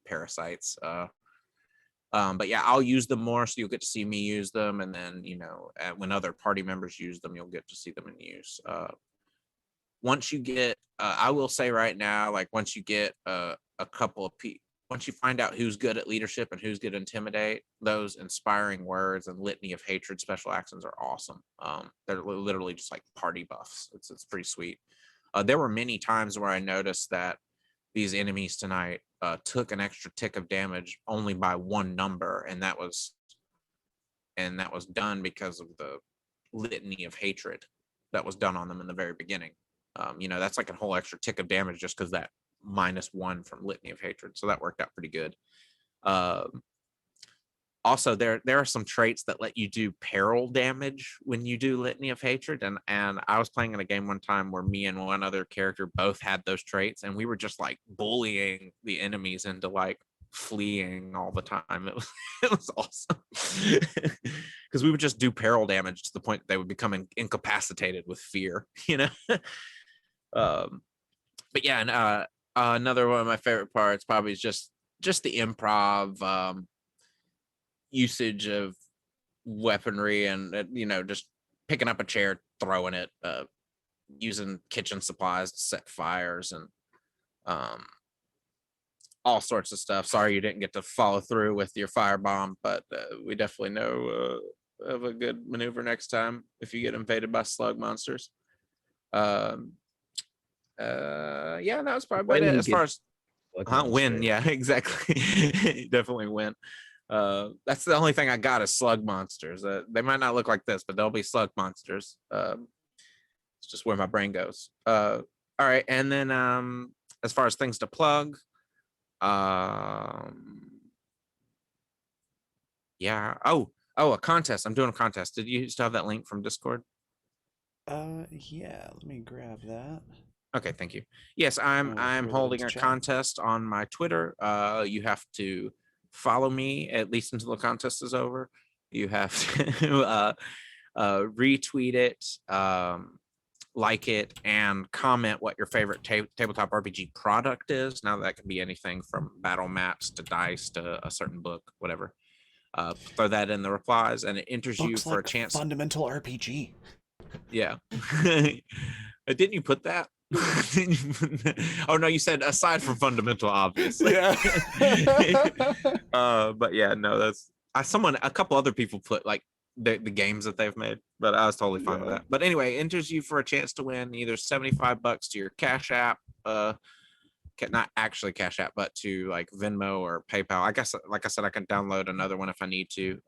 F: parasites. But yeah, I'll use them more, so you'll get to see me use them, and then, you know, when other party members use them, you'll get to see them in use. Once you get, I will say right now, like once you get a couple of once you find out who's good at leadership and who's good at intimidate, those inspiring words and litany of hatred special actions are awesome. They're literally just like party buffs. It's pretty sweet. There were many times where I noticed that these enemies tonight took an extra tick of damage only by one number, and that was done because of the litany of hatred that was done on them in the very beginning. You know, that's like a whole extra tick of damage just because that -1 from litany of hatred. So that worked out pretty good. Also, there are some traits that let you do peril damage when you do litany of hatred, and I was playing in a game one time where me and one other character both had those traits, and we were just like bullying the enemies into like fleeing all the time. It was awesome because we would just do peril damage to the point that they would become incapacitated with fear, you know. But yeah, and another one of my favorite parts probably is just the improv. usage of weaponry and just picking up a chair, throwing it, using kitchen supplies to set fires and all sorts of stuff. Sorry you didn't get to follow through with your firebomb, but we definitely know of a good maneuver next time if you get invaded by slug monsters. Yeah, that's probably about it as far as win. Yeah, exactly. Definitely win. That's the only thing I got is slug monsters. They might not look like this, but they'll be slug monsters. It's just where my brain goes. All right, and then as far as things to plug, yeah. Oh, a contest. I'm doing a contest. Did you still have that link from Discord?
A: Yeah. Let me grab that.
F: Okay, thank you. Yes, I'm holding a contest on my Twitter. You have to follow me at least until the contest is over. You have to retweet it, like it, and comment what your favorite tabletop RPG product is. Now that can be anything from battle mats to dice to a certain book, whatever. Throw that in the replies, and it enters
A: Books
F: you for
A: like
F: a chance.
A: Fundamental RPG.
F: Yeah. Didn't you put that? Oh no, you said aside from fundamental, obviously.
A: Yeah.
F: But yeah, no, that's a couple other people put like the games that they've made, but I was totally fine with that. But anyway, enters you for a chance to win either $75 to your Cash App, not actually Cash App, but to like Venmo or PayPal. I guess, like I said, I can download another one if I need to.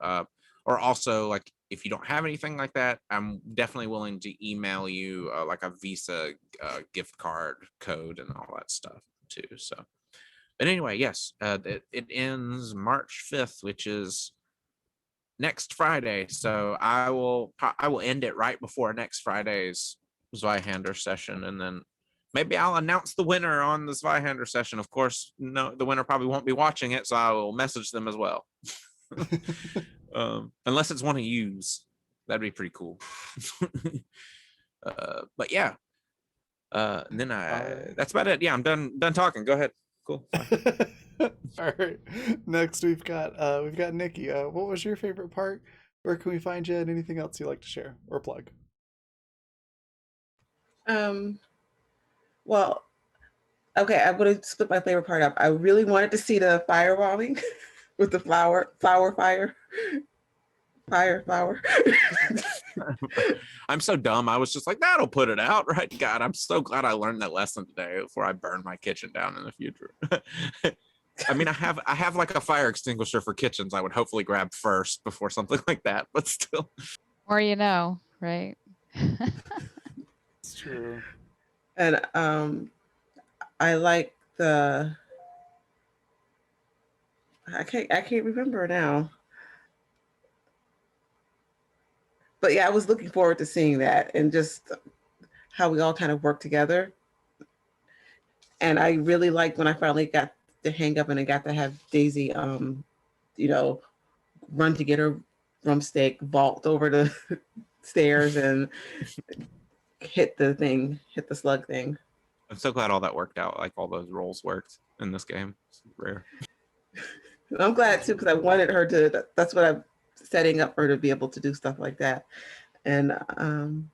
F: Or also, like, if you don't have anything like that, I'm definitely willing to email you like a Visa gift card code and all that stuff too. So, but anyway, yes, it ends March 5th, which is next Friday. So I will end it right before next Friday's Zweihander session, and then maybe I'll announce the winner on the Zweihander session. Of course, no, the winner probably won't be watching it, so I will message them as well. Unless it's one of yous, that'd be pretty cool. But yeah, and then that's about it. Yeah, I'm done talking. Go ahead. Cool.
A: All right. Next we've got Nikki. What was your favorite part? Where can we find you? And anything else you'd like to share or plug?
E: Well, okay, I'm gonna split my favorite part up. I really wanted to see the firebombing with the flower.
F: I'm so dumb. I was just like, that'll put it out, right? God, I'm so glad I learned that lesson today before I burn my kitchen down in the future. I mean, I have like a fire extinguisher for kitchens. I would hopefully grab first before something like that, but still.
D: Or right?
A: It's true.
E: And I like the. I can't remember now. But yeah, I was looking forward to seeing that and just how we all kind of work together. And I really liked when I finally got the hang of it and got to have Daisy, run to get her drumstick, vault over the stairs, and hit the slug thing.
F: I'm so glad all that worked out. Like all those roles worked in this game. It's rare.
E: I'm glad too, because I wanted her to. That's what I'm setting up for her to be able to do stuff like that. And I'm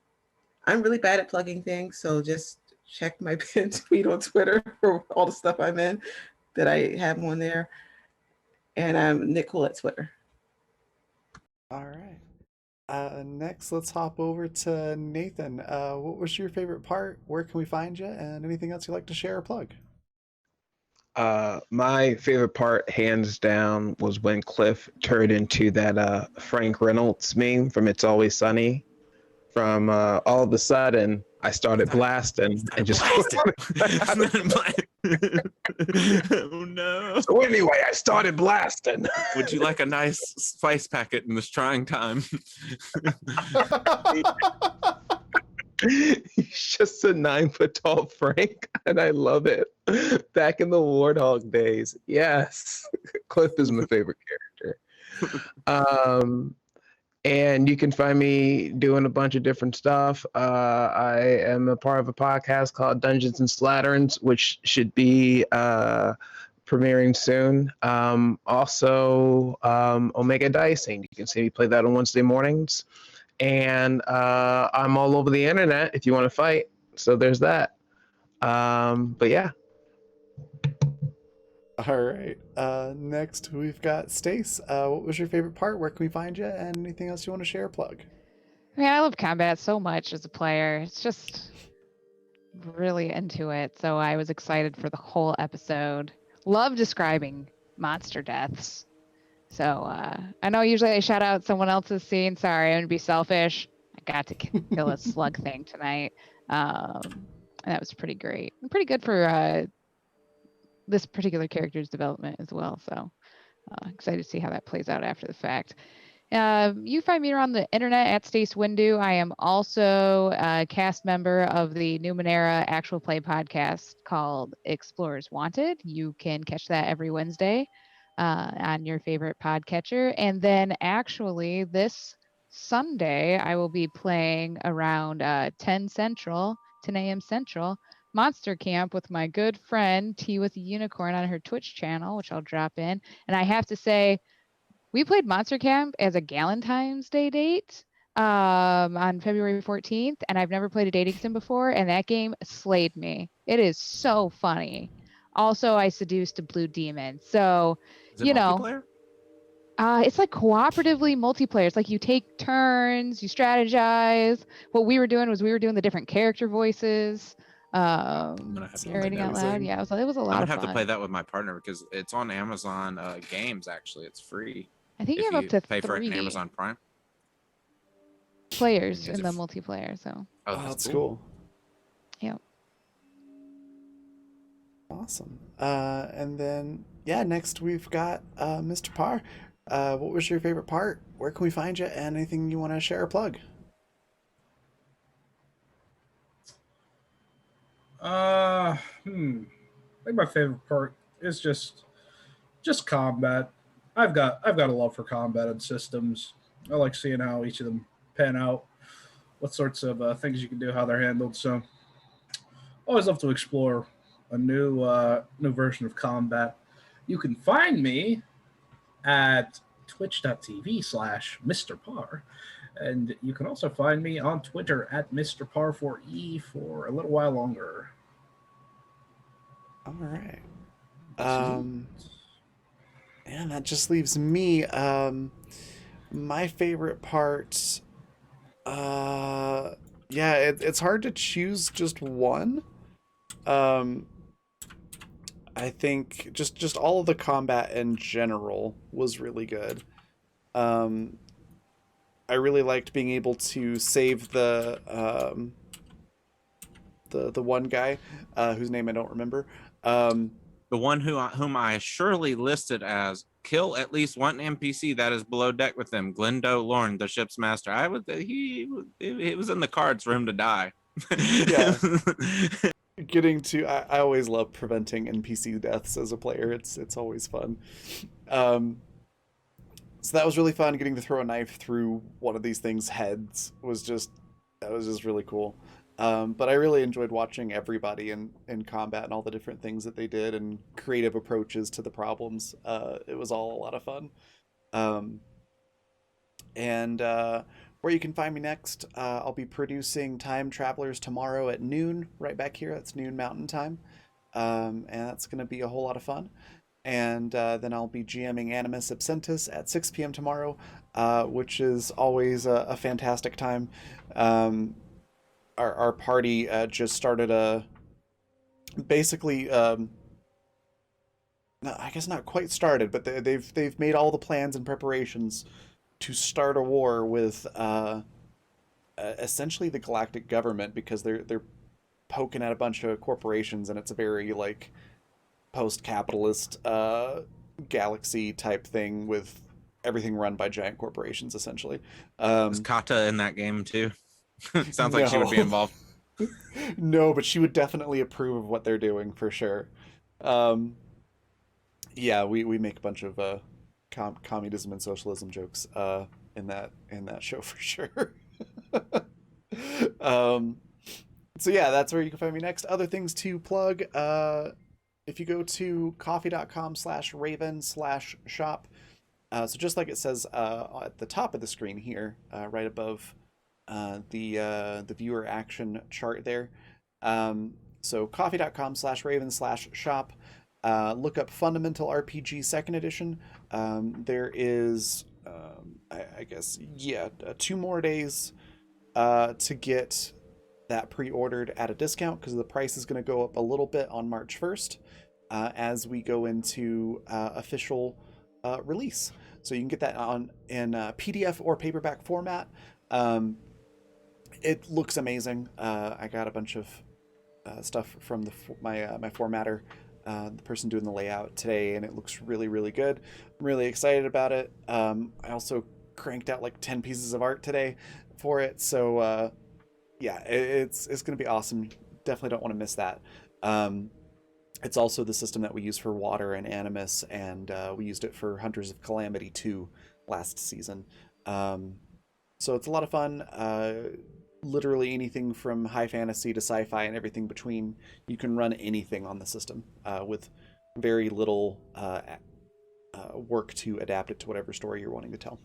E: really bad at plugging things, so just check my pinned tweet on Twitter for all the stuff I'm in that I have on there. And I'm Nicole at Twitter.
A: All right. Next, let's hop over to Nathan. What was your favorite part? Where can we find you? And anything else you'd like to share or plug?
C: My favorite part, hands down, was when Cliff turned into that Frank Reynolds meme from It's Always Sunny. From all of a sudden, I started blasting and just.
F: Oh no!
C: So anyway, I started blasting.
F: Would you like a nice spice packet in this trying time?
C: He's just a 9-foot-tall Frank, and I love it. Back in the Warthog days, yes, Cliff is my favorite character. And you can find me doing a bunch of different stuff. I am a part of a podcast called Dungeons and Slatterns, which should be premiering soon. Also, Omega Dicing. You can see me play that on Wednesday mornings. And I'm all over the internet if you want to fight. So there's that. But yeah.
A: All right. Next, we've got Stace. What was your favorite part? Where can we find you? And anything else you want to share or plug?
D: I mean, I love combat so much as a player. It's just really into it. So I was excited for the whole episode. Love describing monster deaths. So I know usually I shout out someone else's scene. Sorry, I'm gonna be selfish. I got to kill a slug thing tonight. And that was pretty great. And pretty good for this particular character's development as well. So excited to see how that plays out after the fact. You find me around the internet at Stace Windu. I am also a cast member of the Numenera actual play podcast called Explorers Wanted. You can catch that every Wednesday on your favorite podcatcher. And then actually this Sunday, I will be playing around 10 a.m. Central, Monster Camp with my good friend T with a Unicorn on her Twitch channel, which I'll drop in. And I have to say, we played Monster Camp as a Galentine's Day date on February 14th, and I've never played a dating sim before, and that game slayed me. It is so funny. Also, I seduced a blue demon. So,
F: Is it multiplayer?
D: It's like cooperatively multiplayer. It's like you take turns, you strategize. What we were doing was we were doing the different character voices.
F: I'm gonna have to play
D: Narrating
F: that.
D: out loud. Yeah, it was a lot
F: I'm
D: of
F: gonna have
D: fun.
F: to play that with my partner because it's on Amazon Games. Actually, it's free.
D: I think
F: if
D: you have up to
F: pay for it in
D: 3
F: Amazon Prime.
D: players
F: Is
D: in
F: it
D: the multiplayer. So,
F: Oh,
A: That's cool.
D: yeah.
A: Awesome. And then, yeah, next we've got Mr. Parr. What was your favorite part? Where can we find you? And anything you want to share or plug?
B: I think my favorite part is just combat. I've got a love for combat and systems. I like seeing how each of them pan out, what sorts of things you can do, how they're handled. So, always love to explore a new version of combat. You can find me at twitch.tv/Mr. Parr. And you can also find me on Twitter at Mr. Par4E for a little while longer.
A: All right. And that just leaves me. My favorite part. Yeah, it's hard to choose just one. I think just all of the combat in general was really good. I really liked being able to save the one guy whose name I don't remember.
F: The one whom I surely listed as kill at least one NPC that is below deck with them, Glendo Lorne, the ship's master. It was in the cards for him to die.
A: Yeah. I always love preventing NPC deaths as a player. It's always fun. So that was really fun. Getting to throw a knife through one of these things' heads was just really cool. But I really enjoyed watching everybody in combat and all the different things that they did and creative approaches to the problems. It was all a lot of fun. And where you can find me next, I'll be producing Time Travelers tomorrow at noon, right back here. That's noon Mountain Time. And that's going to be a whole lot of fun. And then I'll be GMing Animus Absentus at 6 p.m. tomorrow, which is always a fantastic time. Our party just started basically, no, I guess not quite started, but they've made all the plans and preparations to start a war with essentially the galactic government, because they're poking at a bunch of corporations, and it's a very like post-capitalist galaxy type thing with everything run by giant corporations essentially.
F: Is Kata in that game too? Sounds like she would be involved.
A: No, but she would definitely approve of what they're doing for sure. Yeah, we make a bunch of communism and socialism jokes in that show for sure. So yeah, that's where you can find me next. Other things to plug. if you go to coffee.com/raven/shop, so just like it says at the top of the screen here, right above the viewer action chart there. So coffee.com/raven/shop. Look up Fundamental RPG Second Edition. There is, I guess, yeah, 2 more days to get that pre-ordered at a discount because the price is going to go up a little bit on March 1st as we go into official release. So you can get that in PDF or paperback format. It looks amazing. I got a bunch of stuff from my formatter, the person doing the layout today, and it looks really, really good. I'm really excited about it. I also cranked out like 10 pieces of art today for it, so yeah, it's going to be awesome. Definitely don't want to miss that. It's also the system that we use for Water and Animus, and we used it for Hunters of Calamity 2 last season. So it's a lot of fun. Literally anything from high fantasy to sci-fi and everything between. You can run anything on the system with very little work to adapt it to whatever story you're wanting to tell.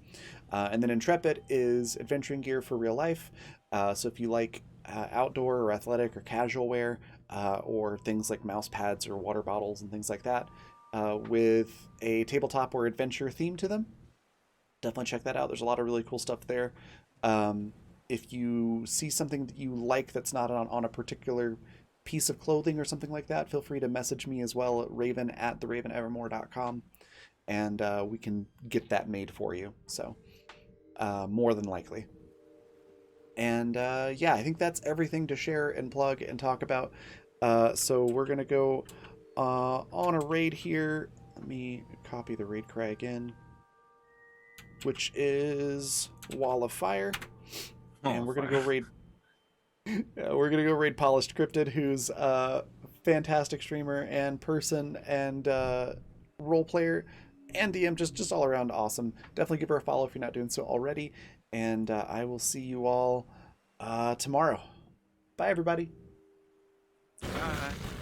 A: And then Intrepid is adventuring gear for real life. So if you like outdoor or athletic or casual wear, or things like mouse pads or water bottles and things like that, with a tabletop or adventure theme to them, definitely check that out. There's a lot of really cool stuff there. If you see something that you like that's not on a particular piece of clothing or something like that, feel free to message me as well at raven@theravenevermore.com, and we can get that made for you. So more than likely. And yeah, I think that's everything to share and plug and talk about. So we're going to go on a raid here. Let me copy the raid cry again, which is Wall of Fire. And we're going to go raid... we're going to go raid Polished Cryptid, who's a fantastic streamer and person and role player and DM, just all around awesome. Definitely give her a follow if you're not doing so already. And I will see you all tomorrow. Bye, everybody.
F: Bye.